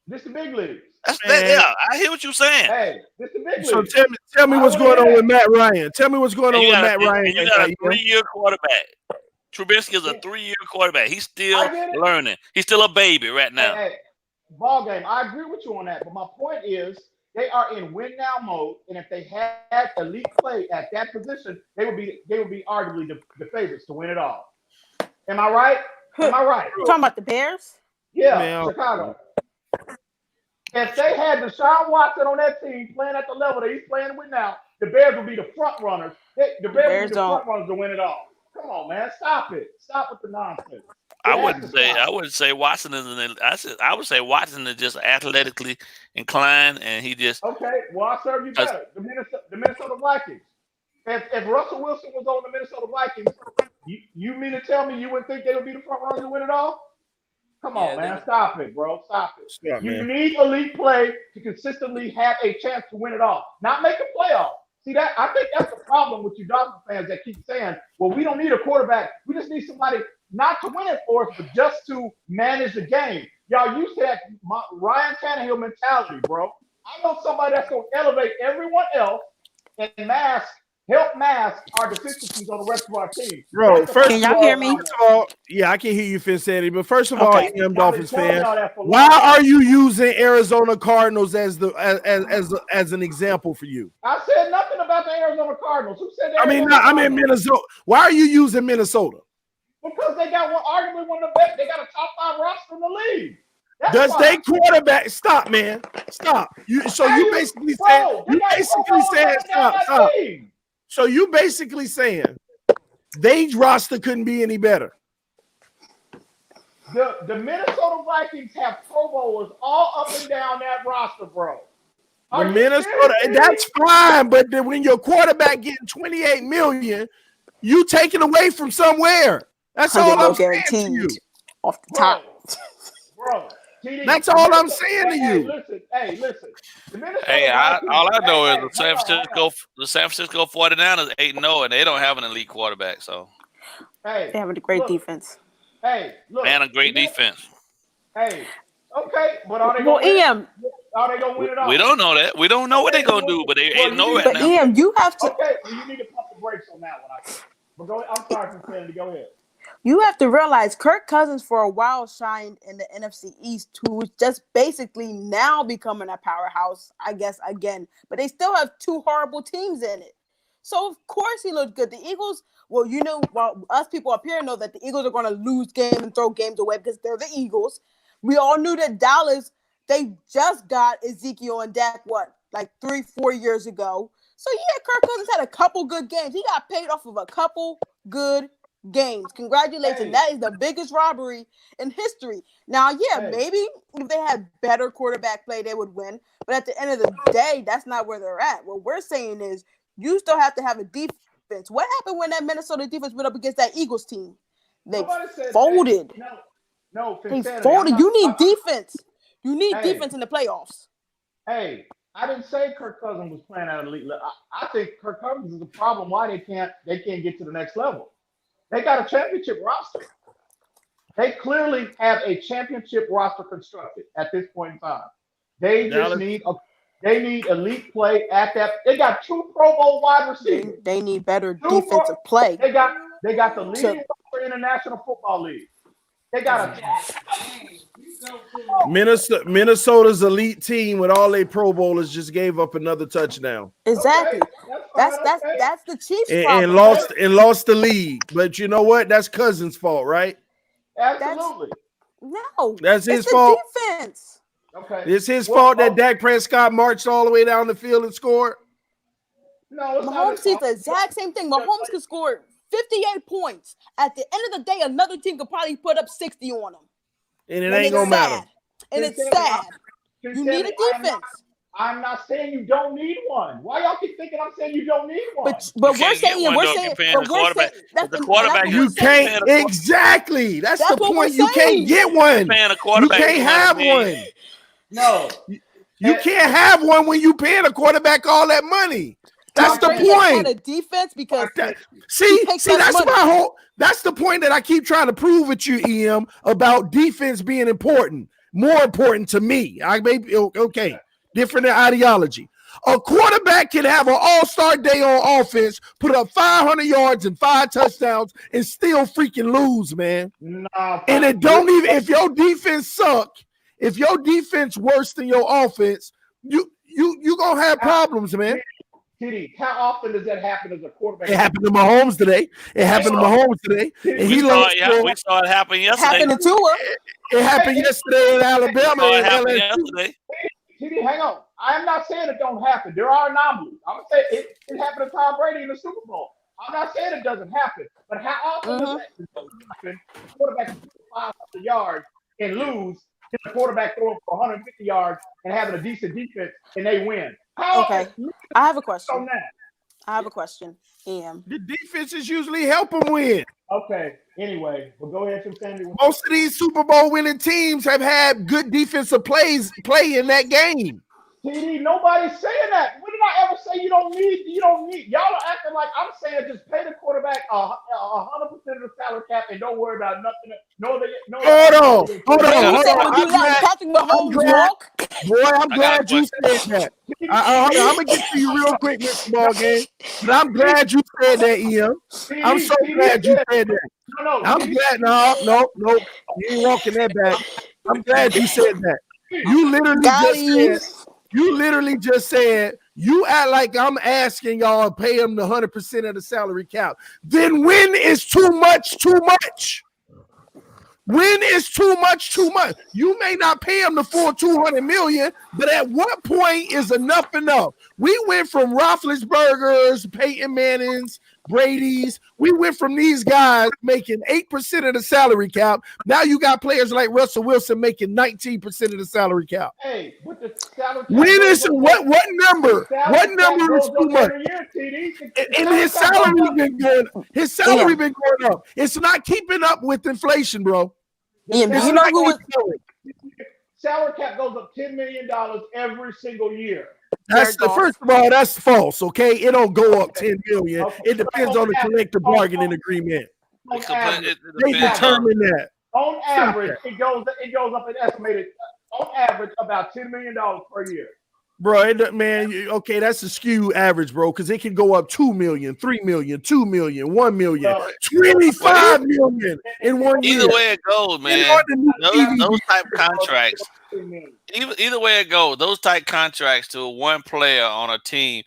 This the big leagues. Yeah, I hear what you're saying. Hey, this the big leagues. So tell me what's going on with Matt Ryan. Tell me what's going on with Matt Ryan. You got a 3-year quarterback. Trubisky is a 3-year quarterback. He's still learning. He's still a baby right now. Hey, ball game. I agree with you on that. But my point is they are in win now mode. And if they had elite play at that position, they would be arguably the favorites to win it all. Am I right? Am I right? You talking about the Bears? Yeah, Chicago. If they had Deshaun Watson on that team playing at the level that he's playing with now, the Bears would be the front runners. The Bears would be the front runners to win it all. Come on, man, stop it. Stop with the nonsense. I wouldn't say Watson is I would say Watson is just athletically inclined, and he just okay. Well, I'll serve you better. The Minnesota Vikings. If Russell Wilson was on the Minnesota Vikings, you mean to tell me you wouldn't think they would be the front runners to win it all? Come on, man. Stop it, bro. Stop it. You need elite play to consistently have a chance to win it all, not make a playoff. See that? I think that's the problem with you Dolphins fans that keep saying, well, we don't need a quarterback. We just need somebody not to win it for us, but just to manage the game. Y'all used to that Ryan Tannehill mentality, bro. I know somebody that's going to elevate everyone else and help mask our deficiencies on the rest of our team. Bro, can y'all hear me? First of all, yeah, I can hear you, Fitzpatrick. But first of all, EM Dolphins fans, why are you using Arizona Cardinals as an example for you? I said nothing about the Arizona Cardinals. Who said that? I'm in Minnesota. Why are you using Minnesota? Because they got arguably one of the best. They got a top 5 roster in the league. Does they quarterback stop, man? Stop. So you basically saying they roster couldn't be any better. The Minnesota Vikings have Pro Bowlers all up and down that roster, bro. That's fine, but then when your quarterback getting $28 million, you taking away from somewhere. That's all I'm saying to you. Off the top. Bro. That's all I'm saying to you. Listen. All I know is the San Francisco 49ers 8-0, and they don't have an elite quarterback. So they have a great defense. And a great defense. Okay, but are they going to win it all? We don't know that. We don't know what they're going to do, but they 8-0 right now. But EM, you have to. Okay, well, you need to pump the brakes on that one. But go ahead. I'm sorry for saying to go ahead. You have to realize Kirk Cousins for a while shined in the NFC East, who is just basically now becoming a powerhouse, I guess, again. But they still have 2 horrible teams in it. So, of course, he looked good. The Eagles, us people up here know that the Eagles are going to lose games and throw games away because they're the Eagles. We all knew that Dallas, they just got Ezekiel and Dak, 3-4 years ago. So, yeah, Kirk Cousins had a couple good games. He got paid off of a couple good games. Congratulations. That is the biggest robbery in history. Now, maybe if they had better quarterback play, they would win. But at the end of the day, that's not where they're at. What we're saying is you still have to have a defense. What happened when that Minnesota defense went up against that Eagles team? They folded. They folded. You need defense. You need defense in the playoffs. I didn't say Kirk Cousins was playing at elite level. I think Kirk Cousins is the problem why they can't get to the next level. They got a championship roster. They clearly have a championship roster constructed at this point in time. They just need elite play at that. They got 2 Pro Bowl wide receivers. They need better defensive play. They got the leading roster in the National Football League. They got Minnesota's elite team with all their Pro Bowlers just gave up another touchdown. Exactly. That's the Chiefs' problem. And lost the lead. But you know what? That's Cousins' fault, right? Absolutely. That's his fault. Defense. Okay. It's his fault that Dak Prescott marched all the way down the field and scored. No, it's Mahomes sees the exact same thing. Mahomes could score 58 points. At the end of the day, another team could probably put up 60 on them. And it ain't going to matter. And it's sad. You need a defense. I'm not saying you don't need one. Why y'all keep thinking I'm saying you don't need one? But we're saying the quarterback. You can't exactly. That's the point. You can't get one. You can't have one. No. You can't have one when you paying a quarterback all that money. That's the point. A defense because that's the point that I keep trying to prove with you, EM, about defense being important. More important to me. Different ideology. A quarterback can have an all-star day on offense, put up 500 yards and 5 touchdowns, and still freaking lose, man. And it don't even if your defense suck, if your defense worse than your offense, you gonna have problems, man. TD, how often does that happen as a quarterback? It happened to Mahomes today. And we saw it happen yesterday. Happened to Tua. It happened yesterday in Alabama. TD, hang on. I am not saying it don't happen. There are anomalies. I'm gonna say it happened to Tom Brady in the Super Bowl. I'm not saying it doesn't happen, but how often does that happen? The quarterback can throw 500 yards and lose, and the quarterback throwing for 150 yards and having a decent defense and they win. Okay, I have a question. On that. I have a question. The defenses usually help them win. Okay. Anyway, we'll go ahead and Sandy. Most of these Super Bowl winning teams have had good defensive play in that game. TD, nobody's saying that. When did I ever say you don't need? Y'all are acting like I'm saying just pay the quarterback 100% of the salary cap and don't worry about nothing. Hold on. Would you let Patrick Mahomes walk? Boy, I'm glad you said that. I'm gonna get to you real quick, Mr. Ballgame. But I'm glad you said that, Ian. I'm so glad you said that. I'm glad. No. You ain't walking that back. I'm glad you said that. You literally just said, you act like I'm asking y'all to pay him the 100% of the salary cap. Then when is too much? When is too much? You may not pay him the full $200 million, but at what point is enough? We went from Roethlisberger's, Peyton Manning's, Brady's. We went from these guys making 8% of the salary cap. Now you got players like Russell Wilson making 19% of the salary cap. Hey, with the salary cap, when is what number? What number is too much? And his salary been going. His salary been going up. It's not keeping up with inflation, bro. You know who was salary cap goes up $10 million every single year. First of all, that's false. Okay, it don't go up $10 million. Okay. It depends on the collective bargaining agreement. They determine that. On average, it goes up an estimated on average about $10 million per year. Bro, okay, that's a skew average, bro, because it can go up 2 million, 3 million, 2 million, 1 million, 25 million in 1 year. Either way it goes, man. Those type of contracts. Either way it goes, those type contracts to one player on a team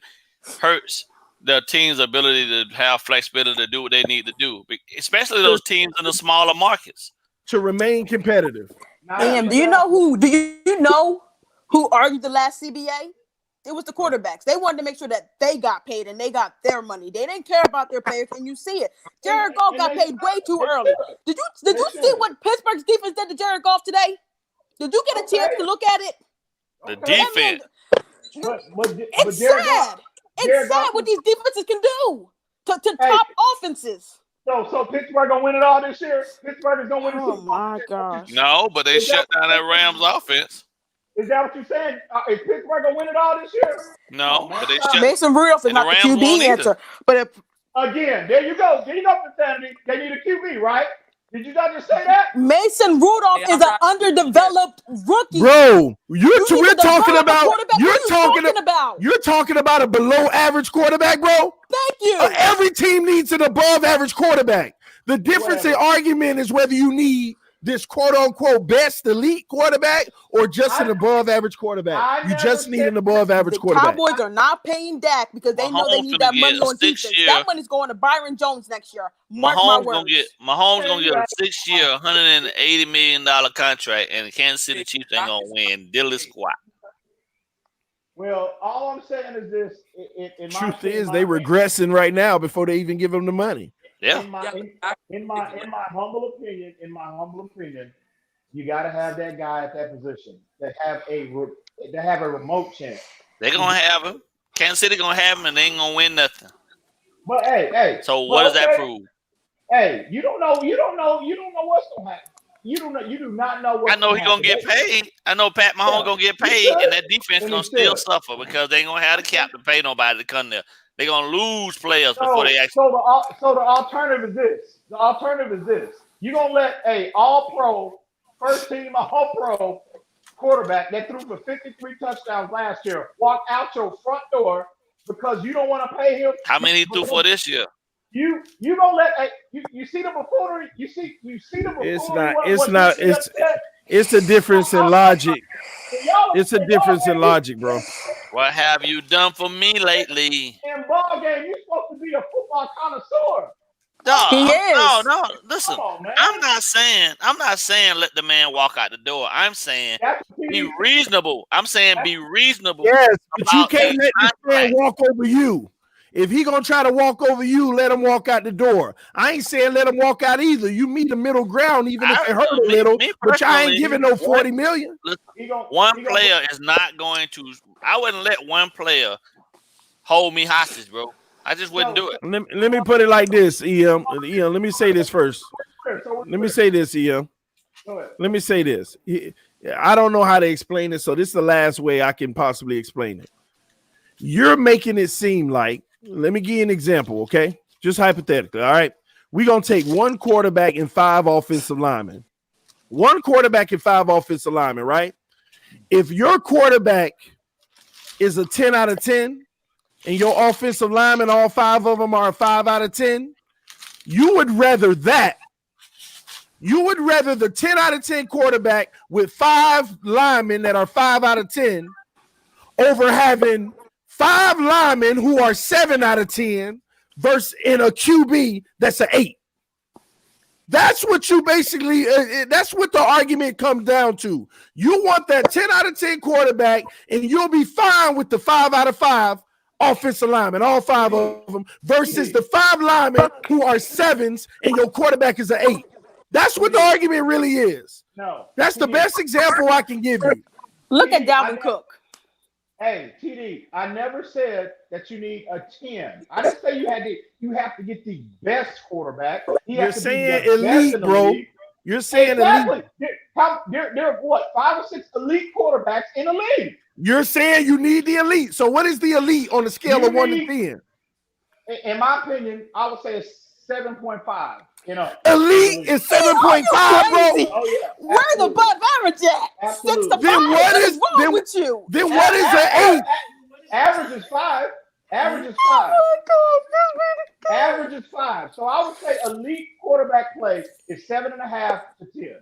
hurts the team's ability to have flexibility to do what they need to do, especially those teams in the smaller markets. To remain competitive. And do you know who argued the last CBA? It was the quarterbacks. They wanted to make sure that they got paid and they got their money. They didn't care about their players, and you see it. Jared Goff got paid way too early. Did you see what Pittsburgh's defense did to Jared Goff today? Did you get a chance to look at it? The defense. It's sad. It's sad what these defenses can do to top offenses. So Pittsburgh gonna win it all this year? Pittsburgh is gonna win it. Oh my gosh. No, but they shut down that Rams offense. Is that what you're saying? Is Pittsburgh gonna win it all this year? No, but they shut. Mason Rudolph is not the QB answer. But again, there you go, Sandy. They need a QB, right? Did you not just say that? Mason Rudolph is an underdeveloped rookie. Bro, you're talking about a below average quarterback, bro. Thank you. Every team needs an above average quarterback. The difference in argument is whether you need this quote-unquote best elite quarterback or just an above-average quarterback. You just need an above-average quarterback. Cowboys are not paying Dak because they know they need that money on defense. That money's going to Byron Jones next year. Mahomes gonna get a 6-year, $180 million contract, and the Kansas City Chiefs ain't gonna win diddly squat. Well, all I'm saying is this: truth is, they regressing right now before they even give them the money. Yeah. In my humble opinion, you got to have that guy at that position that have a remote chance. They're gonna have him. Kansas City gonna have him, and they ain't gonna win nothing. But hey. So what does that prove? Hey, you don't know what's gonna happen. You do not know what. I know he's gonna get paid. I know Pat Mahomes gonna get paid, and that defense gonna still suffer because they ain't gonna have the cap to pay nobody to come there. They're going to lose players before they actually. So the alternative is this. You're going to let a all-pro, first-team all-pro quarterback that threw for 53 touchdowns last year walk out your front door because you don't want to pay him. How many he threw for this year? You don't let you see the buffoonery. You see the buffoonery. It's a difference in logic. It's a difference in logic, bro. What have you done for me lately? In ball game, you're supposed to be a football connoisseur. No. Listen, I'm not saying let the man walk out the door. I'm saying be reasonable. I'm saying be reasonable. Yes, but you can't let this man walk over you. If he gonna try to walk over you, let him walk out the door. I ain't saying let him walk out either. You meet the middle ground, even if it hurt a little. But I ain't giving no 40 million. One player is not going to. I wouldn't let one player hold me hostage, bro. I just wouldn't do it. Let me put it like this, EM. Let me say this first. Let me say this, EM. Let me say this. I don't know how to explain it, so this is the last way I can possibly explain it. You're making it seem like, let me give you an example, okay? Just hypothetically, all right? We're going to take one quarterback and 5 offensive linemen. One quarterback and 5 offensive linemen, right? If your quarterback is a 10 out of 10, and your offensive linemen, all 5 of them are 5 out of 10, you would rather that. You would rather the 10 out of 10 quarterback with 5 linemen that are 5 out of 10 over having 5 linemen who are 7 out of 10 versus in a QB that's an 8. That's what you basically, that's what the argument comes down to. You want that 10 out of 10 quarterback, and you'll be fine with the 5 out of 5 offensive linemen, all 5 of them, versus the 5 linemen who are 7s and your quarterback is an 8. That's what the argument really is. No. That's the best example I can give you. Look at Dalvin Cook. Hey, TD, I never said that you need a 10. I didn't say you have to get the best quarterback. You're saying elite, bro. You're saying elite. There are what, 5 or 6 elite quarterbacks in the league. You're saying you need the elite. So what is the elite on the scale of 1 to 10? In my opinion, I would say it's 7.5. Elite is 7.5, bro. Oh, yeah. Where the above average at? 6 to 5. Then what is wrong with you? Then what is an 8? Average is 5. Average is 5. Average is 5. So I would say elite quarterback play is 7.5 to 10.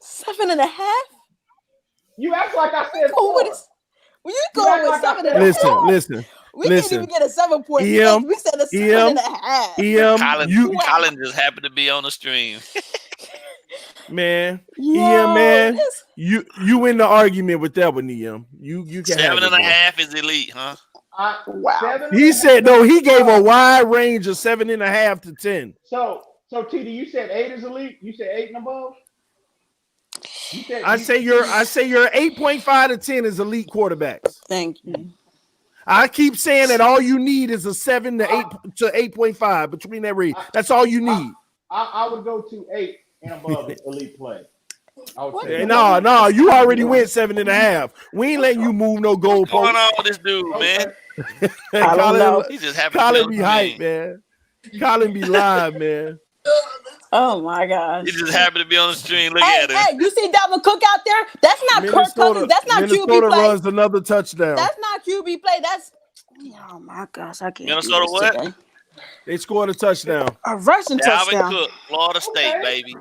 7.5? You act like I said. When you go with 7.5. Listen. We didn't even get a 7.6. We said a 7.5. Colin just happened to be on the stream. Man, man, you in the argument with that one, EM. You can 7.5 is elite, huh? Wow. He said no. He gave a wide range of 7.5 to 10. So TD, you said 8 is elite. You said 8 and above. I say your 8.5 to 10 is elite quarterbacks. Thank you. I keep saying that all you need is a 7 to 8 to 8.5 between that range. That's all you need. I would go to 8 and above elite play. No, you already went 7.5. We ain't letting you move no goalpost. What's going on with this dude, man? He just happened Colin be hype, man. Colin be live, man. Oh my gosh. He just happened to be on the stream. Look at him. Hey, you see Dalvin Cook out there? That's not Kirk Cousins. That's not Minnesota QB play. runs another touchdown. That's not QB play. That's oh my gosh, I can't. Minnesota what? Today. They scored a touchdown. A rushing touchdown. Dalvin Cook, Florida State, baby.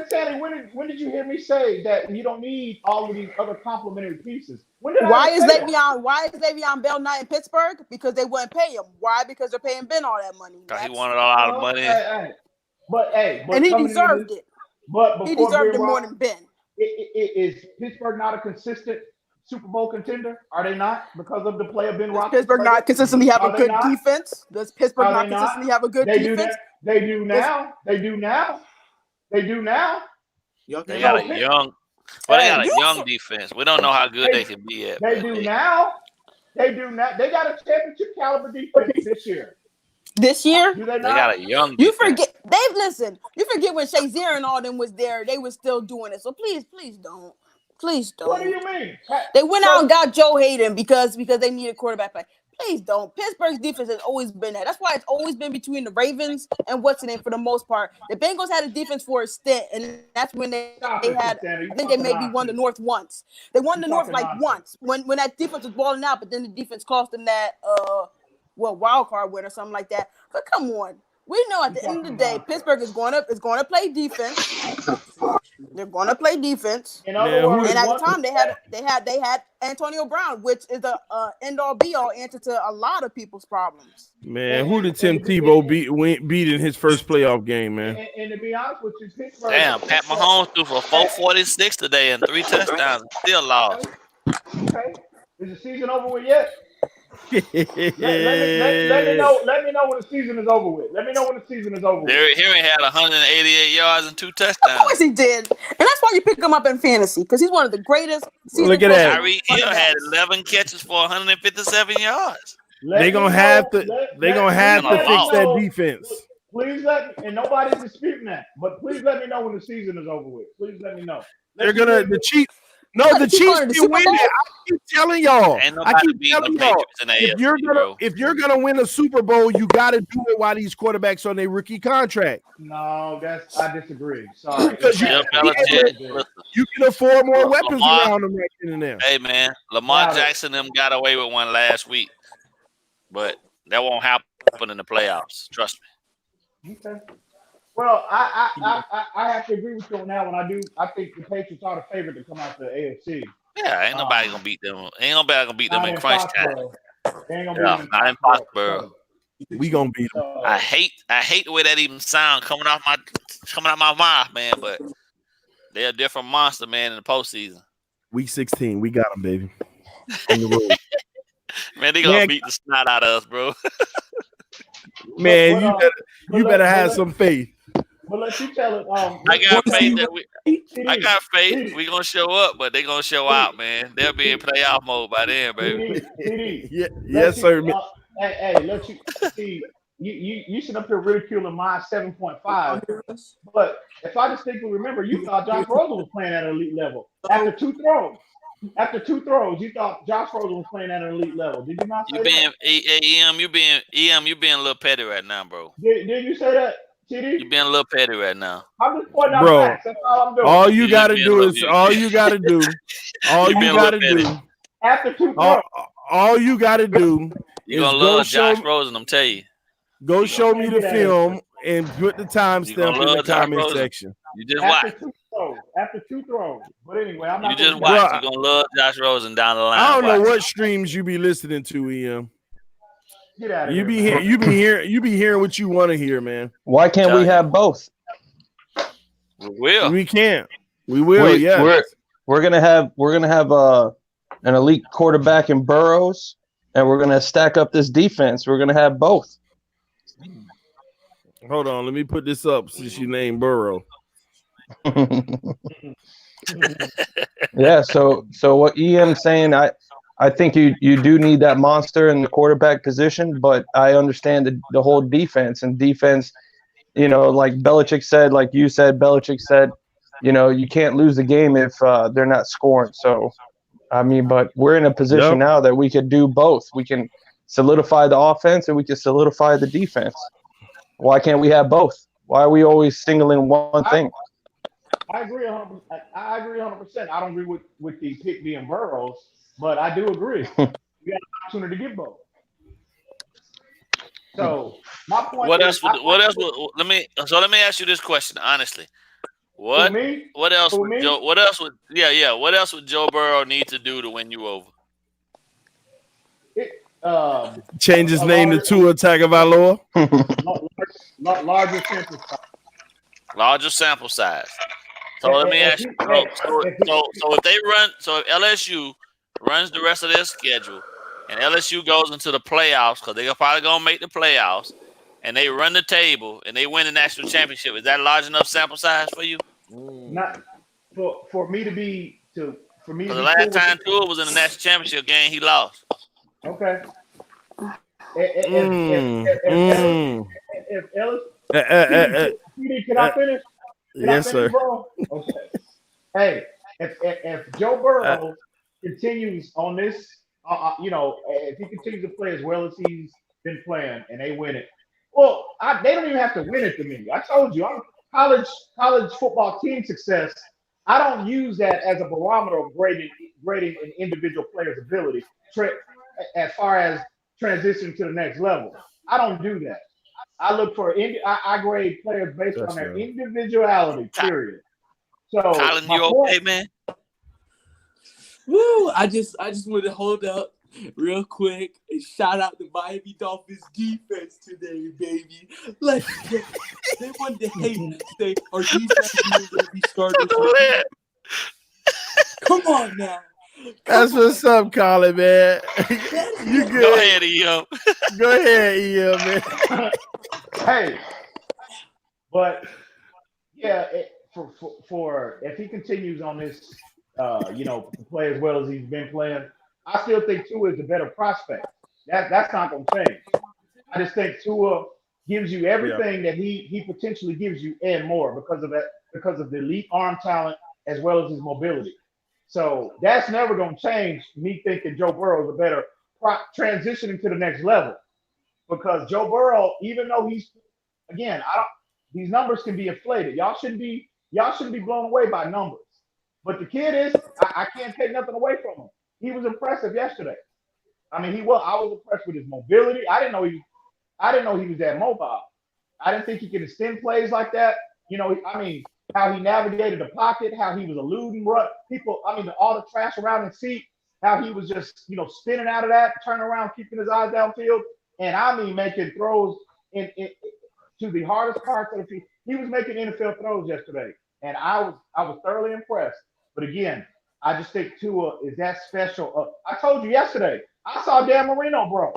Sandy, when did you hear me say that you don't need all of these other complementary pieces? Why is Le'Veon Bell not in Pittsburgh? Because they wouldn't pay him. Why? Because they're paying Ben all that money. He wanted a lot of money. But and he deserved it. But he deserved it more than Ben. Is Pittsburgh not a consistent Super Bowl contender? Are they not? Because of the play of Ben Roethlisberger? Does Pittsburgh not consistently have a good defense? Does Pittsburgh not consistently have a good defense? They do now. They do now. They got a young defense. We don't know how good they can be at. They do now. They got a championship caliber defense this year. This year? They got a young defense. You forget, Dave, you forget when Shazier and all them was there, they were still doing it. So please don't. Please don't. What do you mean? They went out and got Joe Hayden because they needed quarterback play. Please don't. Pittsburgh's defense has always been that. That's why it's always been between the Ravens and what's the name for the most part. The Bengals had a defense for a stint, and that's when they had. I think they maybe won the North once. They won the North like once when that defense was balling out, but then the defense cost them that wild card win or something like that. But come on, we know at the end of the day, Pittsburgh is going to play defense. They're going to play defense. In other words, and at the time they had Antonio Brown, which is the end all be all answer to a lot of people's problems. Man, who did Tim Tebow beat in his first playoff game, man? And to be honest with you, Pittsburgh. Damn, Pat Mahomes threw for 446 today and 3 touchdowns. Still lost. Okay, is the season over with yet? let me know when the season is over with. Let me know when the season is over with. Henry had 188 yards and 2 touchdowns. Of course he did. And that's why you pick him up in fantasy, because he's one of the greatest. Look at that. Tyreek Hill had 11 catches for 157 yards. They're gonna have to fix that defense. Please let me, and nobody's disputing that, but please let me know when the season is over with. Please let me know. The Chiefs. No, the Chiefs can win it. I keep telling y'all. If you're gonna win a Super Bowl, you got to do it while these quarterbacks on their rookie contract. No, I disagree. Sorry, because you can afford more weapons around them right in there. Hey man, Lamar Jackson them got away with one last week, but that won't happen in the playoffs. Trust me. Okay. Well, I have to agree with you on that one. I think the Patriots are the favorite to come out the AFC. Yeah, ain't nobody gonna beat them. Ain't nobody gonna beat them in crunch time. Not impossible. We gonna beat them. I hate the way that even sound coming out my mouth, man. But they're a different monster, man, in the postseason. Week 16, we got them, baby. On the road. Man, they gonna beat the snot out of us, bro. Man, you better have some faith. Well, let you tell it. I got faith. We gonna show up, but they gonna show out, man. They'll be in playoff mode by then, baby. Yes, sir. Hey, let you see. You sit up here ridiculing my 7.5, but if I distinctly remember, you thought Josh Rosen was playing at an elite level after two throws. After 2 throws, you thought Josh Rosen was playing at an elite level. Did you not say that? You being a little petty right now, bro. Did you say that? TD? You being a little petty right now. I'm just pointing out facts. That's all I'm doing. All you gotta do. After 2 throws. All you gotta do. You're gonna love Josh Rosen, I'm telling you. Go show me the film and put the timestamp in the comment section. You just watch. After 2 throws. But anyway, I'm not. You just watch. You're gonna love Josh Rosen down the line. I don't know what streams you be listening to, EM. Get out of here. You be hearing what you want to hear, man. Why can't we have both? We will. We can. We will. Yeah. We're gonna have an elite quarterback in Burrows, and we're gonna stack up this defense. We're gonna have both. Hold on, let me put this up since you named Burrow. Yeah. So what EM's saying, I think you do need that monster in the quarterback position, but I understand the whole defense and defense, like Belichick said, like you said, Belichick said, you can't lose the game if they're not scoring. So, I mean, but we're in a position now that we could do both. We can solidify the offense and we can solidify the defense. Why can't we have both? Why are we always singling one thing? I agree 100%. I agree 100%. I don't agree with the pick being Burrows, but I do agree. We got an opportunity to get both. So my point. Let me ask you this question honestly. What else would Joe Burrow need to do to win you over? Change his name to Tua Tagovailoa. Larger sample size. So let me ask you. So if LSU runs the rest of their schedule, and LSU goes into the playoffs because they're probably gonna make the playoffs, and they run the table and they win the national championship, is that large enough sample size for you? Not for me to be to for me. The last time Tua was in the national championship game, he lost. Okay. If can I finish? Yes, sir. Okay. Hey, if Joe Burrow continues on this, if he continues to play as well as he's been playing and they win it, well, they don't even have to win it to me. I told you, I'm college football team success. I don't use that as a barometer of grading an individual player's ability as far as transition to the next level. I don't do that. I look for I grade players based on their individuality. Period. So, Colin, you okay, man? Woo! I just wanted to hold up real quick and shout out the Miami Dolphins defense today, baby. Let's go. They wanted to say our defense is going to be starters. Come on now. That's what's up, Colin, man. You good? Go ahead, EM. Go ahead, EM, man. Hey, but yeah, for if he continues on this, to play as well as he's been playing, I still think Tua is a better prospect. That's not going to change. I just think Tua gives you everything that he potentially gives you and more because of the elite arm talent as well as his mobility. So that's never going to change me thinking Joe Burrow is a better transitioning to the next level, because Joe Burrow, even though these numbers can be inflated. Y'all shouldn't be blown away by numbers. But the kid is, I can't take nothing away from him. He was impressive yesterday. I mean, I was impressed with his mobility. I didn't know he was that mobile. I didn't think he could extend plays like that. How he navigated the pocket, how he was eluding people. All the trash around his feet, how he was just, spinning out of that, turning around, keeping his eyes downfield, and making throws to the hardest parts of the field. He was making NFL throws yesterday, and I was thoroughly impressed. But again, I just think Tua is that special. I told you yesterday, I saw Dan Marino, bro.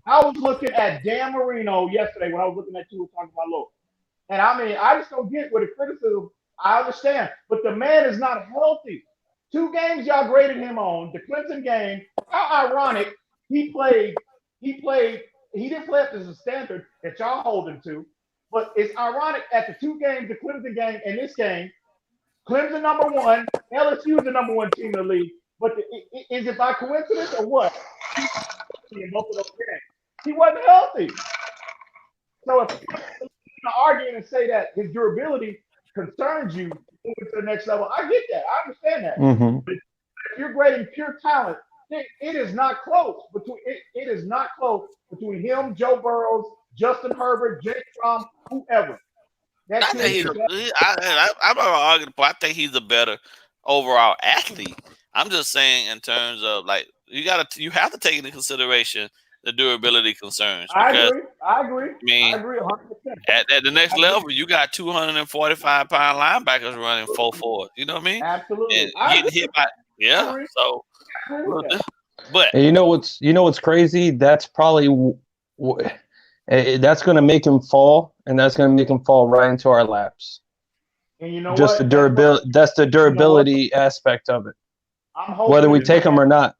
I was looking at Dan Marino yesterday when I was looking at Tua talking about Lord. And I just don't get what the criticism. I understand, but the man is not healthy. 2 games y'all graded him on, the Clemson game. How ironic he played. He didn't play up to the standard that y'all hold him to. But it's ironic at the 2 games, the Clemson game and this game, Clemson number 1, LSU is the number 1 team in the league. But is it by coincidence or what? In both of those games, he wasn't healthy. So if you're arguing and say that his durability concerns you moving to the next level, I get that. I understand that. Mm-hmm. But if you're grading pure talent, it is not close. It is not close between him, Joe Burrows, Justin Herbert, Jake Fromm, whoever. I'm not arguing, but I think he's a better overall athlete. I'm just saying in terms of you have to take into consideration the durability concerns. I agree. I mean, 100%. At the next level, you got 245-pound linebackers running 4.4. You know what I mean? Absolutely. And getting hit by So, but and you know what's crazy? That's probably that's going to make him fall, and that's going to make him fall right into our laps. And you know just the durability. That's the durability aspect of it. Whether we take him or not.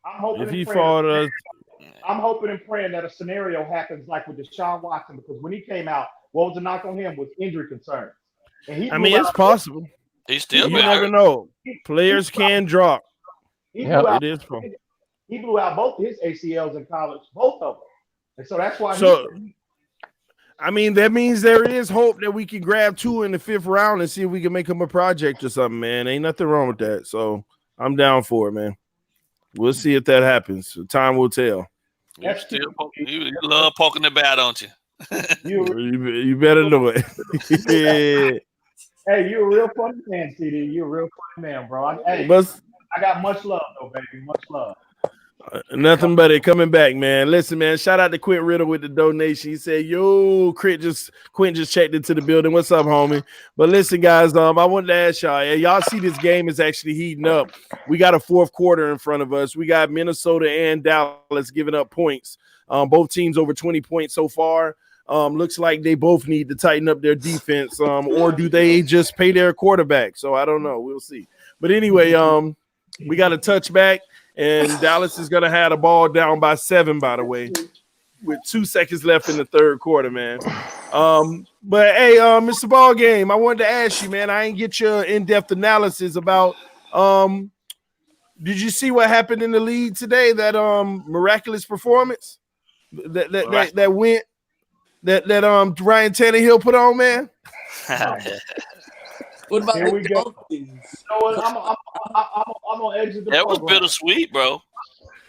I'm hoping if he falls. I'm hoping and praying that a scenario happens like with Deshaun Watson, because when he came out, what was the knock on him was injury concerns. And it's possible. He's still. You never know. Players can drop. It is possible. He blew out both his ACLs in college, both of them, and so that's why. That means there is hope that we can grab 2 in the 5th round and see if we can make him a project or something, man. Ain't nothing wrong with that. So I'm down for it, man. We'll see if that happens. Time will tell. You love poking the bear, don't you? You better know it. Hey, you're a real funny man, CD. You're a real funny man, bro. I got much love, though, baby. Much love. Nothing but it coming back, man. Listen, man, shout out to Quint Riddle with the donation. He said, yo, Quint just checked into the building. What's up, homie? But listen, guys, I wanted to ask y'all see this game is actually heating up. We got a 4th quarter in front of us. We got Minnesota and Dallas giving up points. Both teams over 20 points so far. Looks like they both need to tighten up their defense, or do they just pay their quarterback? So I don't know. We'll see. But anyway, we got a touchback. And Dallas is going to have the ball down by 7, by the way, with 2 seconds left in the 3rd quarter, man. But, hey, Mr. Ball Game, I wanted to ask you, man, I ain't get your in-depth analysis about did you see what happened in the league today, that miraculous performance that Ryan Tannehill put on, man? What about Here the we go. Dolphins? I'm on exit the That was program. bittersweet, bro.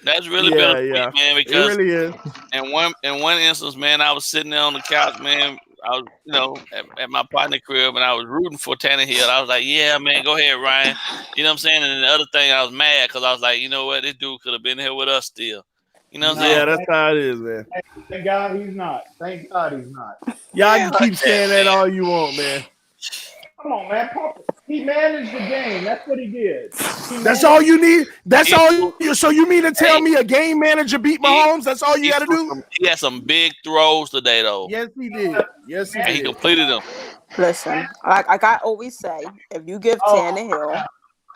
That's really bittersweet, man. Because it really is. in one instance, man, I was sitting there on the couch, man, at my partner crib, and I was rooting for Tannehill. I was like, yeah, man, go ahead, Ryan. You know what I'm saying? And then the other thing, I was mad because I was like, you know what, this dude could have been here with us still. You know what I'm saying? Yeah, that's how it is, man. Thank God he's not. Thank God he's not. Y'all can keep saying that all you want, man. Come on, man. He managed the game. That's what he did. That's all you need. That's all. So you mean to tell me a game manager beat Mahomes? That's all you got to do? He had some big throws today, though. Yes, he did. Yes, he did. He completed them. Listen, like I always say, if you give Tannehill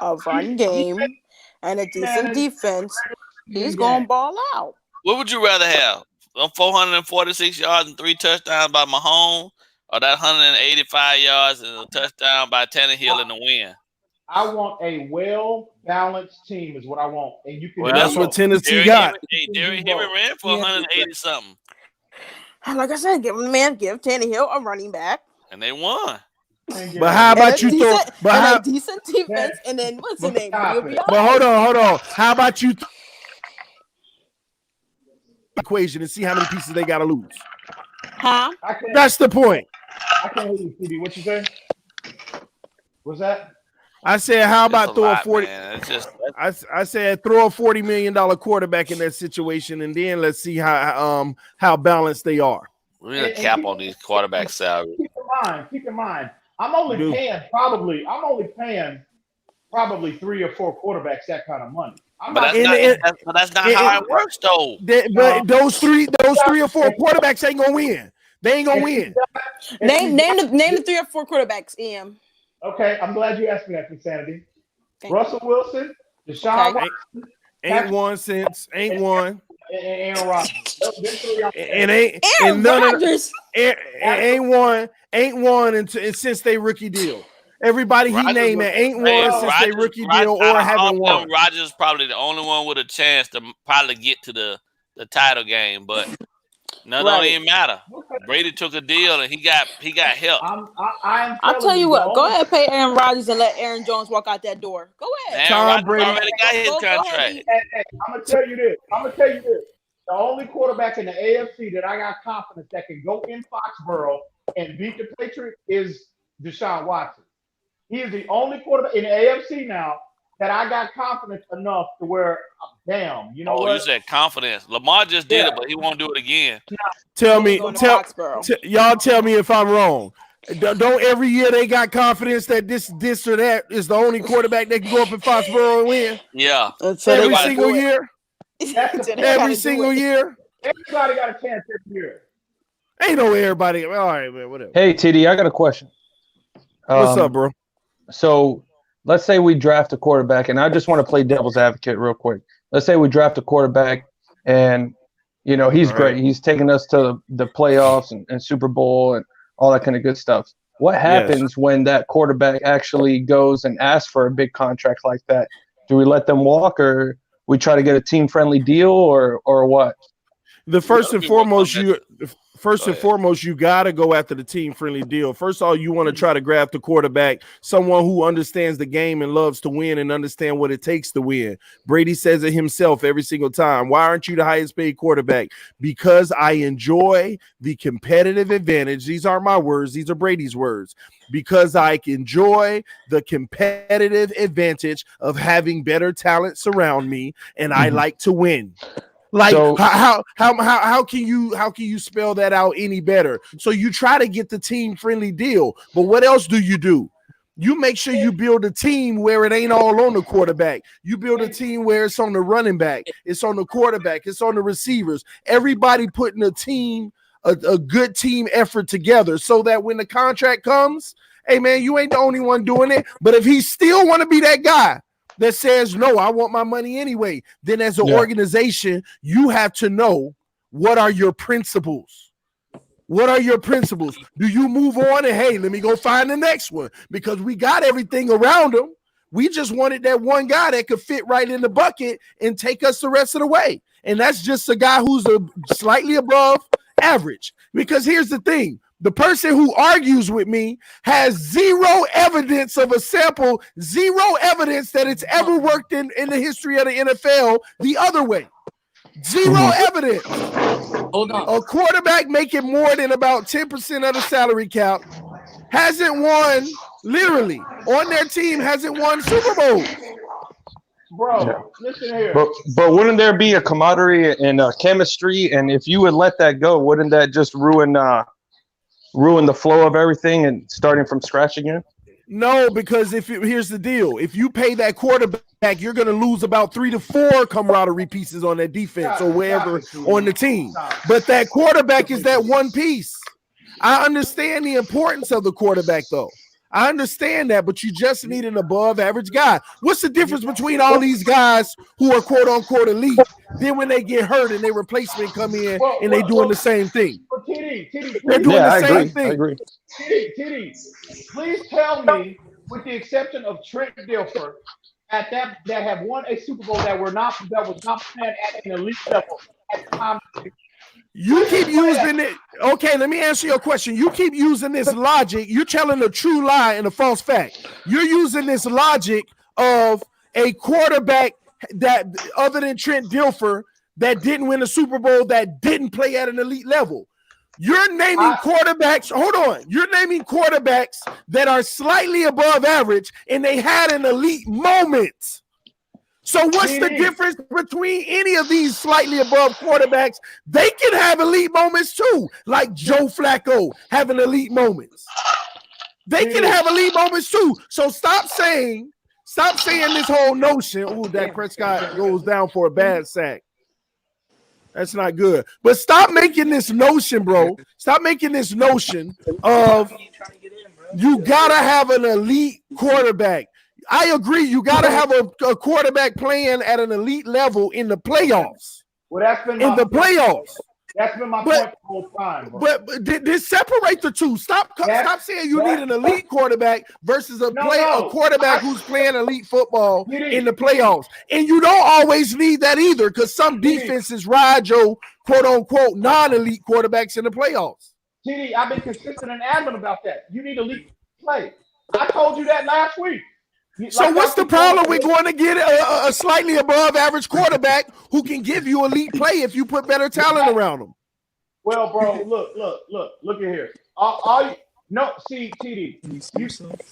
a run game and a decent defense, he's going to ball out. What would you rather have? 446 yards and 3 touchdowns by Mahomes, or that 185 yards and a touchdown by Tannehill in the win? I want a well-balanced team is what I want. And you can that's what Tennessee got. Derrick Henry ran for 180-something. Like I said, give Tannehill a running back. And they won. But how about you throw a decent defense, and then what's the name? But hold on. How about you equation and see how many pieces they got to lose? Huh? That's the point. I can't hear you, CD. What you say? What's that? I said, how about throw a 40? I said throw a $40 million quarterback in that situation, and then let's see how balanced they are. We're gonna cap on these quarterback salaries. Keep in mind. I'm only paying probably 3 or 4 quarterbacks that kind of money. But that's not how it works, though. But those three or 4 quarterbacks ain't gonna win. They ain't gonna win. Name the 3 or 4 quarterbacks, Em. Okay, I'm glad you asked me that, Insanity. Russell Wilson, Deshaun Watson. Ain't won since. Ain't won. And Aaron Rodgers. Ain't won since they rookie deal. Everybody he named ain't won since they rookie deal or haven't won. Rodgers is probably the only one with a chance to probably get to the title game, but none don't even matter. Brady took a deal and he got help. I'll tell you what. Go ahead, pay Aaron Rodgers and let Aaron Jones walk out that door. Go ahead. Tom Brady already got his contract. I'm gonna tell you this. The only quarterback in the AFC that I got confidence that can go in Foxborough and beat the Patriots is Deshaun Watson. He is the only quarterback in the AFC now that I got confidence enough to where, damn, you know what? You said confidence. Lamar just did it, but he won't do it again. Y'all tell me if I'm wrong. Don't every year they got confidence that this or that is the only quarterback that can go up in Foxborough and win? Yeah. Every single year? Every single year? Everybody got a chance every year. Ain't no everybody. All right, man, whatever. Hey, TD, I got a question. What's up, bro? So let's say we draft a quarterback, and I just want to play devil's advocate real quick. Let's say we draft a quarterback, and, you know, he's great. He's taking us to the playoffs and Super Bowl and all that kind of good stuff. What happens when that quarterback actually goes and asks for a big contract like that? Do we let them walk, or we try to get a team-friendly deal, or what? First and foremost, you got to go after the team-friendly deal. First of all, you want to try to grab the quarterback, someone who understands the game and loves to win and understand what it takes to win. Brady says it himself every single time. Why aren't you the highest-paid quarterback? Because I enjoy the competitive advantage. These aren't my words. These are Brady's words. Because I enjoy the competitive advantage of having better talent surround me, and I like to win. Like, so, how can you spell that out any better? So you try to get the team-friendly deal, but what else do? You make sure you build a team where it ain't all on the quarterback. You build a team where it's on the running back, it's on the quarterback, it's on the receivers. Everybody putting a good team effort together so that when the contract comes, hey, man, you ain't the only one doing it. But if he still want to be that guy that says, no, I want my money anyway, then as an organization, you have to know, what are your principles? What are your principles? Do you move on and, hey, let me go find the next one? Because we got everything around them. We just wanted that one guy that could fit right in the bucket and take us the rest of the way. And that's just a guy who's slightly above average. Because here's the thing. The person who argues with me has zero evidence of a sample, zero evidence that it's ever worked in the history of the NFL the other way. Zero evidence. Hold on. A quarterback making more than about 10% of the salary cap hasn't won, literally, on their team, hasn't won Super Bowls. Bro, listen here. But wouldn't there be a camaraderie and chemistry? And if you would let that go, wouldn't that just ruin the flow of everything and starting from scratch again? No, because here's the deal. If you pay that quarterback, you're going to lose about 3 to 4 camaraderie pieces on that defense or wherever on the team. But that quarterback is that one piece. I understand the importance of the quarterback, though. I understand that, but you just need an above-average guy. What's the difference between all these guys who are quote-unquote elite? Then when they get hurt and their replacement come in and they doing the same thing. They're doing the same thing. I agree. TD, please tell me, with the exception of Trent Dilfer, that have won a Super Bowl that was not playing at an elite level at the time. You keep using it. Okay, let me answer your question. You keep using this logic. You're telling a true lie and a false fact. You're using this logic of a quarterback that, other than Trent Dilfer, that didn't win a Super Bowl, that didn't play at an elite level. You're naming quarterbacks. Hold on. You're naming quarterbacks that are slightly above average, and they had an elite moment. So what's the difference between any of these slightly above quarterbacks? They can have elite moments too, like Joe Flacco having elite moments. They can have elite moments too. So stop saying this whole notion. Oh, Dak Prescott goes down for a bad sack. That's not good. But stop making this notion, bro. Stop making this notion of you gotta have an elite quarterback. I agree. You got to have a quarterback playing at an elite level in the playoffs. Well, that's been in the playoffs. That's been my point the whole time. Bro. But separate the two. Stop saying you need an elite quarterback versus a quarterback who's playing elite football in the playoffs. And you don't always need that either, because some defenses ride your quote-unquote non-elite quarterbacks in the playoffs. TD, I've been consistent and adamant about that. You need elite play. I told you that last week. So what's the problem with going to get a slightly above average quarterback who can give you elite play if you put better talent around him? Well, bro, look at here. TD,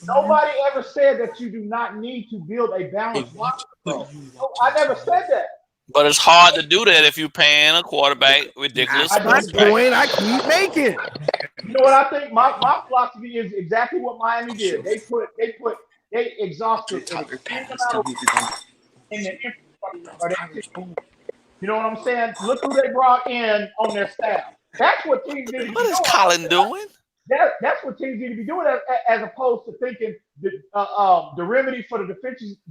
nobody ever said that you do not need to build a balanced roster, bro. No, I never said that. But it's hard to do that if you're paying a quarterback ridiculous. That's the point I keep making. You know what I think? My philosophy is exactly what Miami did. They exhausted in the infrastructure. You know what I'm saying? Look who they brought in on their staff. That's what teams need to be doing. What is Colin doing? That's what teams need to be doing, as opposed to thinking the remedy for the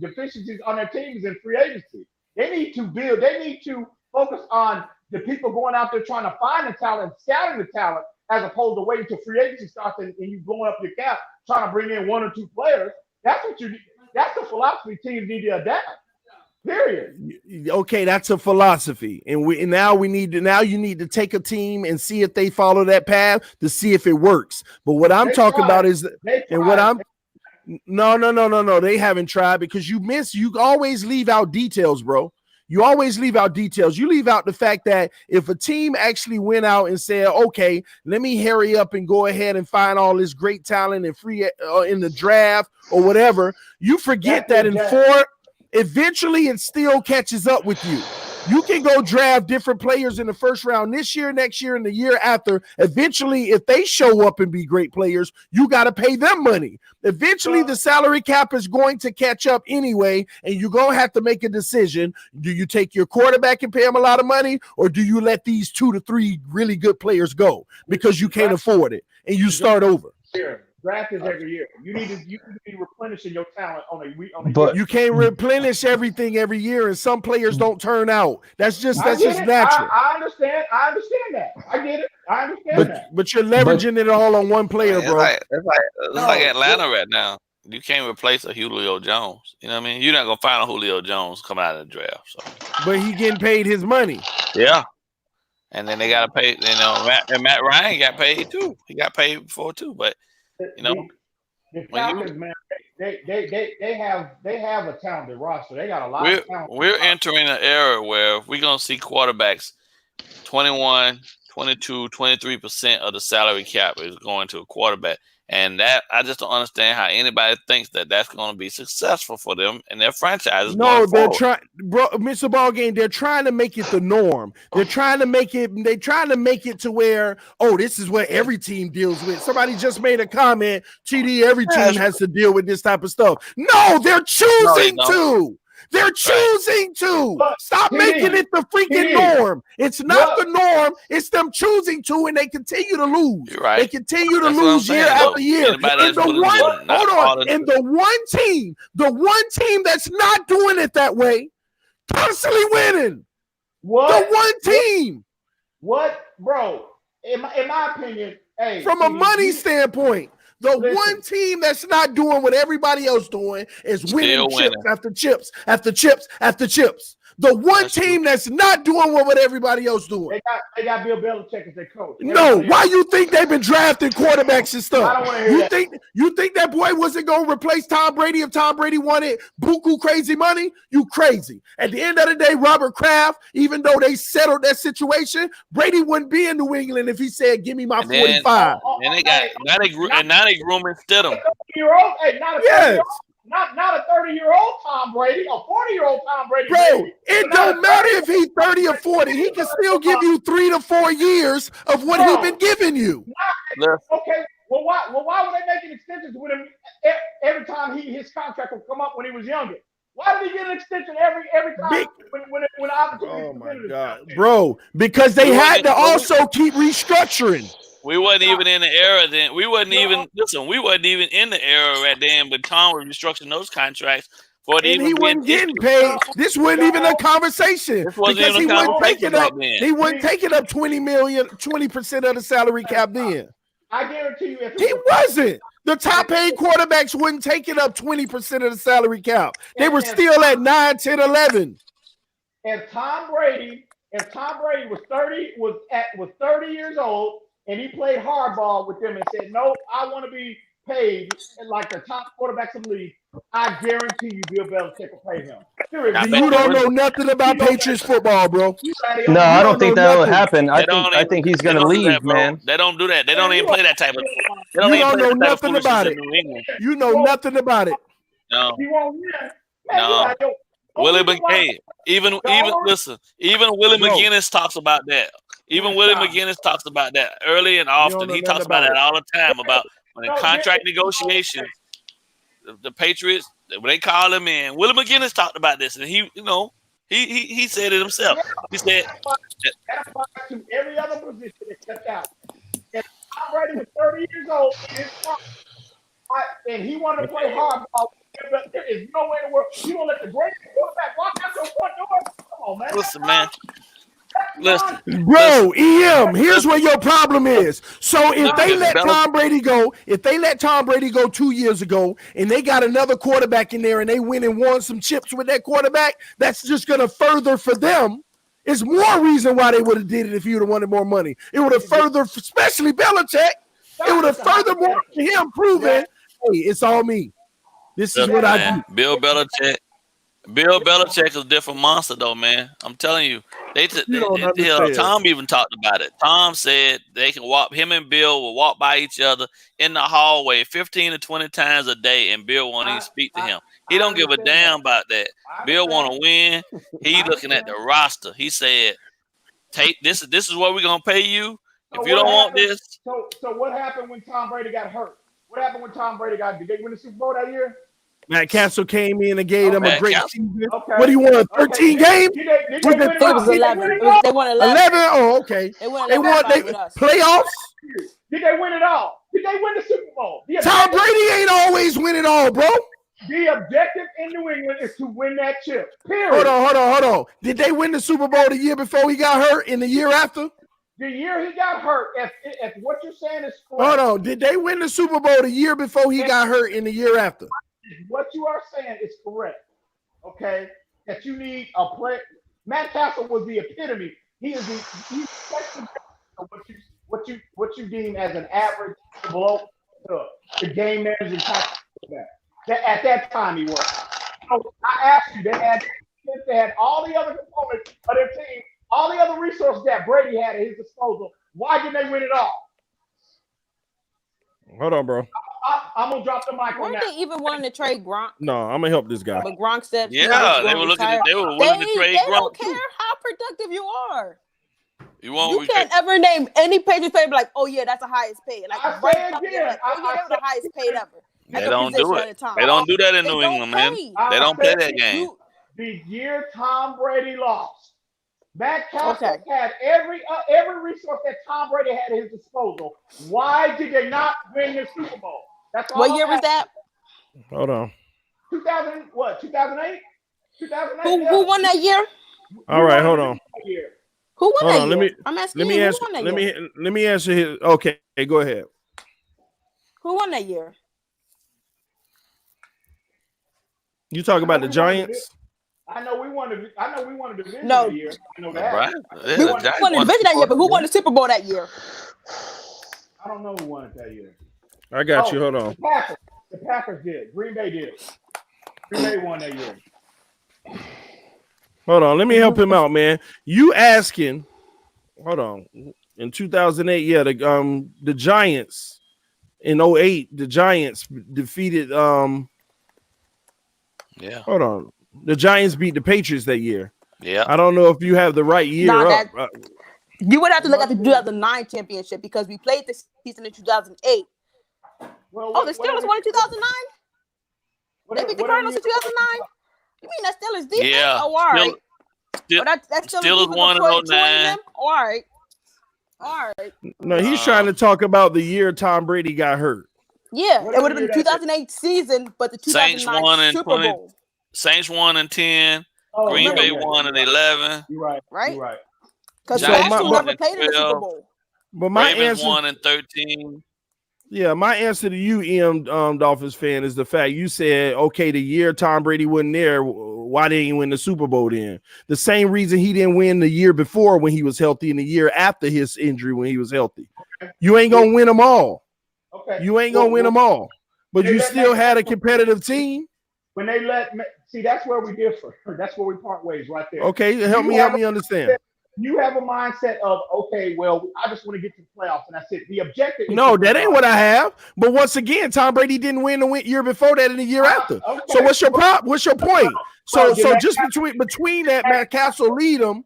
deficiencies on their teams in free agency. They need to build. They need to focus on the people going out there trying to find the talent, scouting the talent, as opposed to waiting till free agency starts and you blowing up your cap trying to bring in 1 or 2 players. That's what you. That's the philosophy teams need to adapt. Period. Okay, that's a philosophy, and you need to take a team and see if they follow that path to see if it works. But what I'm talking about is, no, they haven't tried, because you always leave out details, bro. You always leave out details. You leave out the fact that if a team actually went out and said, okay, let me hurry up and go ahead and find all this great talent and free in the draft or whatever, you forget that eventually it still catches up with you. You can go draft different players in the first round this year, next year, and the year after. Eventually, if they show up and be great players, you got to pay them money. Eventually, the salary cap is going to catch up anyway, and you're going to have to make a decision. Do you take your quarterback and pay him a lot of money, or do you let these 2 to 3 really good players go because you can't afford it and you start over? Draft is every year. You need to be replenishing your talent on a week. But you can't replenish everything every year, and some players don't turn out. That's just natural. I understand that. I get it. I understand that. But you're leveraging it all on one player, bro. It's like Atlanta right now. You can't replace a Julio Jones. You know what I mean? You're not gonna find a Julio Jones coming out of the draft. So. But he getting paid his money. Yeah. And then they gotta pay. Matt Ryan got paid too. He got paid before too, but. The Falcons, man, They have a talented roster. They got a lot of talent. We're entering an era where we're going to see quarterbacks 21, 22, 23% of the salary cap is going to a quarterback. And that I just don't understand how anybody thinks that that's going to be successful for them and their franchises. No, they're trying, bro. Mr. Ballgame, they're trying to make it the norm. They're trying to make it. They're trying to make it to where, oh, this is what every team deals with. Somebody just made a comment. TD, every team has to deal with this type of stuff. No, they're choosing to. They're choosing to. Stop making it the freaking norm. It's not the norm. It's them choosing to, and they continue to lose. They continue to lose year after year. And the one team that's not doing it that way, constantly winning. The one team. What, bro? In my opinion, hey, from a money standpoint. The one team that's not doing what everybody else doing is winning chips after chips after chips after chips. The one team that's not doing what everybody else doing. They got Bill Belichick as their coach. No, why you think they've been drafting quarterbacks and stuff? I don't want to hear that. You think that boy wasn't going to replace Tom Brady if Tom Brady wanted buku crazy money? You crazy. At the end of the day, Robert Kraft, even though they settled that situation, Brady wouldn't be in New England if he said, "Give me my 45." And they got now they grooming Stidham. Not a 30-year-old Tom Brady, a 40-year-old Tom Brady. Bro, it don't matter if he's 30 or 40. He can still give you 3 to 4 years of what he's been giving you. Okay, well, why were they making extensions with him every time his contract would come up when he was younger? Why did he get an extension every time when opportunity? Oh my God, bro! Because they had to also keep restructuring. We wasn't even in the era then. We wasn't even in the era right then. But Tom was restructuring those contracts for it. And he wasn't getting paid. This wasn't even a conversation because he wasn't taking up. He wasn't taking up 20% of the salary cap then. I guarantee you, he wasn't. The top paid quarterbacks wouldn't take it up 20% of the salary cap. They were still at 9, 10, 11. If Tom Brady was 30 years old. And he played hardball with them and said, "No, I want to be paid like the top quarterbacks in the league." I guarantee you, Bill Belichick will pay him. You don't know nothing about Patriots football, bro. No, I don't think that will happen. I think he's going to leave, man. They don't do that. They don't even play that type of. You don't know nothing about it. You know nothing about it. No. He won't win. No. Willie McGinnis. Even Willie McGinnis talks about that. Even Willie McGinnis talks about that early and often. He talks about that all the time about when in contract negotiations, the Patriots, when they call him in, Willie McGinnis talked about this, and he said it himself. He said that applies to every other position except that. If Tom Brady was 30 years old and he wanted to play hardball, there is no way in the world you don't let the greatest quarterback walk out your front door. Come on, man. Listen, man. Bro, EM, here's where your problem is. So if they let Tom Brady go 2 years ago and they got another quarterback in there and they win and won some chips with that quarterback, that's just going to further for them. It's more reason why they would have did it if he would have wanted more money. It would have further, especially Belichick, it would have further more to him proving, hey, it's all me. This is what I do. Bill Belichick is a different monster, though, man. I'm telling you. Tom even talked about it. Tom said they can walk. Him and Bill will walk by each other in the hallway 15 to 20 times a day, and Bill won't even speak to him. He don't give a damn about that. Bill want to win. He looking at the roster. He said, "Take this. This is what we're gonna pay you. If you don't want this." So what happened when Tom Brady got hurt? What happened when Tom Brady got? Did they win the Super Bowl that year? Matt Castle came in and gave them a great season. Okay. What do you want? 13 games? It was 11. They won 11. 11? Oh, okay. They won 11 playoffs? Did they win it all? Did they win the Super Bowl? Tom Brady ain't always win it all, bro. The objective in New England is to win that chip. Period. Hold on. Did they win the Super Bowl the year before he got hurt and the year after? The year he got hurt, if what you're saying is correct. Hold on. Did they win the Super Bowl the year before he got hurt and the year after? What you are saying is correct. Okay? That you need a play. Matt Castle was the epitome. He's what you deem as an average below the game managing type of quarterback. At that time, he was. So I asked you, they had all the other components of their team, all the other resources that Brady had at his disposal. Why didn't they win it all? Hold on, bro. I'm gonna drop the mic on that. Weren't they even wanting to trade Gronk? No, I'm gonna help this guy. But Gronk said, yeah, they were looking. They were willing to trade They Gronk. don't care how productive you are. You can't ever name any Patriots player like, oh yeah, that's the highest paid. Like I right say off again, your head, oh yeah, they were the highest paid ever. They don't do it. They don't do that in New England, man. They don't play that game. The year Tom Brady lost, Matt Castle had every resource that Tom Brady had at his disposal. Why did they not win the Super Bowl? That's all. What year was that? Hold on. 2000 what? 2008. 2008. Who won that year? All right, hold on. Who won that year? year? I'm asking you. Who won that year? Let me answer his. Okay, go ahead. Who won that year? You talk about the Giants? I know we won a division that year. I know that. Right. We won the division that year, but who won the Super Bowl that year? I don't know who won it that year. I got you. Hold on. The Packers did. Green Bay did. Green Bay won that year. Hold on. Let me help him out, man. You asking? Hold on. In 2008, yeah, the Giants in 08, the Giants defeated Yeah. Hold on. The Giants beat the Patriots that year. Yeah. I don't know if you have the right year up. You would have to look at the 2009 championship because we played this season in 2008. The Steelers won in 2009? They beat the Cardinals in 2009? You mean that Steelers defense? Yeah. Oh, all right. That Steelers won in 2009. All right. All right. No, he's trying to talk about the year Tom Brady got hurt. Yeah, it would have been the 2008 season, but the 2009 Super Bowl. Saints won in 10. Green Bay won in 11. You're right. Right? You're right. Because Jackson never played in the Super Bowl. But my Ravens answer won in 13. Yeah, my answer to you, Dolphins fan, is the fact you said, okay, the year Tom Brady wasn't there, why didn't he win the Super Bowl then? The same reason he didn't win the year before when he was healthy and the year after his injury when he was healthy. You ain't going to win them all. Okay. You ain't going to win them all. But you still had a competitive team. When they see, that's where we differ. That's where we part ways right there. Okay, help me understand. You have a mindset of, okay, well, I just want to get to the playoffs, and that's it. The objective is no, that ain't what I have. But once again, Tom Brady didn't win the year before that and the year after. Okay. So what's your What's your point? So just between that, Matt Castle lead him.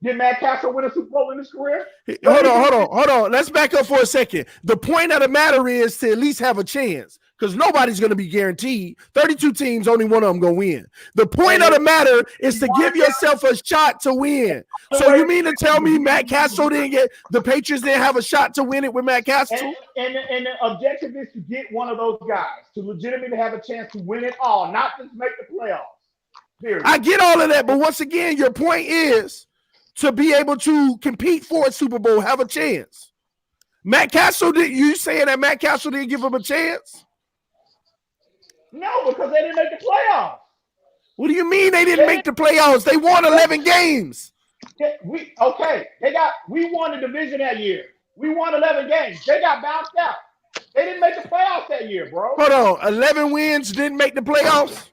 Did Matt Castle win a Super Bowl in his career? Hold on. Let's back up for a second. The point of the matter is to at least have a chance. Because nobody's going to be guaranteed. 32 teams, only one of them going to win. The point of the matter is to give yourself a shot to win. So you mean to tell me Matt Castle the Patriots didn't have a shot to win it with Matt Castle? And the objective is to get one of those guys to legitimately have a chance to win it all, not just make the playoffs. Period. I get all of that, but once again, your point is to be able to compete for a Super Bowl, have a chance. Matt Castle, you saying that Matt Castle didn't give him a chance? No, because they didn't make the playoffs. What do you mean they didn't make the playoffs? They won 11 games. We won the division that year. We won 11 games. They got bounced out. They didn't make the playoffs that year, bro. Hold on. 11 wins didn't make the playoffs?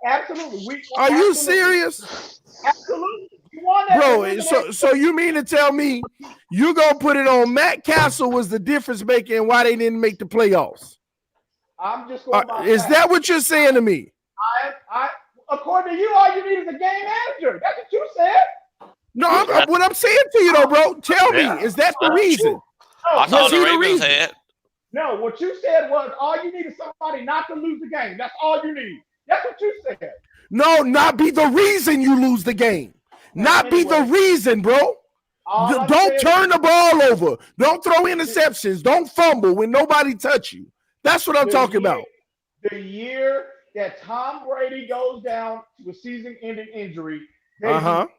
Absolutely. Are you serious? Absolutely. We won that. Bro, so you mean to tell me you going to put it on Matt Castle was the difference maker and why they didn't make the playoffs? I'm just going by is that what you're saying to me? According to you, all you need is a game manager. That's what you said. No, what I'm saying to you though, bro, tell me, is that the reason? I thought the Ravens had. No, what you said was all you need is somebody not to lose the game. That's all you need. That's what you said. No, not be the reason you lose the game. Not be the reason, bro. Don't turn the ball over. Don't throw interceptions. Don't fumble when nobody touch you. That's what I'm talking about. The year that Tom Brady goes down to a season-ending injury, they did not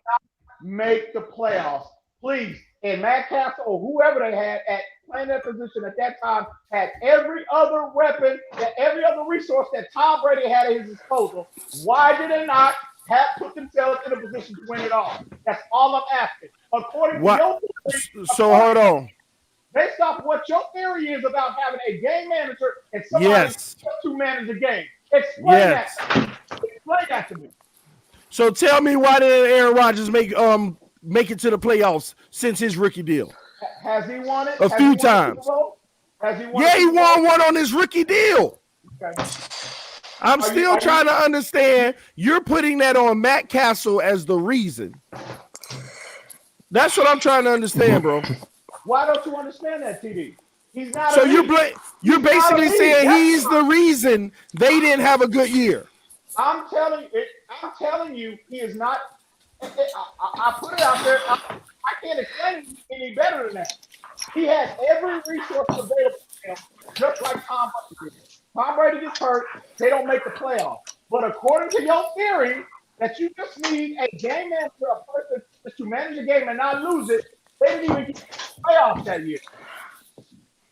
make the playoffs. Please, and Matt Castle or whoever they had at playing that position at that time had every other weapon, every other resource that Tom Brady had at his disposal. Why did they not put themselves in a position to win it all? That's all I'm asking. According to your so hold on. based off what your theory is about having a game manager and somebody to manage a game. Explain that. Explain that to me. So tell me, why didn't Aaron Rodgers make it to the playoffs since his rookie deal? Has he won it? A few times. Has he won yeah, he won one on his rookie deal. Okay. I'm still trying to understand. You're putting that on Matt Castle as the reason. That's what I'm trying to understand, bro. Why don't you understand that, TD? He's not. So you're basically saying he's the reason they didn't have a good year. I'm telling you, he is not. I put it out there. I can't explain it any better than that. He has every resource available to him, just like Tom Brady did. Tom Brady gets hurt, they don't make the playoffs. But according to your theory, that you just need a game manager, a person just to manage the game and not lose it, they didn't even get the playoffs that year.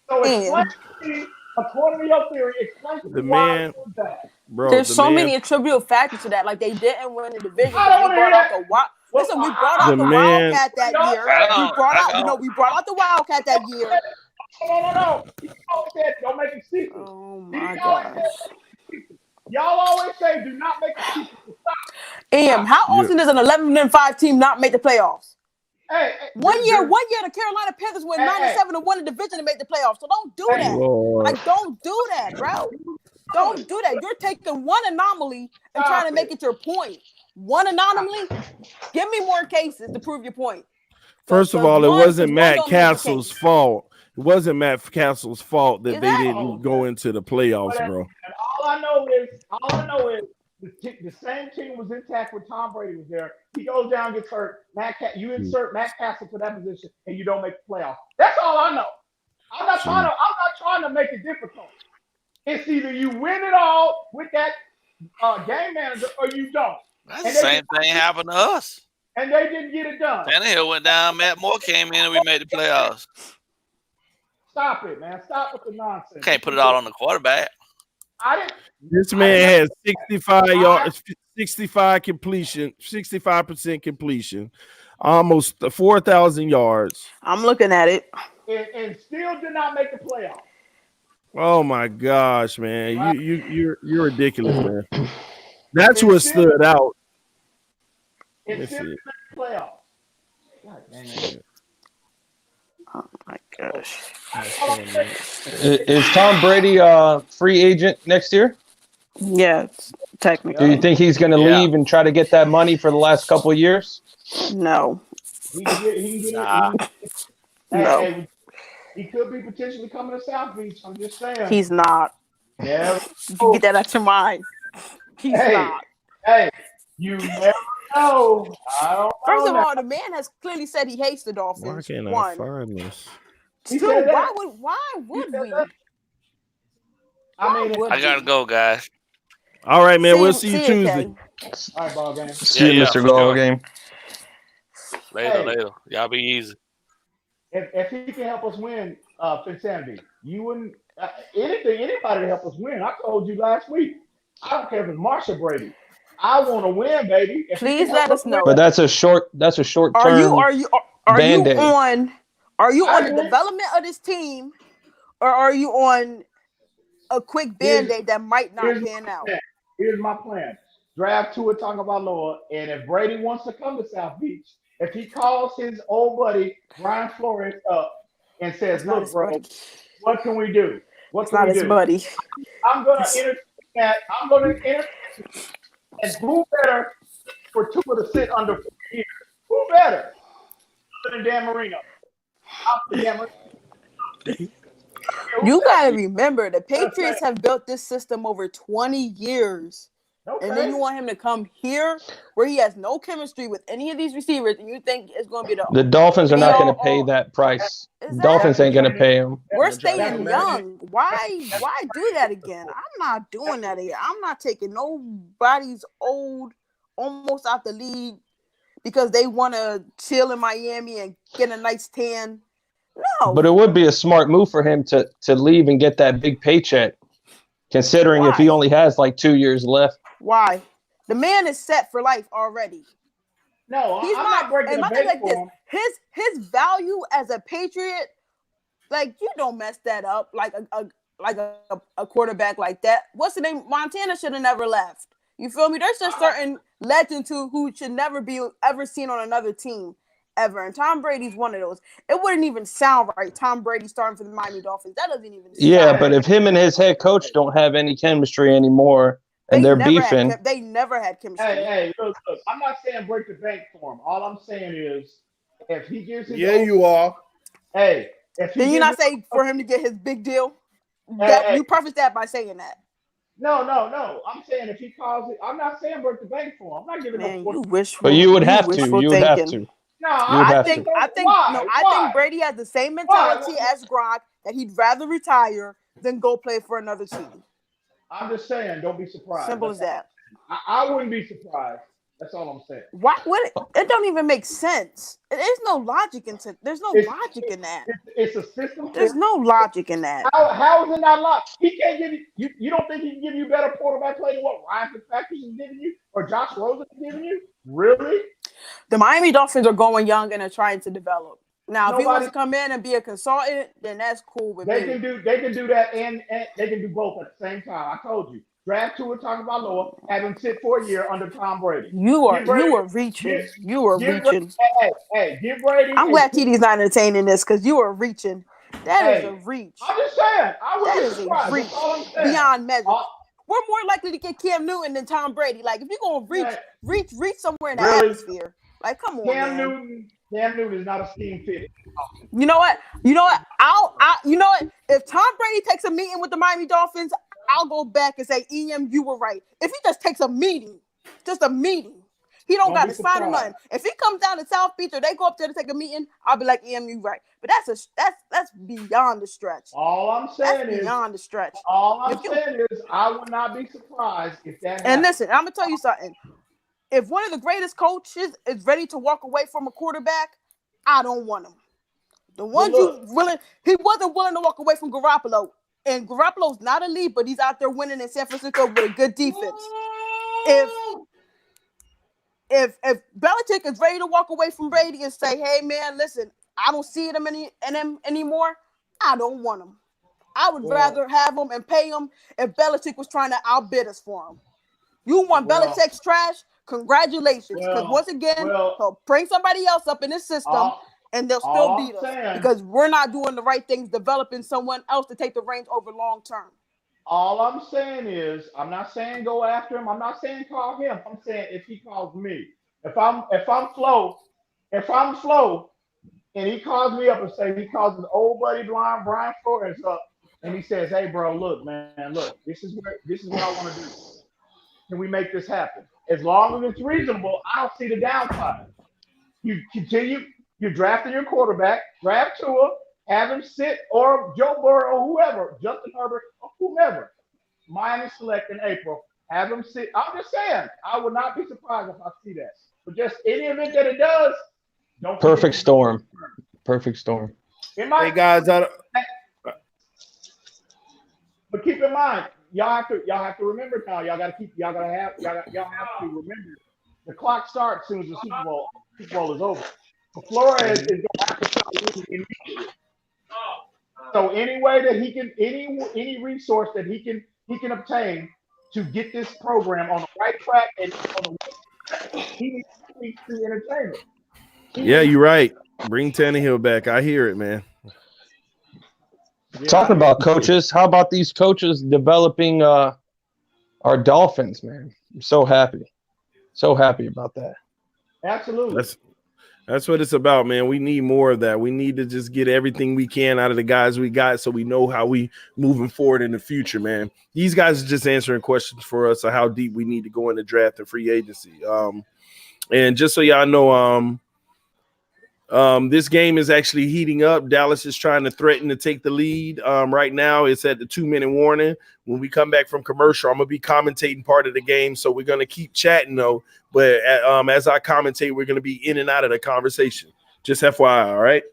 So explain to me, according to your theory, explain to me why you do that. Bro, there's so many attributable factors to that. Like they didn't win the division. We brought out the Wildcat that year. We brought out the Wildcat that year. No. You always said don't make excuses. Oh my gosh. Y'all always say do not make excuses. How often does an 11-5 team not make the playoffs? Hey, one year, the Carolina Panthers went 9-7 and won the division and made the playoffs. So don't do that. Like, don't do that, bro. Don't do that. You're taking one anomaly and trying to make it your point. One anomaly? Give me more cases to prove your point. First of all, it wasn't Matt Castle's fault. It wasn't Matt Castle's fault that they didn't go into the playoffs, bro. And all I know is the same team was intact when Tom Brady was there. He goes down, gets hurt. You insert Matt Castle to that position, and you don't make the playoffs. That's all I know. I'm not trying to make it difficult. It's either you win it all with that game manager, or you don't. That's the same thing happened to us. And they didn't get it done. Tannehill went down. Matt Moore came in, and we made the playoffs. Stop it, man. Stop with the nonsense. Can't put it all on the quarterback. This man has 65 yards, 65 completion, 65% completion, almost 4,000 yards. I'm looking at it. And still did not make the playoffs. Oh my gosh, man! You're ridiculous, man. That's what stood out. It's still did not make the playoffs. God dang it. Oh my gosh. Is Tom Brady a free agent next year? Yeah, technically. Do you think he's going to leave and try to get that money for the last couple of years? No. No. He could be potentially coming to South Beach. I'm just saying. He's not. Yeah. Get that out your mind. He's not. Hey, you never know. First of all, the man has clearly said he hates the Dolphins. Why can't I find this? Two, why would we? I gotta go, guys. All right, man. We'll see you Tuesday. All right, ball game. See you, Mr. Ball game. Later. Y'all be easy. If he can help us win, Phins, you wouldn't anybody to help us win. I told you last week. I don't care if it's Marsha Brady. I want to win, baby. Please let us know. But that's a short term. Are you on the development of this team, or are you on a quick band-aid that might not pan out? Here's my plan. Draft Tua Tagovailoa, and if Brady wants to come to South Beach, if he calls his old buddy Brian Flores up and says, "Look, bro, what can we do? What can we do?" Buddy. I'm going to entertain that. I'm going to entertain. And who better for Tua to sit under 4 years? Who better than Dan Marino? You got to remember, the Patriots have built this system over 20 years. Okay. And then you want him to come here where he has no chemistry with any of these receivers, and you think it's going to be the Dolphins are not going to pay that price. Dolphins ain't going to pay him. We're staying young. Why do that again? I'm not doing that again. I'm not taking nobody's old almost out the league because they want to chill in Miami and get a nice tan. No. But it would be a smart move for him to leave and get that big paycheck, considering if he only has like 2 years left. Why? The man is set for life already. No, I'm not breaking the bank for him. His value as a Patriot Like, you don't mess that up like a quarterback like that. What's the name? Montana should have never left. You feel me? There's just certain legends who should never be ever seen on another team ever. And Tom Brady's one of those. It wouldn't even sound right. Tom Brady starting for the Miami Dolphins. That doesn't even sound but if him and his head coach don't have any chemistry anymore and they're beefing. They never had chemistry. Hey, look. I'm not saying break the bank for him. All I'm saying is if he gives his you are. Hey, if he then you not say for him to get his big deal? You preface that by saying that. No. I'm saying if he calls it, I'm not saying break the bank for him. I'm not giving you wishful. But you would have to. You would have to. No, I think Brady has the same mentality as Gronk, that he'd rather retire than go play for another team. I'm just saying, don't be surprised. Simple as that. I wouldn't be surprised. That's all I'm saying. Why would it? It don't even make sense. There's no logic in that. It's a system. There's no logic in that. How is it not logic? He can't give you. You don't think he can give you better quarterback play than what Ryan Fitzpatrick is giving you or Josh Rosen is giving you? Really? The Miami Dolphins are going young and are trying to develop. Now, if he wants to come in and be a consultant, then that's cool with me. They can do that and they can do both at the same time. I told you. Draft Tua Tagovailoa, have him sit for a year under Tom Brady. You are reaching. You are reaching. Hey, give Brady. I'm glad TD's not entertaining this because you are reaching. That is a reach. I'm just saying. That is a reach beyond measure. We're more likely to get Cam Newton than Tom Brady. Like, if you're gonna reach somewhere in the atmosphere. Like, come on, Cam Newton is not a scheme fit. You know what? You know what? If Tom Brady takes a meeting with the Miami Dolphins, I'll go back and say, EM, you were right. If he just takes a meeting, he don't got to sign or nothing. If he comes down to South Beach or they go up there to take a meeting, I'll be like, EM, you right. But that's beyond the stretch. All I'm saying is beyond the stretch. I would not be surprised if that happens. And listen, I'm gonna tell you something. If one of the greatest coaches is ready to walk away from a quarterback, I don't want him. The ones he wasn't willing to walk away from Garoppolo. And Garoppolo's not elite, but he's out there winning in San Francisco with a good defense. If Belichick is ready to walk away from Brady and say, "Hey man, listen, I don't see him in him anymore," I don't want him. I would rather have him and pay him if Belichick was trying to outbid us for him. You want Belichick's trash? Congratulations, because once again, he'll bring somebody else up in this system. And they'll still beat us because we're not doing the right things, developing someone else to take the reins over long term. All I'm saying is, I'm not saying go after him. I'm not saying call him. I'm saying if he calls me, if I'm Flo, and he calls me up and say he calls his old buddy Brian Flores up, and he says, "Hey, bro, look, this is what I want to do. Can we make this happen? As long as it's reasonable, I don't see the downside. You continue." You're drafting your quarterback, draft Tua, have him sit, or Joe Burrow or whoever, Justin Herbert or whomever. Miami select in April, have him sit. I'm just saying, I would not be surprised if I see that. But just any event that it does, don't. Perfect storm. Perfect storm. Hey guys, but keep in mind, y'all have to remember now. Y'all have to remember the clock starts as soon as the Super Bowl is over. Flores is going to have to start losing immediately. So any way that he can, any resource that he can obtain to get this program on the right track and on the right track, he needs to entertain it. Yeah, you're right. Bring Tannehill back. I hear it, man. Talking about coaches, how about these coaches developing our Dolphins, man? I'm so happy. So happy about that. Absolutely. That's what it's about, man. We need more of that. We need to just get everything we can out of the guys we got so we know how we moving forward in the future, man. These guys are just answering questions for us of how deep we need to go in the draft and free agency. And just so y'all know, this game is actually heating up. Dallas is trying to threaten to take the lead. Right now, it's at the 2-minute warning. When we come back from commercial, I'm going to be commentating part of the game, so we're going to keep chatting, though. But as I commentate, we're going to be in and out of the conversation. Just FYI, all right?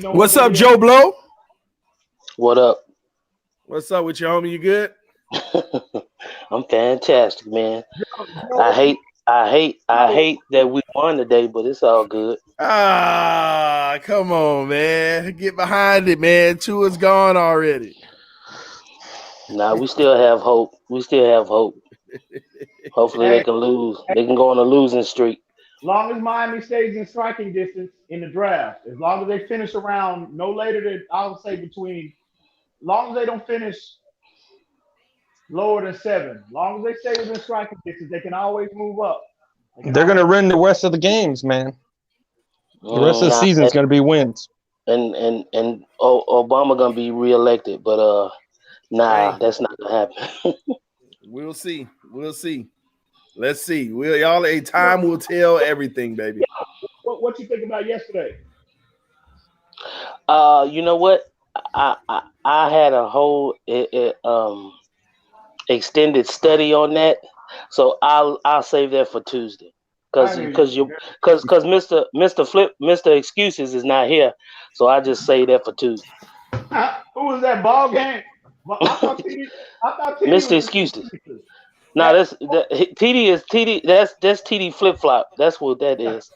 What's up, Joe Blow? What up? What's up with you, homie? You good? I'm fantastic, man. I hate I hate that we won today, but it's all good. Come on, man. Get behind it, man. Tua's gone already. Nah, we still have hope. Hopefully they can lose. They can go on a losing streak. Long as Miami stays in striking distance in the draft, as long as they finish around no later than I would say between, long as they don't finish lower than 7, long as they stay within striking distance, they can always move up. They're going to win the rest of the games, man. The rest of the season is going to be wins. And Obama going to be reelected, but that's not going to happen. We'll see. Let's see. Time will tell everything, baby. What you think about yesterday? You know what? I had a whole extended study on that, so I'll save that for Tuesday. Because Mr. Excuses is not here, so I just say that for Tuesday. Who was that ball game? I thought Mr. Excuses. No, that's TD is TD. That's TD flip flop. That's what that is.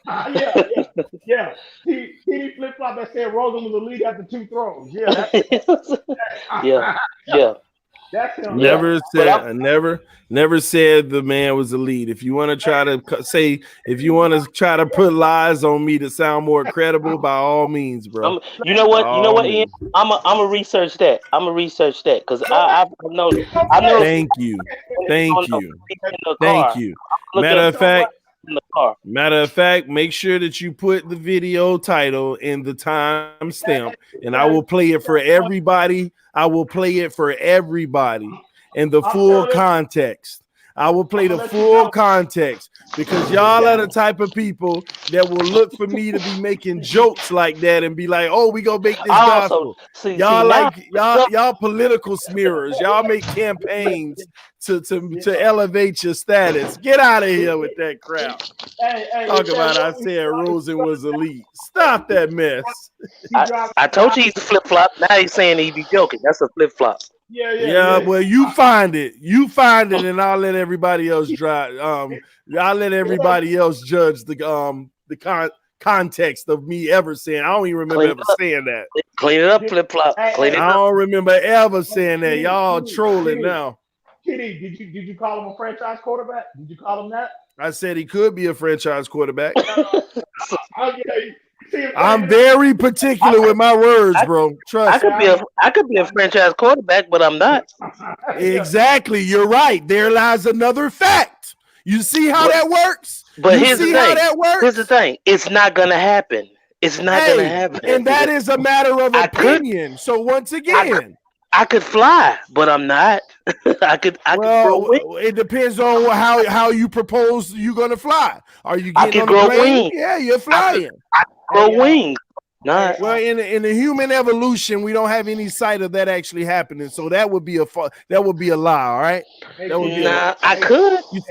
Yeah. TD flip flop that said Rosen was a lead after 2 throws. Yeah. Yeah. That's him. Never said the man was a lead. If you want to try to put lies on me to sound more credible, by all means, bro. You know what, Ian? I'm a research that. Because I know. Thank you. Matter of fact, make sure that you put the video title in the time stamp, and I will play it for everybody. In the full context. I will play the full context, because y'all are the type of people that will look for me to be making jokes like that and be like, "Oh, we gonna make this gospel." Y'all political smearers. Y'all make campaigns to elevate your status. Get out of here with that crap. Talk about I said Rosen was elite. Stop that mess. I told you he's a flip flop. Now he's saying he be joking. That's a flip flop. Yeah. Well, you find it, and I'll let everybody else I'll let everybody else judge the context of me ever saying. I don't even remember saying that. Clean it up, flip flop. I don't remember ever saying that. Y'all trolling now. Kitty, did you call him a franchise quarterback? Did you call him that? I said he could be a franchise quarterback. I'm very particular with my words, bro. Trust me. I could be a franchise quarterback, but I'm not. Exactly. You're right. There lies another fact. You see how that works? But here's the thing. It's not going to happen. It's not going to happen. And that is a matter of opinion. So once again, I could fly, but I'm not. I could grow wings. It depends on how you propose you're going to fly. Are you getting on grow the plane? wings. Yeah, you're flying. I grow wings. Not. Well, in the human evolution, we don't have any sight of that actually happening. So that would be a lie. All right. That would be I could. You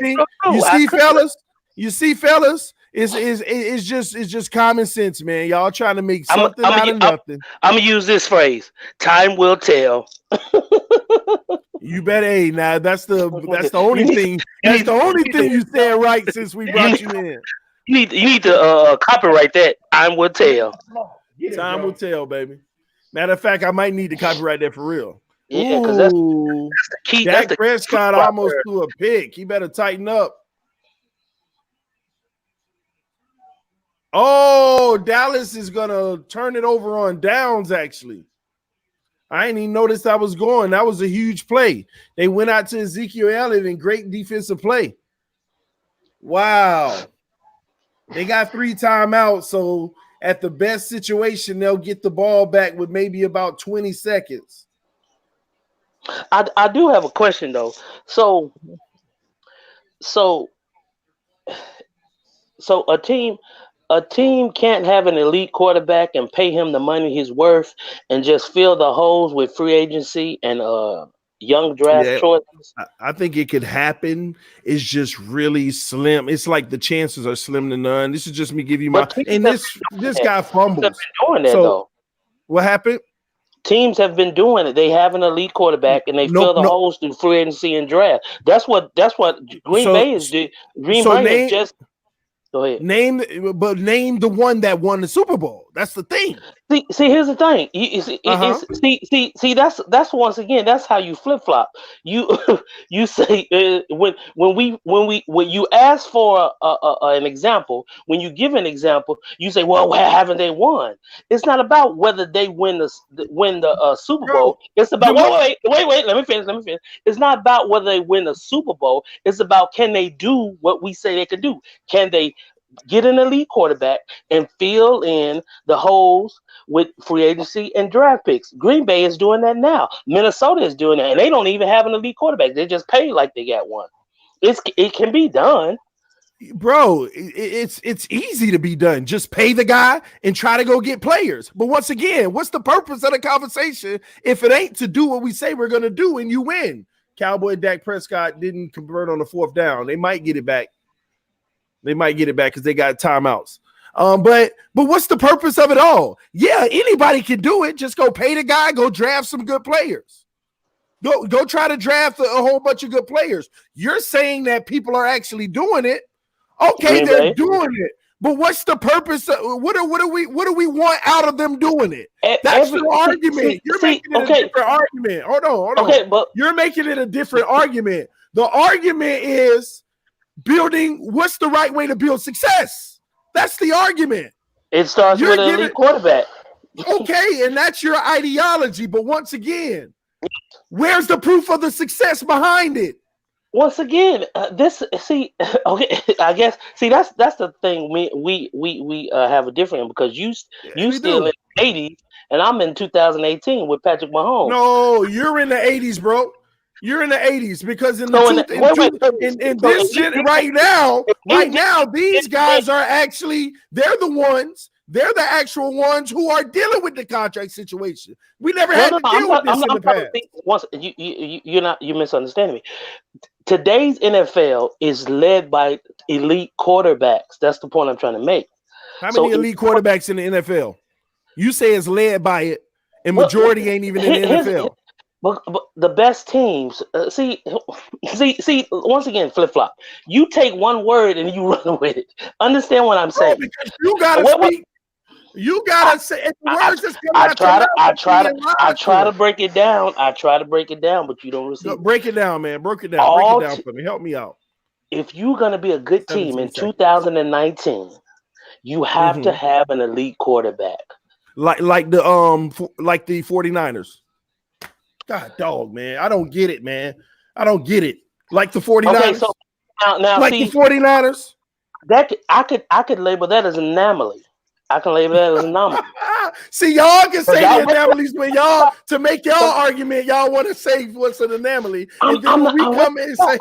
see, fellas. It's just common sense, man. Y'all trying to make something out of nothing. I'm gonna use this phrase: "Time will tell." You better. Now that's the only thing. That's the only thing you said right since we brought you in. You need to copyright that. Time will tell. Time will tell, baby. Matter of fact, I might need to copyright that for real. Yeah, because that's the key. Dak Prescott almost threw a pick. He better tighten up. Oh, Dallas is gonna turn it over on downs. Actually, I didn't even notice that was going. That was a huge play. They went out to Ezekiel Elliott in great defensive play. Wow. They got 3 timeouts, so at the best situation, they'll get the ball back with maybe about 20 seconds. I do have a question though. So a team can't have an elite quarterback and pay him the money he's worth and just fill the holes with free agency and young draft choices. I think it could happen. It's just really slim. It's like the chances are slim to none. This is just me giving you my. And this guy fumbles. Doing that, though. What happened? Teams have been doing it. They have an elite quarterback, and they fill the holes through free agency and draft. That's what Green Bay is doing. Green Bay is just. Go ahead. Name the one that won the Super Bowl. That's the thing. See, here's the thing. See, that's once again, that's how you flip flop. You say when you ask for an example, when you give an example, you say, well, why haven't they won? It's not about whether they win the Super Bowl. It's about wait. Let me finish. It's not about whether they win the Super Bowl. It's about, can they do what we say they can do? Can they get an elite quarterback and fill in the holes with free agency and draft picks? Green Bay is doing that now. Minnesota is doing that, and they don't even have an elite quarterback. They just pay like they got one. It can be done, bro. It's easy to be done. Just pay the guy and try to go get players. But once again, what's the purpose of the conversation if it ain't to do what we say we're gonna do and you win? Cowboy Dak Prescott didn't convert on the 4th down. They might get it back. Because they got timeouts. But what's the purpose of it all? Yeah, anybody can do it. Just go pay the guy. Go draft some good players. Go try to draft a whole bunch of good players. You're saying that people are actually doing it. Okay, they're doing it. But what's the purpose? What do we want out of them doing it? That's the argument. You're making it a different argument. Hold on. Okay, but you're making it a different argument. The argument is building. What's the right way to build success? That's the argument. It starts with an elite quarterback. Okay, and that's your ideology. But once again, where's the proof of the success behind it? Once again, I guess that's the thing. We have a different, because you still in the 80s and I'm in 2018 with Patrick Mahomes. No, you're in the 80s, bro. You're in the 80s because in right now, these guys are actually, they're the actual ones who are dealing with the contract situation. We never had to deal with this in the past. You're misunderstanding me. Today's NFL is led by elite quarterbacks. That's the point I'm trying to make. How many elite quarterbacks in the NFL? You say it's led by it, and majority ain't even in the NFL. But the best teams, see, once again, flip flop. You take one word and you run with it. Understand what I'm saying? Because you gotta speak. You gotta say the words that's coming out. I try to break it down. But you don't receive. Break it down, man. Break it down for me. Help me out. If you're gonna be a good team in 2019, you have to have an elite quarterback. Like the 49ers. God dog, man. I don't get it, man. I don't get it. Like the 49ers. Okay, so now like the 49ers. That I could label that as an anomaly. I can label that as an anomaly. See, y'all can say the anomalies when y'all, to make y'all argument, y'all want to say what's an anomaly. And then when we come in and say,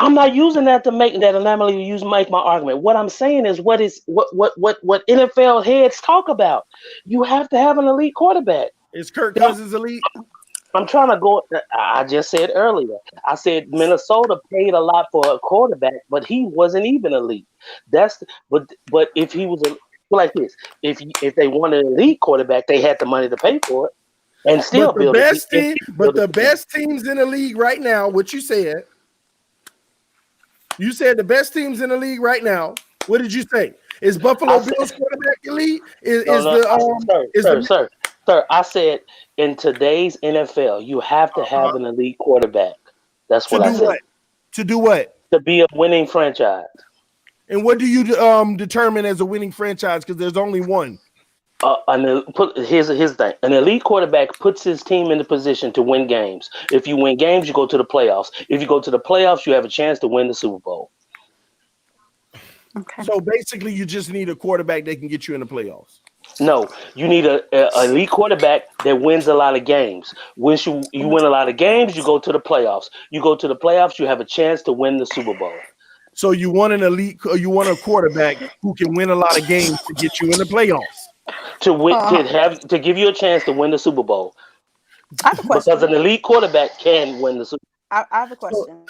I'm not using that to make that anomaly to make my argument. What I'm saying is what NFL heads talk about. You have to have an elite quarterback. Is Kirk Cousins elite? I'm trying to go. I just said earlier. I said Minnesota paid a lot for a quarterback, but he wasn't even elite. But if he was like this, if they wanted an elite quarterback, they had the money to pay for it, and still build it. But the best teams in the league right now, what you said. You said the best teams in the league right now. What did you say? Is Buffalo Bills quarterback elite? Sir, I said in today's NFL, you have to have an elite quarterback. That's what I said. To do what? To be a winning franchise. And what do you determine as a winning franchise? Because there's only one. Here's the thing. An elite quarterback puts his team in the position to win games. If you win games, you go to the playoffs. If you go to the playoffs, you have a chance to win the Super Bowl. Okay. So basically, you just need a quarterback that can get you in the playoffs. No, you need a elite quarterback that wins a lot of games. Once you win a lot of games, you go to the playoffs. You go to the playoffs, you have a chance to win the Super Bowl. So you want a quarterback who can win a lot of games to get you in the playoffs. To give you a chance to win the Super Bowl. I have a question. Because an elite quarterback can win the Super Bowl. I have a question.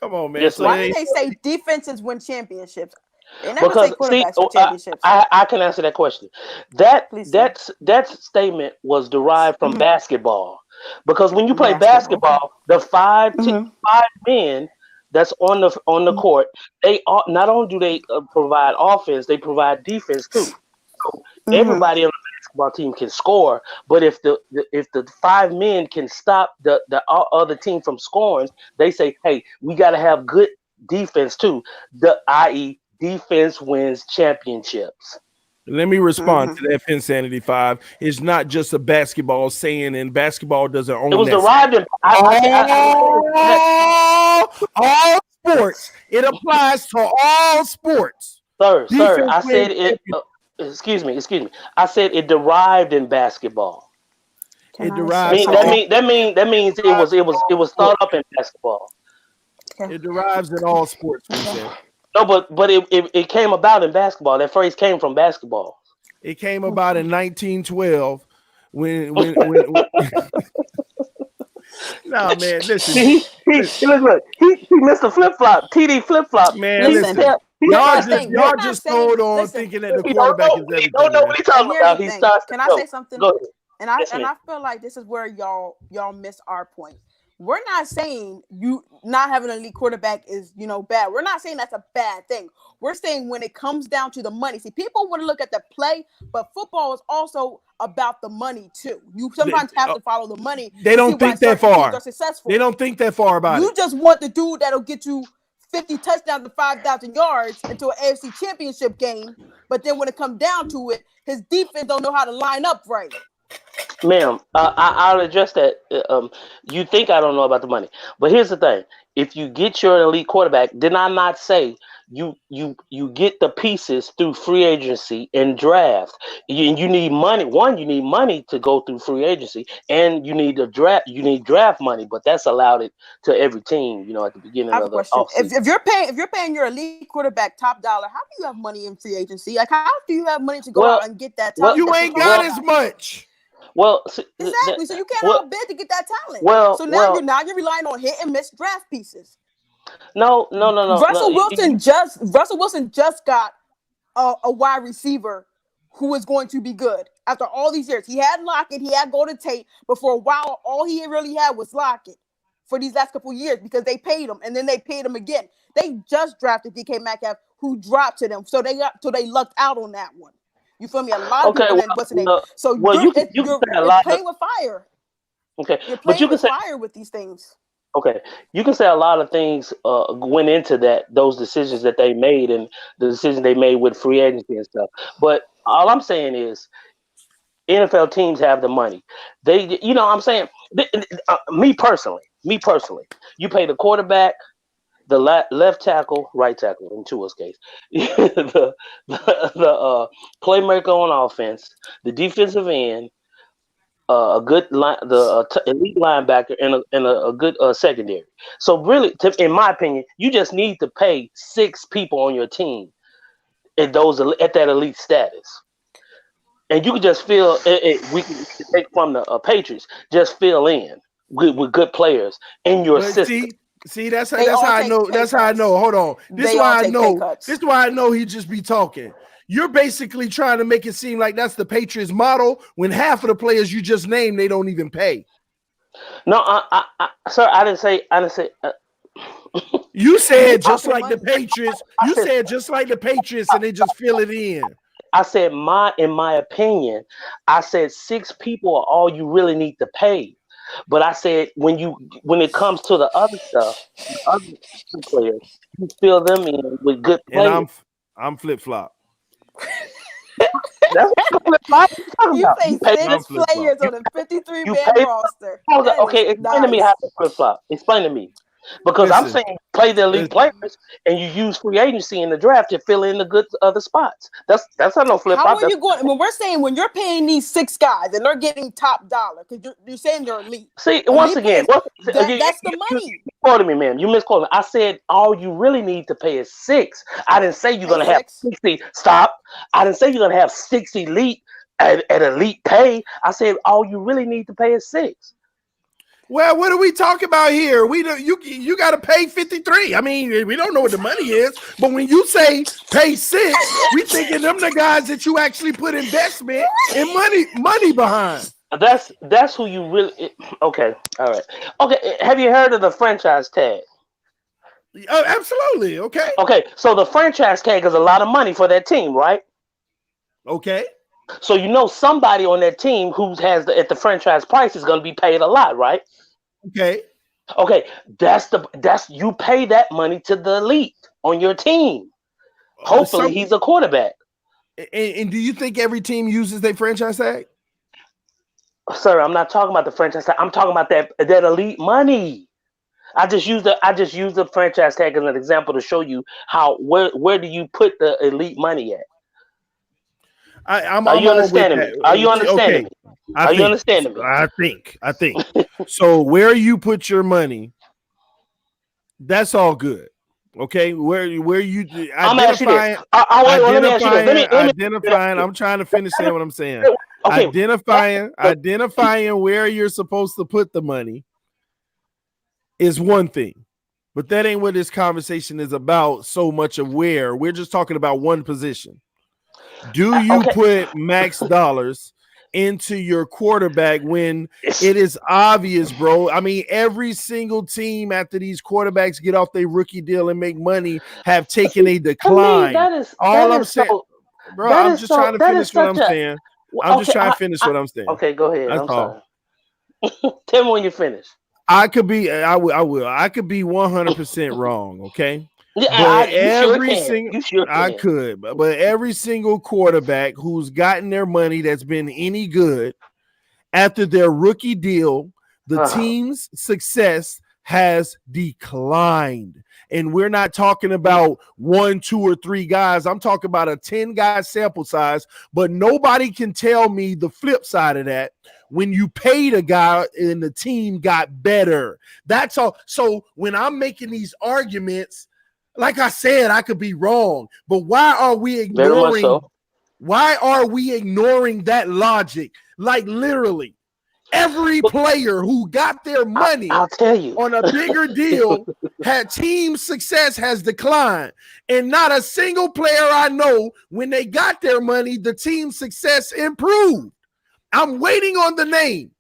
Come on, man. Yes, why do they say defenses win championships? They never say quarterbacks for championships. I can answer that question. That statement was derived from basketball, because when you play basketball, the five men that's on the court, they are not only do they provide offense, they provide defense too. So everybody on the basketball team can score, but if the 5 men can stop the other team from scoring, they say, hey, we got to have good defense too. I.e. defense wins championships. Let me respond to that, Finsanity 5. It's not just a basketball saying, and basketball doesn't own it was that. derived in all sports. It applies to all sports. Sir, I said it. Excuse me. I said it derived in basketball. It derives. That means it was thought up in basketball. It derives in all sports. No, but it came about in basketball. That phrase came from basketball. It came about in 1912 when No, man, listen. He missed a flip flop. TD flip flop. Man, listen. Y'all just hold on thinking that the quarterback is everything. Don't know what he's talking about. He starts. Can I say something? And I feel like this is where y'all miss our point. We're not saying you not having an elite quarterback is, bad. We're not saying that's a bad thing. We're saying when it comes down to the money. See, people want to look at the play, but football is also about the money too. You sometimes have to follow the money. They don't think that far. They don't think that far about it. You just want the dude that'll get you 50 touchdowns and 5,000 yards into an AFC championship game. But then when it comes down to it, his defense don't know how to line up right. Ma'am, I'll address that. You think I don't know about the money, but here's the thing: if you get your elite quarterback, did I not say you get the pieces through free agency and draft? You need money. One, you need money to go through free agency, and you need draft. You need draft money, but that's allowed it to every team. At the beginning of the offseason. If you're paying your elite quarterback top dollar, how do you have money in free agency? Like, how do you have money to go out and get that talent? You ain't got as much. Well, exactly. So you can't outbid to get that talent. So now you're relying on hit and miss draft pieces. No. Russell Wilson just got a wide receiver who is going to be good after all these years. He had Lockett, he had Golden Tate, but for a while, all he really had was Lockett for these last couple of years because they paid him and then they paid him again. They just drafted DK Metcalf, who dropped to them, so they lucked out on that one. You feel me? A lot of people what's the name? So you're playing with fire. Okay, you're playing with fire with these things. Okay, you can say a lot of things went into those decisions that they made and the decisions they made with free agency and stuff. But all I'm saying is, NFL teams have the money. They, I'm saying, me personally, you pay the quarterback, the left tackle, right tackle in Tua's case, the playmaker on offense, the defensive end, a good elite linebacker, and a good secondary. So really, in my opinion, you just need to pay 6 people on your team at that elite status, and you can just fill. We can take from the Patriots, just fill in with good players in your system. See, that's how I know. That's how I know. Hold on. This is why I know. This is why I know he just be talking. You're basically trying to make it seem like that's the Patriots model when half of the players you just named they don't even pay. No, sir, I didn't say. You said just like the Patriots. You said just like the Patriots, and they just fill it in. I said in my opinion, I said 6 people are all you really need to pay. But I said when it comes to the other stuff, the other players, you fill them in with good players. And I'm flip flop. That's what you say 6 players on a 53-man roster. Okay, explain to me how to flip flop. Explain to me. Because I'm saying play the elite players and you use free agency in the draft to fill in the good other spots. That's not no flip flop. How are you going? When we're saying when you're paying these 6 guys and they're getting top dollar because you're saying they're elite. See, once again, that's the money. You misquoted me, ma'am. You misquoted me. I said all you really need to pay is 6. I didn't say you're gonna have 60. Stop. I didn't say you're gonna have 6 elite at elite pay. I said all you really need to pay is 6. Well, what are we talking about here? You got to pay 53. I mean, we don't know what the money is, but when you say pay 6, we thinking them the guys that you actually put investment and money behind. That's who you really. Okay, all right. Okay, have you heard of the franchise tag? Oh, absolutely. Okay. Okay, so the franchise tag is a lot of money for that team, right? Okay. So somebody on that team who has at the franchise price is going to be paid a lot, right? Okay. Okay, that's you pay that money to the elite on your team. Hopefully, he's a quarterback. And do you think every team uses their franchise tag? Sir, I'm not talking about the franchise tag. I'm talking about that elite money. I just use the franchise tag as an example to show you where do you put the elite money at? Are you understanding me? Are you understanding me? Are you understanding me? I think. So where you put your money, that's all good. Okay, where you identifying? Identifying. I'm trying to finish saying what I'm saying. Okay. Identifying where you're supposed to put the money is one thing, but that ain't what this conversation is about. So much of where we're just talking about one position. Do you put max dollars into your quarterback when it is obvious, bro? I mean, every single team after these quarterbacks get off their rookie deal and make money have taken a decline. I'm just trying to finish what I'm saying. I'm just trying to finish what I'm saying. Okay, go ahead. I'm sorry. Tell me when you finish. I could be 100% wrong. Okay. Yeah, but every single quarterback who's gotten their money that's been any good after their rookie deal, the team's success has declined. And we're not talking about 1, 2, or 3 guys. I'm talking about a 10-guy sample size, but nobody can tell me the flip side of that. When you paid a guy and the team got better, that's all. So when I'm making these arguments, like I said, I could be wrong, but why are we ignoring? Why are we ignoring that logic? Like literally, every player who got their money, I'll tell you, on a bigger deal, had team success has declined, and not a single player I know when they got their money, the team success improved. I'm waiting on the name.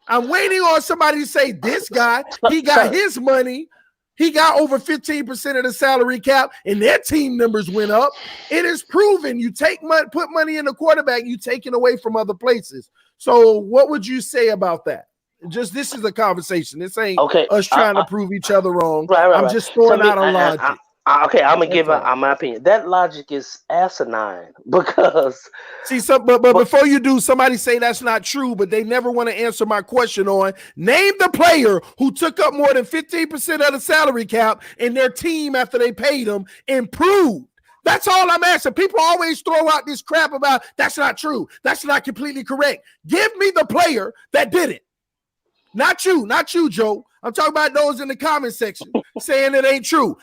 I'm waiting on somebody to say this guy, he got his money. He got over 15% of the salary cap, and their team numbers went up. It is proven you put money in the quarterback, you take it away from other places. So what would you say about that? This is a conversation. This ain't us trying to prove each other wrong. I'm just throwing out a logic. I'm gonna give my opinion. That logic is asinine because but before you do, somebody say that's not true, but they never want to answer my question on name the player who took up more than 15% of the salary cap and their team after they paid them improved. That's all I'm asking. People always throw out this crap about that's not true. That's not completely correct. Give me the player that did it. Not you, Joe. I'm talking about those in the comment section saying it ain't true.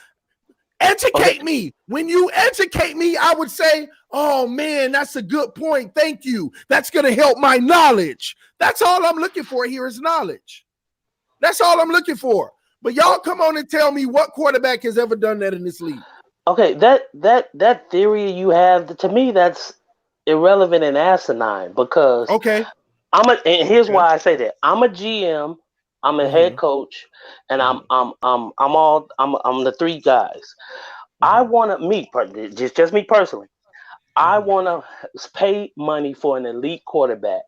Educate me. When you educate me, I would say, oh, man, that's a good point. Thank you. That's going to help my knowledge. That's all I'm looking for here is knowledge. That's all I'm looking for. But y'all come on and tell me what quarterback has ever done that in this league. Okay, that theory you have, to me, that's irrelevant and asinine because and here's why I say that. I'm a GM. I'm a head coach, and I'm the 3 guys. I want to just me personally. I want to pay money for an elite quarterback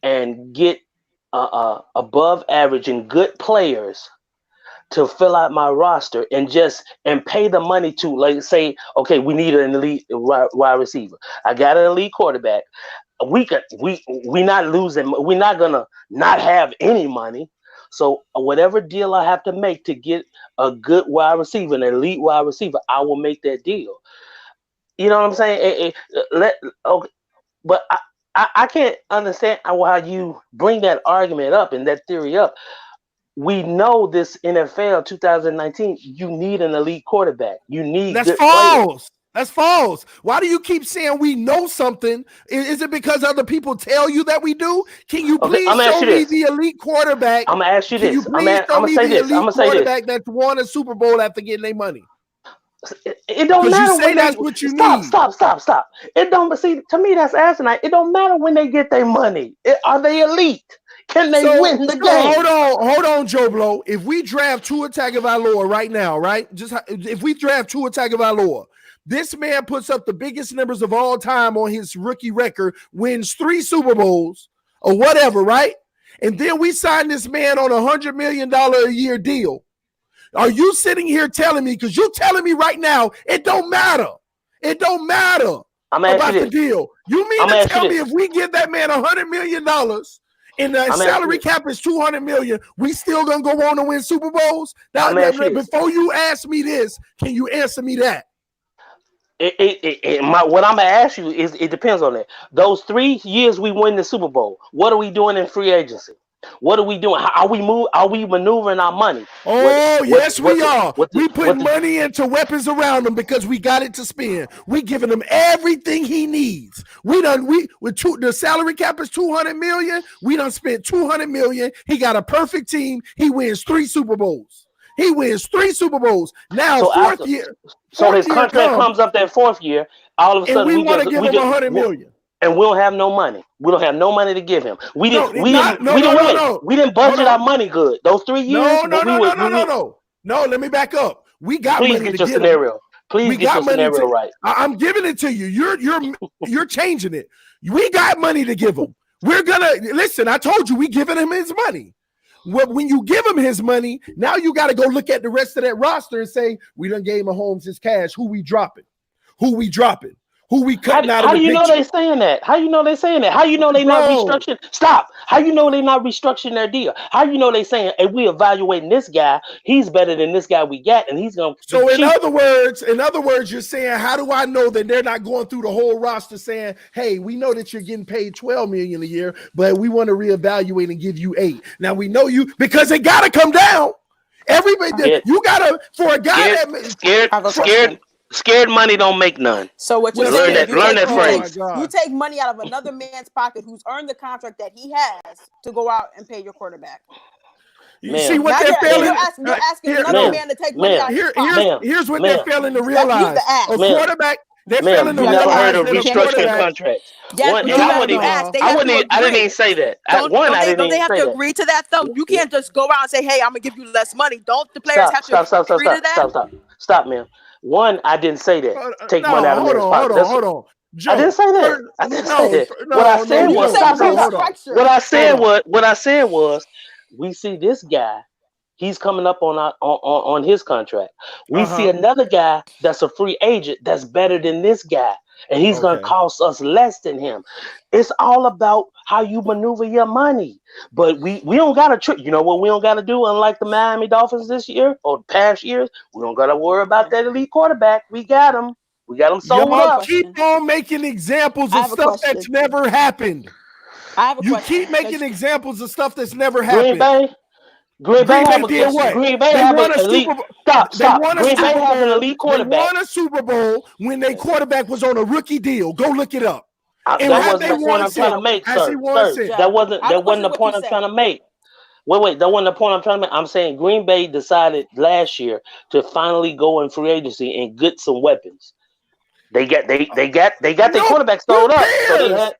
and get above average and good players to fill out my roster and pay the money to, like, say, okay, we need an elite wide receiver. I got an elite quarterback. We not losing. We're not gonna not have any money. So whatever deal I have to make to get a good wide receiver, an elite wide receiver, I will make that deal. You know what I'm saying? But I can't understand how you bring that argument up and that theory up. We know this NFL 2019, you need an elite quarterback. You need That's false. Players. That's false. Why do you keep saying we know something? Is it because other people tell you that we do? Can you please show me the elite quarterback? I'm gonna ask you this. Can you please show me the elite quarterback that's won a Super Bowl after getting their money? It don't matter you say when that's what you need. Stop. It don't. See, to me, that's asinine. It don't matter when they get their money. Are they elite? Can they win the game? Hold on, Joe Blow. If we draft Tua Tagovailoa right now, right? If we draft Tua Tagovailoa, this man puts up the biggest numbers of all time on his rookie record, wins 3 Super Bowls or whatever, right? And then we sign this man on $100 million a year deal. Are you sitting here telling me, because you're telling me right now, it don't matter. It don't matter about the deal. You mean to tell me if we give that man $100 million and the salary cap is $200 million, we still gonna go on to win Super Bowls? Before you ask me this, can you answer me that? What I'm gonna ask you is, it depends on that. Those 3 years we win the Super Bowl, what are we doing in free agency? What are we doing? Are we maneuvering our money? Yes, we are. We put money into weapons around him because we got it to spend. We giving him everything he needs. The salary cap is $200 million. We done spent $200 million. He got a perfect team. He wins 3 Super Bowls. Now, fourth year. So his contract comes up that 4th year. All of a sudden, we want to give him $100 million. And we don't have no money. We don't have no money to give him. We didn't budget our money good. Those 3 years. No. Let me back up. We got money to give him. Please get your scenario right. I'm giving it to you. You're changing it. We got money to give him. We're gonna listen. I told you we giving him his money. Well, when you give him his money, now you got to go look at the rest of that roster and say, we done gave Mahomes his cash. Who we dropping? Who we cutting out of the picture? How do you know they saying that? How you know they not restructuring? Stop. How you know they not restructuring their deal? How you know they saying, hey, we evaluating this guy. He's better than this guy we got, and he's gonna. So in other words, you're saying, how do I know that they're not going through the whole roster saying, hey, we know that you're getting paid $12 million a year, but we want to reevaluate and give you $8 million. Now we know you because it got to come down. Everybody, you gotta for a guy Scared money don't make none. So what you're learn that phrase. You take money out of another man's pocket who's earned the contract that he has to go out and pay your quarterback. You see what they're failing? You're asking another man to take money out of his pocket. Here's what they're failing to realize. A quarterback. They're failing to you realize. Never heard of restructuring contracts. I wouldn't even say that. Don't they have to agree to that though? You can't just go out and say, "Hey, I'm gonna give you less money." Don't the players have to agree to that? Stop, man. One, I didn't say that. Take money out of man's pocket. Hold on. Joe, I didn't say that. I didn't say that. What I said was, we see this guy. He's coming up on his contract. We see another guy that's a free agent that's better than this guy, and he's gonna cost us less than him. It's all about how you maneuver your money. But we don't gotta trick. You know what we don't gotta do? Unlike the Miami Dolphins this year or past years, we don't gotta worry about that elite quarterback. We got him. We got him sold up. Keep on making examples of stuff that's never happened. You keep making examples of stuff that's never happened. Green Bay did what? Green Bay have an elite. Stop. Green Bay have an elite quarterback. They won a Super Bowl when their quarterback was on a rookie deal. Go look it up. That wasn't the point I'm trying to make, sir. That wasn't the point I'm trying to make. Wait. That wasn't the point I'm trying to make. I'm saying Green Bay decided last year to finally go in free agency and get some weapons. They got their quarterback sold up. So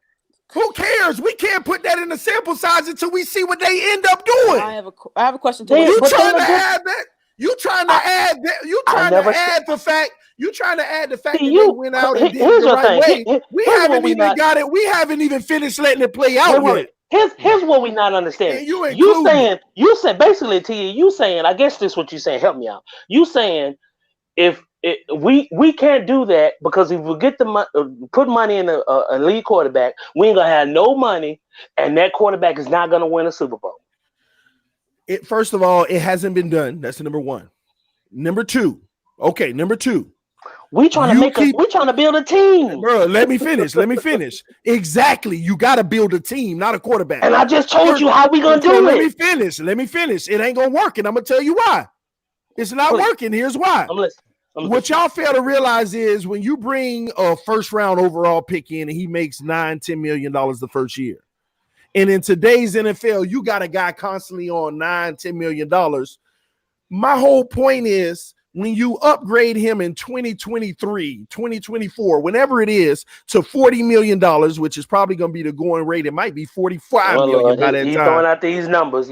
who cares? We can't put that in the sample size until we see what they end up doing. I have a question to you. You trying to add that? You trying to add that? You trying to add the fact? You trying to add the fact that they went out and did it the right way? We haven't even got it. We haven't even finished letting it play out yet. Here's what we not understanding. You said basically, T. You saying, I guess this is what you saying. Help me out. You saying we can't do that because if we get put money in a lead quarterback, we ain't gonna have no money, and that quarterback is not gonna win a Super Bowl. First of all, it hasn't been done. That's number one. Number two. We trying to build a team, bro. Let me finish. Exactly. You got to build a team, not a quarterback. And I just told you how we gonna do it. Let me finish. It ain't gonna work, and I'm gonna tell you why. It's not working. Here's why. I'm listening. What y'all fail to realize is when you bring a first round overall pick in and he makes $9-10 million the first year. And in today's NFL, you got a guy constantly on $9-10 million. My whole point is when you upgrade him in 2023, 2024, whenever it is, to $40 million, which is probably going to be the going rate. It might be $45 million by that time. He's throwing out these numbers.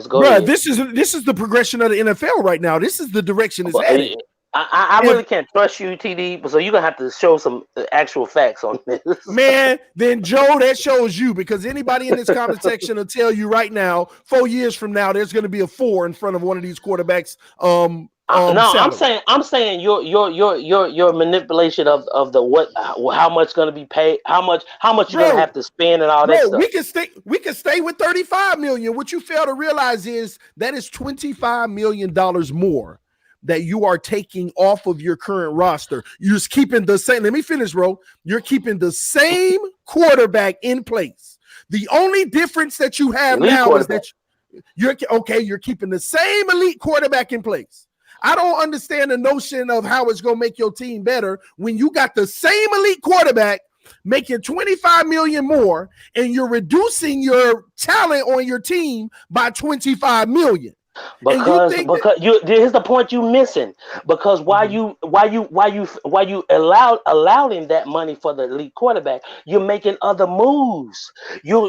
Go Bruh, ahead. this is the progression of the NFL right now. This is the direction it's heading. I really can't trust you, TD, so you're going to have to show some actual facts on this. Man, then, Joe, that shows you, because anybody in this comment section will tell you right now, 4 years from now, there's going to be a 4 in front of one of these quarterbacks. No, salary. I'm saying your manipulation of the how much going to be paid, how much you're going to have to spend and all that stuff. We can stay with $35 million. What you fail to realize is that is $25 million more that you are taking off of your current roster. You're just keeping the same. Let me finish, bro. You're keeping the same quarterback in place. The only difference that you have now is that you're keeping the same elite quarterback in place. I don't understand the notion of how it's going to make your team better when you got the same elite quarterback making $25 million more and you're reducing your talent on your team by $25 million. Because here's the point you missing. Because why you allowing that money for the elite quarterback, you're making other moves. You're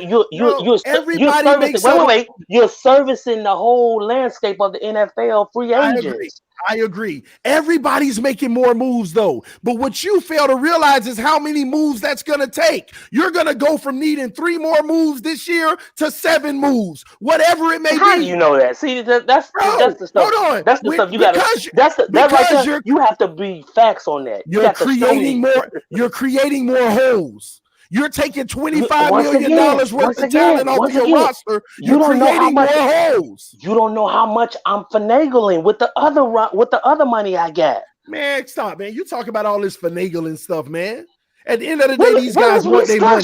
servicing the whole landscape of the NFL free agents. I agree. Everybody's making more moves, though. But what you fail to realize is how many moves that's going to take. You're going to go from needing 3 more moves this year to 7 moves, whatever it may be. How do you know that? See, that's the stuff. Hold on. That's the stuff you got to. You have to be facts on that. You're creating more. You're creating more holes. You're taking $25 million worth of talent off your roster. You're creating more holes. You don't know how much I'm finagling with the other money I got. Man, stop, man. You talk about all this finagling stuff, man. At the end of the day, these guys want their money.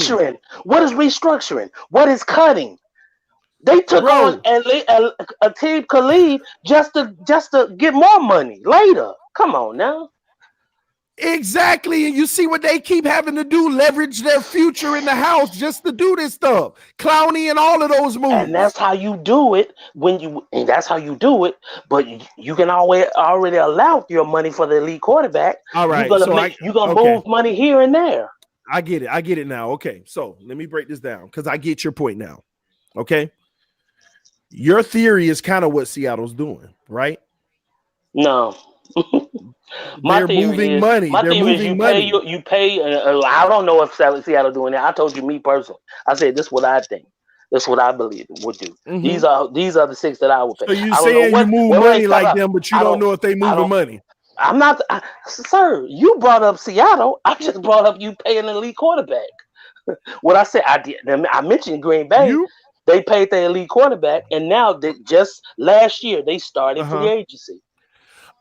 What is restructuring? What is cutting? They took on Aqib Khalid just to get more money later. Come on now. Exactly, and you see what they keep having to do, leverage their future in the house just to do this stuff. Clowney and all of those moves. And that's how you do it but you can already allow your money for the elite quarterback. All right. You're gonna move money here and there. I get it now. Okay, so let me break this down because I get your point now. Okay. Your theory is kind of what Seattle's doing, right? No. They're moving money. They're moving money. You pay. I don't know if Seattle doing that. I told you, me personally. I said this is what I think. This is what I believe it would do. Mm-hmm. These are the 6 that I would pay. So you saying you move money like them, but you don't know if they moving money. I'm not, sir. You brought up Seattle. I just brought up you paying an elite quarterback. What I said, I mentioned Green Bay. They paid their elite quarterback, and now just last year they started free agency.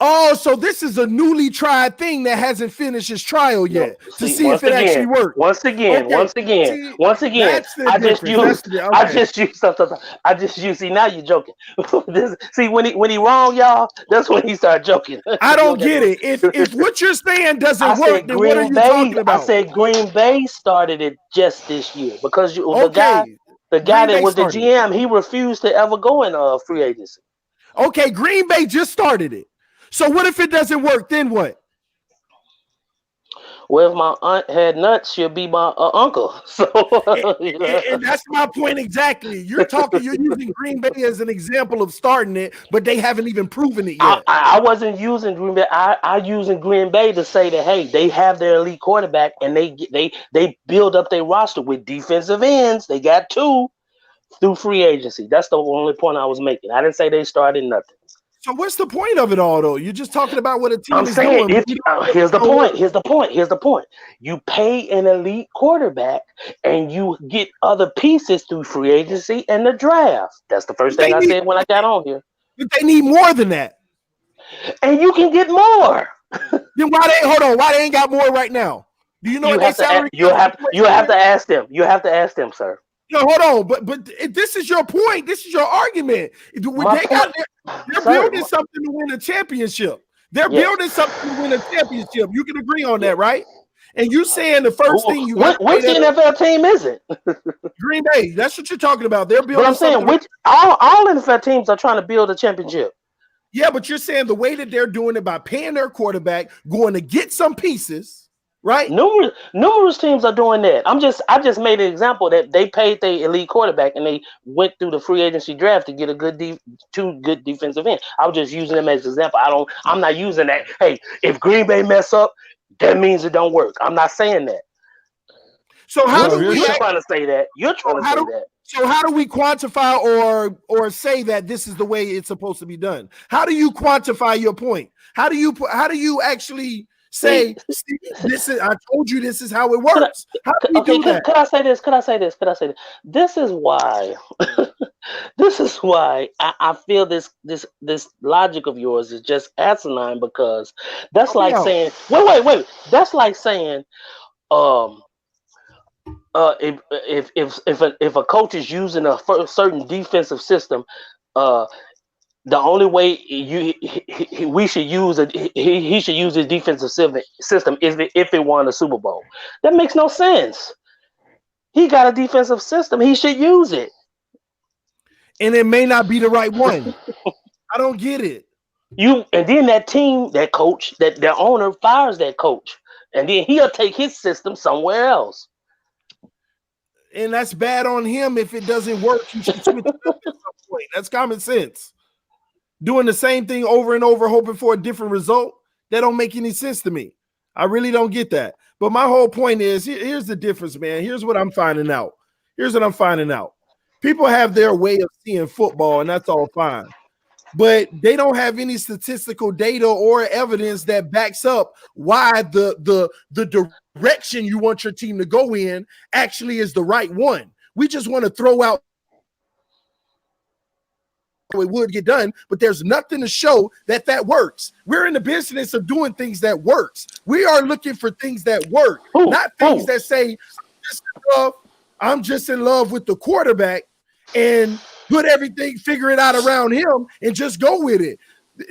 Oh, so this is a newly tried thing that hasn't finished its trial yet to see if it actually works. Once again, I just used something. See, now you're joking. See, when he wrong, y'all, that's when he started joking. I don't get it. If what you're saying doesn't work, then what are you talking about? I said Green Bay started it just this year because the guy that was the GM, he refused to ever go in free agency. Okay, Green Bay just started it. So what if it doesn't work? Then what? Well, if my aunt had nuts, she'll be my uncle. So, and that's my point exactly. You're using Green Bay as an example of starting it, but they haven't even proven it yet. I wasn't using Green Bay. I using Green Bay to say that hey, they have their elite quarterback and they build up their roster with defensive ends. They got 2 through free agency. That's the only point I was making. I didn't say they started nothing. So what's the point of it all, though? You're just talking about what a team is saying, doing. Here's the point. You pay an elite quarterback, and you get other pieces through free agency and the draft. That's the first thing I said when I got on here. But they need more than that. And you can get more. Then why they ain't got more right now? Do you know what their salary? You have to ask them. You have to ask them, sir. No, hold on, but this is your point. This is your argument. They're building something to win a championship. They're building something to win a championship. You can agree on that, right? And you saying the first thing you got. Which NFL team is it? Green Bay. That's what you're talking about. They're building. But I'm saying all NFL teams are trying to build a championship. Yeah, but you're saying the way that they're doing it by paying their quarterback, going to get some pieces, right? Numerous teams are doing that. I just made an example that they paid their elite quarterback and they went through the free agency draft to get a two good defensive end. I was just using them as an example. I'm not using that. Hey, if Green Bay mess up, that means it don't work. I'm not saying that. So how do we? You're trying to say that. You're trying to say that. So how do we quantify or say that this is the way it's supposed to be done? How do you quantify your point? How do you actually say this is? I told you this is how it works. How do we do that? Could I say this? This is why. This is why I feel this logic of yours is just asinine, because that's like saying wait. That's like saying if a coach is using a certain defensive system, the only way he should use his defensive system is if it won a Super Bowl. That makes no sense. He got a defensive system. He should use it. And it may not be the right one. I don't get it. And then that team, that coach, that their owner fires that coach, and then he'll take his system somewhere else. And that's bad on him. If it doesn't work, you should switch it up at some point. That's common sense. Doing the same thing over and over, hoping for a different result, that don't make any sense to me. I really don't get that. But my whole point is, here's the difference, man. Here's what I'm finding out. People have their way of seeing football, and that's all fine. But they don't have any statistical data or evidence that backs up why the direction you want your team to go in actually is the right one. We just want to throw out it would get done, but there's nothing to show that works. We're in the business of doing things that works. We are looking for things that work, not things that say, I'm just in love with the quarterback and figure it out around him and just go with it.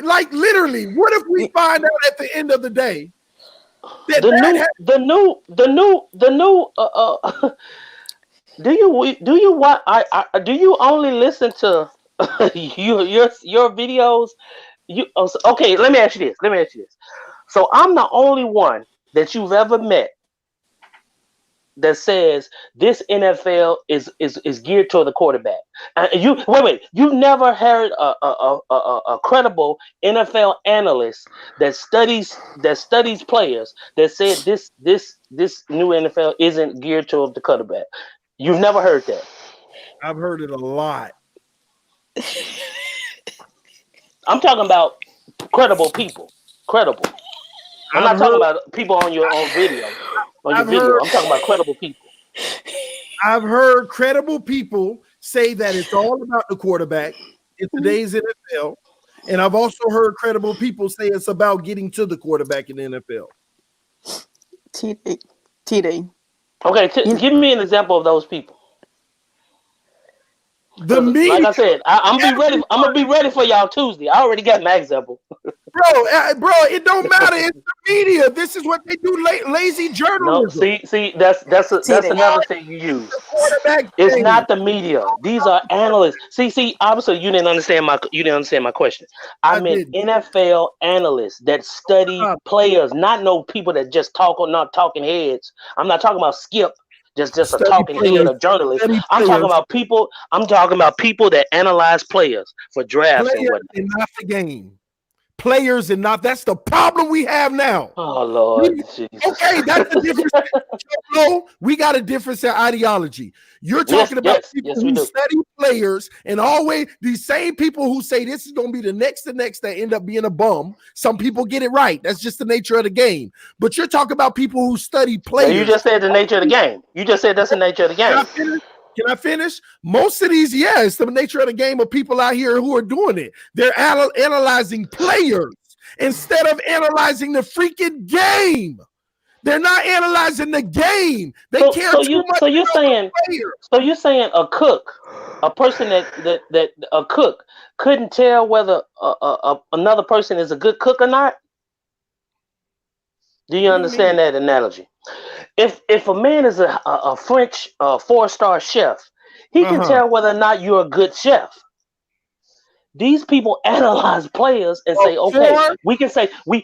Like literally, what if we find out at the end of the day that do you only listen to your videos? Okay, let me ask you this. So I'm the only one that you've ever met that says this NFL is geared toward the quarterback. You've never heard a credible NFL analyst that studies players that said this new NFL isn't geared toward the quarterback. You've never heard that. I've heard it a lot. I'm talking about credible people. Credible. I'm not talking about people on your own video. I'm talking about credible people. I've heard credible people say that it's all about the quarterback in today's NFL. And I've also heard credible people say it's about getting to the quarterback in the NFL. TD. Okay, give me an example of those people. Like I said, I'm gonna be ready for y'all Tuesday. I already got my example. Bro, it don't matter. It's the media. This is what they do. Lazy journalism. No, see, that's another thing you use. It's not the media. These are analysts. See, obviously you didn't understand my question. I meant NFL analysts that study players, not no people that just talk or not talking heads. I'm not talking about Skip. Just a talking head of journalists. I'm talking about people. I'm talking about people that analyze players for drafts and whatnot. And not the game. Players and not. That's the problem we have now. Oh Lord. Okay, that's the difference. We got a difference in ideology. You're talking about people who study players, and always these same people who say this is going to be the next that end up being a bum. Some people get it right. That's just the nature of the game. But you're talking about people who study players. Now you just said the nature of the game. You just said that's the nature of the game. Can I finish? Most of these, it's the nature of the game of people out here who are doing it. They're analyzing players instead of analyzing the freaking game. They're not analyzing the game. They care too much. So you're saying a cook, a person that a cook couldn't tell whether another person is a good cook or not? Do you understand that analogy? If a man is a French 4-star chef, he can tell whether or not you're a good chef. These people analyze players and say, okay, we can say we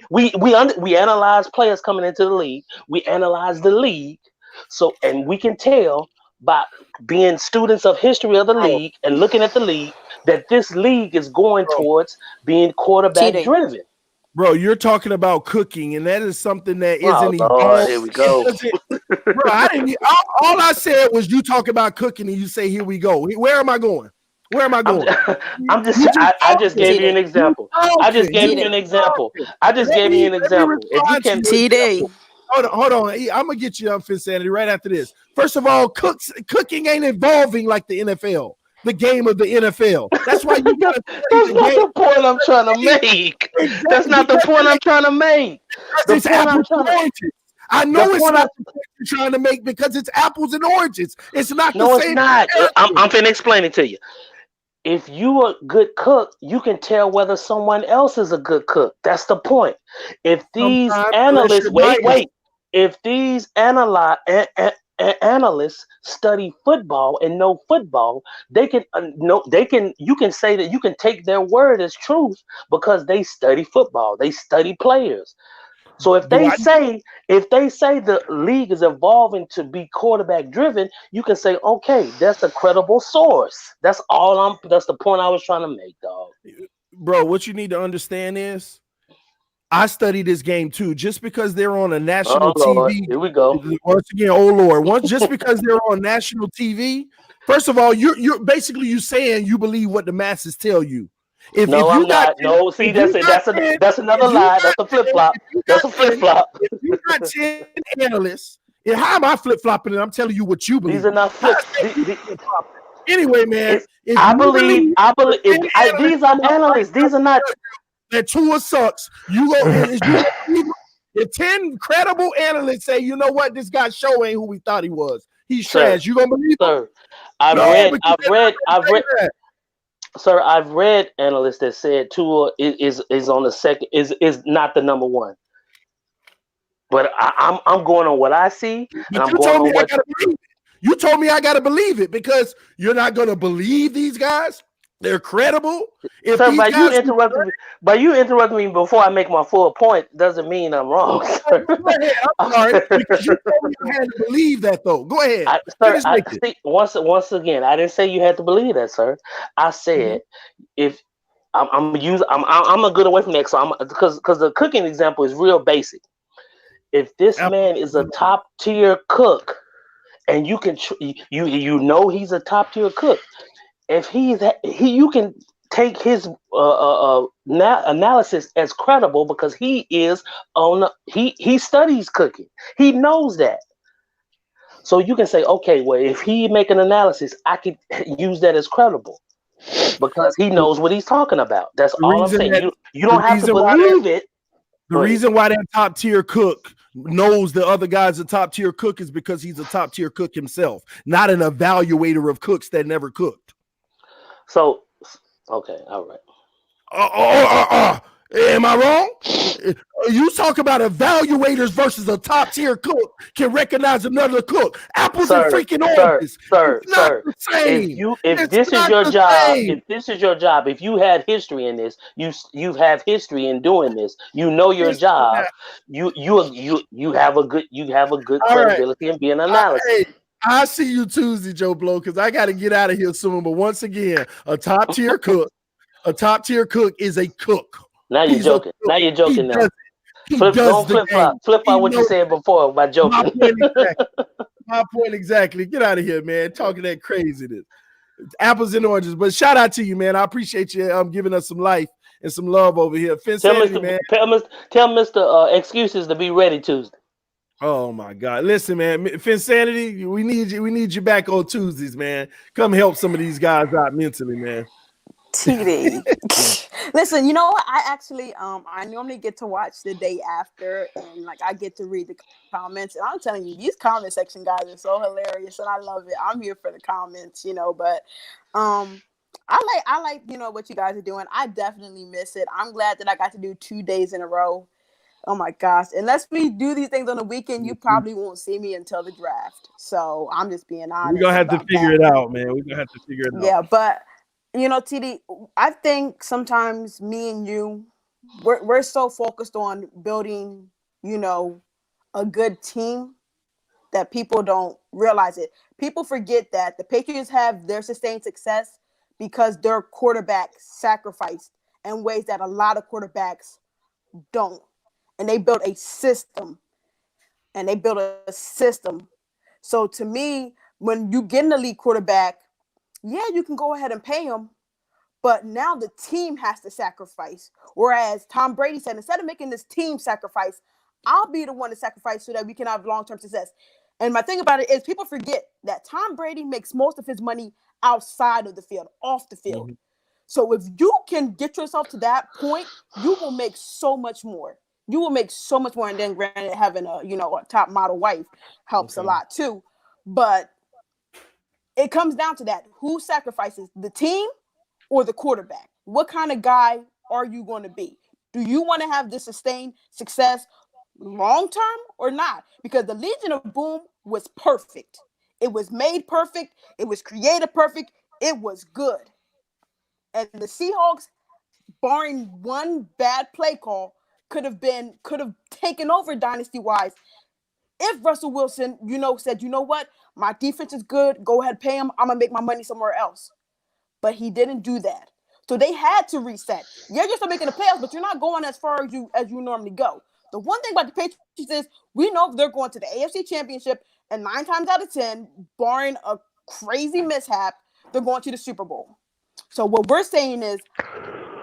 analyze players coming into the league. We analyze the league, and we can tell by being students of history of the league and looking at the league that this league is going towards being quarterback driven. Bro, you're talking about cooking, and that is something that isn't evolved. Here we go. Bro, all I said was you talk about cooking, and you say, "Here we go." Where am I going? Where am I going? I just gave you an example. I just gave you an example. If you can, TD. Hold on. I'm gonna get you on Finsanity right after this. First of all, cooking ain't evolving like the NFL. The game of the NFL. That's why you gotta. That's not the point I'm trying to make. That's not the point I'm trying to make. It's apples and oranges. I know it's not the point you're trying to make because it's apples and oranges. It's not the same. No, it's not. I'm finna explain it to you. If you are a good cook, you can tell whether someone else is a good cook. That's the point. If these analysts if these analysts study football and know football, you can say that you can take their word as truth because they study football, they study players. So if they say the league is evolving to be quarterback driven, you can say, okay, that's a credible source. That's the point I was trying to make, dog. Bro, what you need to understand is I study this game too. Just because they're on a national TV, here we go. Once again, oh Lord, just because they're on national TV. First of all, you're basically saying you believe what the masses tell you. I'm not. No, see, that's another lie. That's a flip flop. That's a flip flop. If you got 10 analysts, how am I flip flopping? And I'm telling you what you believe. These are not flip. Anyway, man, I believe. These are analysts. These are not. That Tua sucks. If 10 credible analysts say, you know what, this guy's show ain't who we thought he was. He's trash. You gonna believe him? I've read analysts that said Tua is on the second is not the number one. But I'm going on what I see, and I'm going on what you told me I gotta believe it because you're not gonna believe these guys. They're credible. Sir, by you interrupting me before I make my full point doesn't mean I'm wrong. Go ahead. I'm sorry because you told me I had to believe that though. Go ahead. Once again, I didn't say you had to believe that, sir. I said if I'm gonna get away from that, so because the cooking example is real basic. If this man is a top tier cook, and you can you know he's a top tier cook. If you can take his analysis as credible because he studies cooking. He knows that. So you can say, okay, well, if he make an analysis, I could use that as credible because he knows what he's talking about. That's all I'm saying. You don't have to believe it. The reason why that top tier cook knows the other guy's a top tier cook is because he's a top tier cook himself, not an evaluator of cooks that never cooked. So, okay, all right. Am I wrong? You talk about evaluators versus a top tier cook can recognize another cook. Apples and freaking oranges. Sir. If this is your job, if you had history in this, you have history in doing this. You know your job. You have a good credibility in being an analyst. I see you Tuesday, Joe Blow, because I got to get out of here soon. But once again, a top tier cook is a cook. Now you're joking. Now. Flip flop what you said before by joking. My point exactly. Get out of here, man. Talking that craziness. Apples and oranges. But shout out to you, man. I appreciate you giving us some life and some love over here. Finsanity, man. Tell Mr. Excuses to be ready Tuesday. Oh my God! Listen, man, Finsanity, we need you. We need you back on Tuesdays, man. Come help some of these guys out mentally, man. TD. Listen, you know what? I actually I normally get to watch the day after, and like I get to read the comments. And I'm telling you, these comment section guys are so hilarious, and I love it. I'm here for the comments, but I like what you guys are doing. I definitely miss it. I'm glad that I got to do 2 days in a row. Oh my gosh. Unless we do these things on the weekend, you probably won't see me until the draft. So I'm just being honest. We're gonna have to figure it out, man. We're gonna have to figure it out. Yeah, but TD, I think sometimes me and you, we're so focused on building, a good team that people don't realize it. People forget that the Patriots have their sustained success because their quarterback sacrificed in ways that a lot of quarterbacks don't. And they built a system. So to me, when you get an elite quarterback, yeah, you can go ahead and pay him, but now the team has to sacrifice. Whereas Tom Brady said, instead of making this team sacrifice, I'll be the one to sacrifice so that we can have long-term success. And my thing about it is people forget that Tom Brady makes most of his money outside of the field, off the field. Mm-hmm. So if you can get yourself to that point, you will make so much more. And then granted, having a top model wife helps a lot too. But it comes down to that. Who sacrifices, the team or the quarterback? What kind of guy are you going to be? Do you want to have this sustained success long term or not? Because the Legion of Boom was perfect. It was made perfect. It was created perfect. It was good. And the Seahawks, barring one bad play call, could have taken over dynasty-wise if Russell Wilson, said, you know what? My defense is good. Go ahead, pay him. I'm going to make my money somewhere else. But he didn't do that. So they had to reset. Yeah, you're still making the playoffs, but you're not going as far as you normally go. The one thing about the Patriots is we know they're going to the AFC Championship, and 9 times out of 10, barring a crazy mishap, they're going to the Super Bowl. So what we're saying is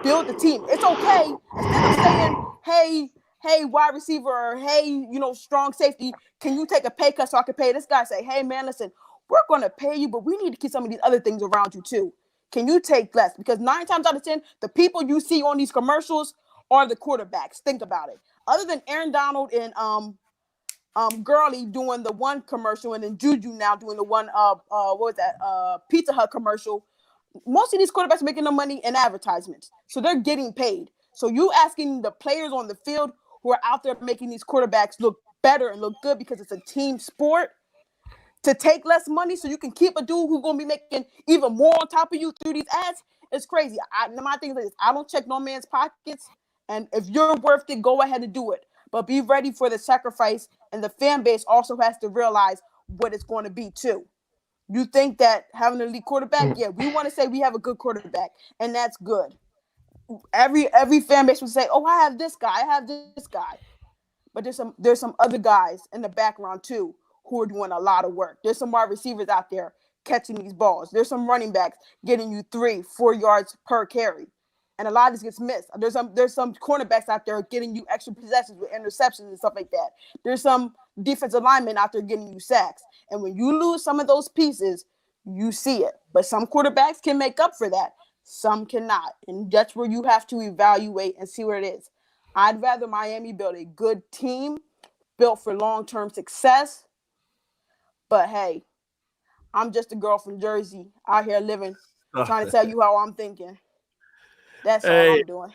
build the team. It's okay. Instead of saying, hey, wide receiver, or hey, strong safety, can you take a pay cut so I can pay this guy? Say, hey, man, listen, we're going to pay you, but we need to keep some of these other things around you too. Can you take less? Because 9 times out of 10, the people you see on these commercials are the quarterbacks. Think about it. Other than Aaron Donald and Gurley doing the one commercial, and then Juju now doing the one Pizza Hut commercial, most of these quarterbacks are making the money in advertisements. So they're getting paid. So you asking the players on the field who are out there making these quarterbacks look better and look good because it's a team sport to take less money so you can keep a dude who's going to be making even more on top of you through these ads, it's crazy. My thing is, I don't check no man's pockets. And if you're worth it, go ahead and do it. But be ready for the sacrifice. And the fan base also has to realize what it's going to be too. You think that having an elite quarterback? Yeah, we want to say we have a good quarterback, and that's good. Every fan base would say, "Oh, I have this guy, but there's some other guys in the background too who are doing a lot of work. There's some wide receivers out there catching these balls. There's some running backs getting you 3-4 yards per carry, and a lot of this gets missed. There's some cornerbacks out there getting you extra possessions with interceptions and stuff like that. There's some defensive linemen out there getting you sacks. And when you lose some of those pieces, you see it. But some quarterbacks can make up for that. Some cannot. And that's where you have to evaluate and see where it is. I'd rather Miami build a good team built for long-term success. But hey, I'm just a girl from Jersey out here living, trying to tell you how I'm thinking. That's all I'm doing.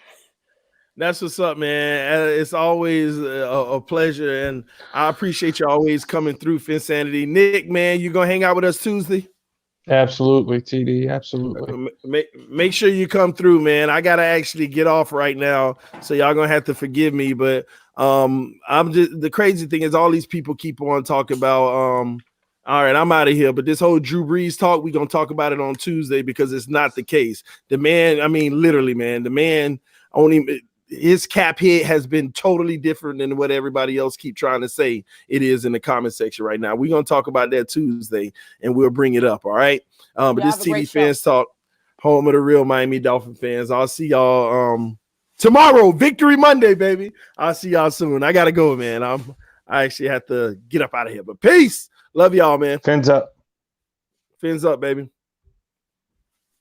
That's what's up, man. It's always a pleasure, and I appreciate you always coming through, Finsanity. Nick, man, you gonna hang out with us Tuesday? Absolutely, TD. Absolutely. Make sure you come through, man. I gotta actually get off right now, so y'all gonna have to forgive me. But I'm just the crazy thing is all these people keep on talking about. All right, I'm out of here. But this whole Drew Brees talk, we're gonna talk about it on Tuesday because it's not the case. The man, I mean, literally, man, the man only. His cap hit has been totally different than what everybody else keep trying to say it is in the comment section right now. We're going to talk about that Tuesday, and we'll bring it up, all right? But this TD Fans Talk, home of the real Miami Dolphin fans. I'll see y'all tomorrow, Victory Monday, baby. I'll see y'all soon. I got to go, man. I actually have to get up out of here. But peace. Love y'all, man. Phins up. Phins up, baby.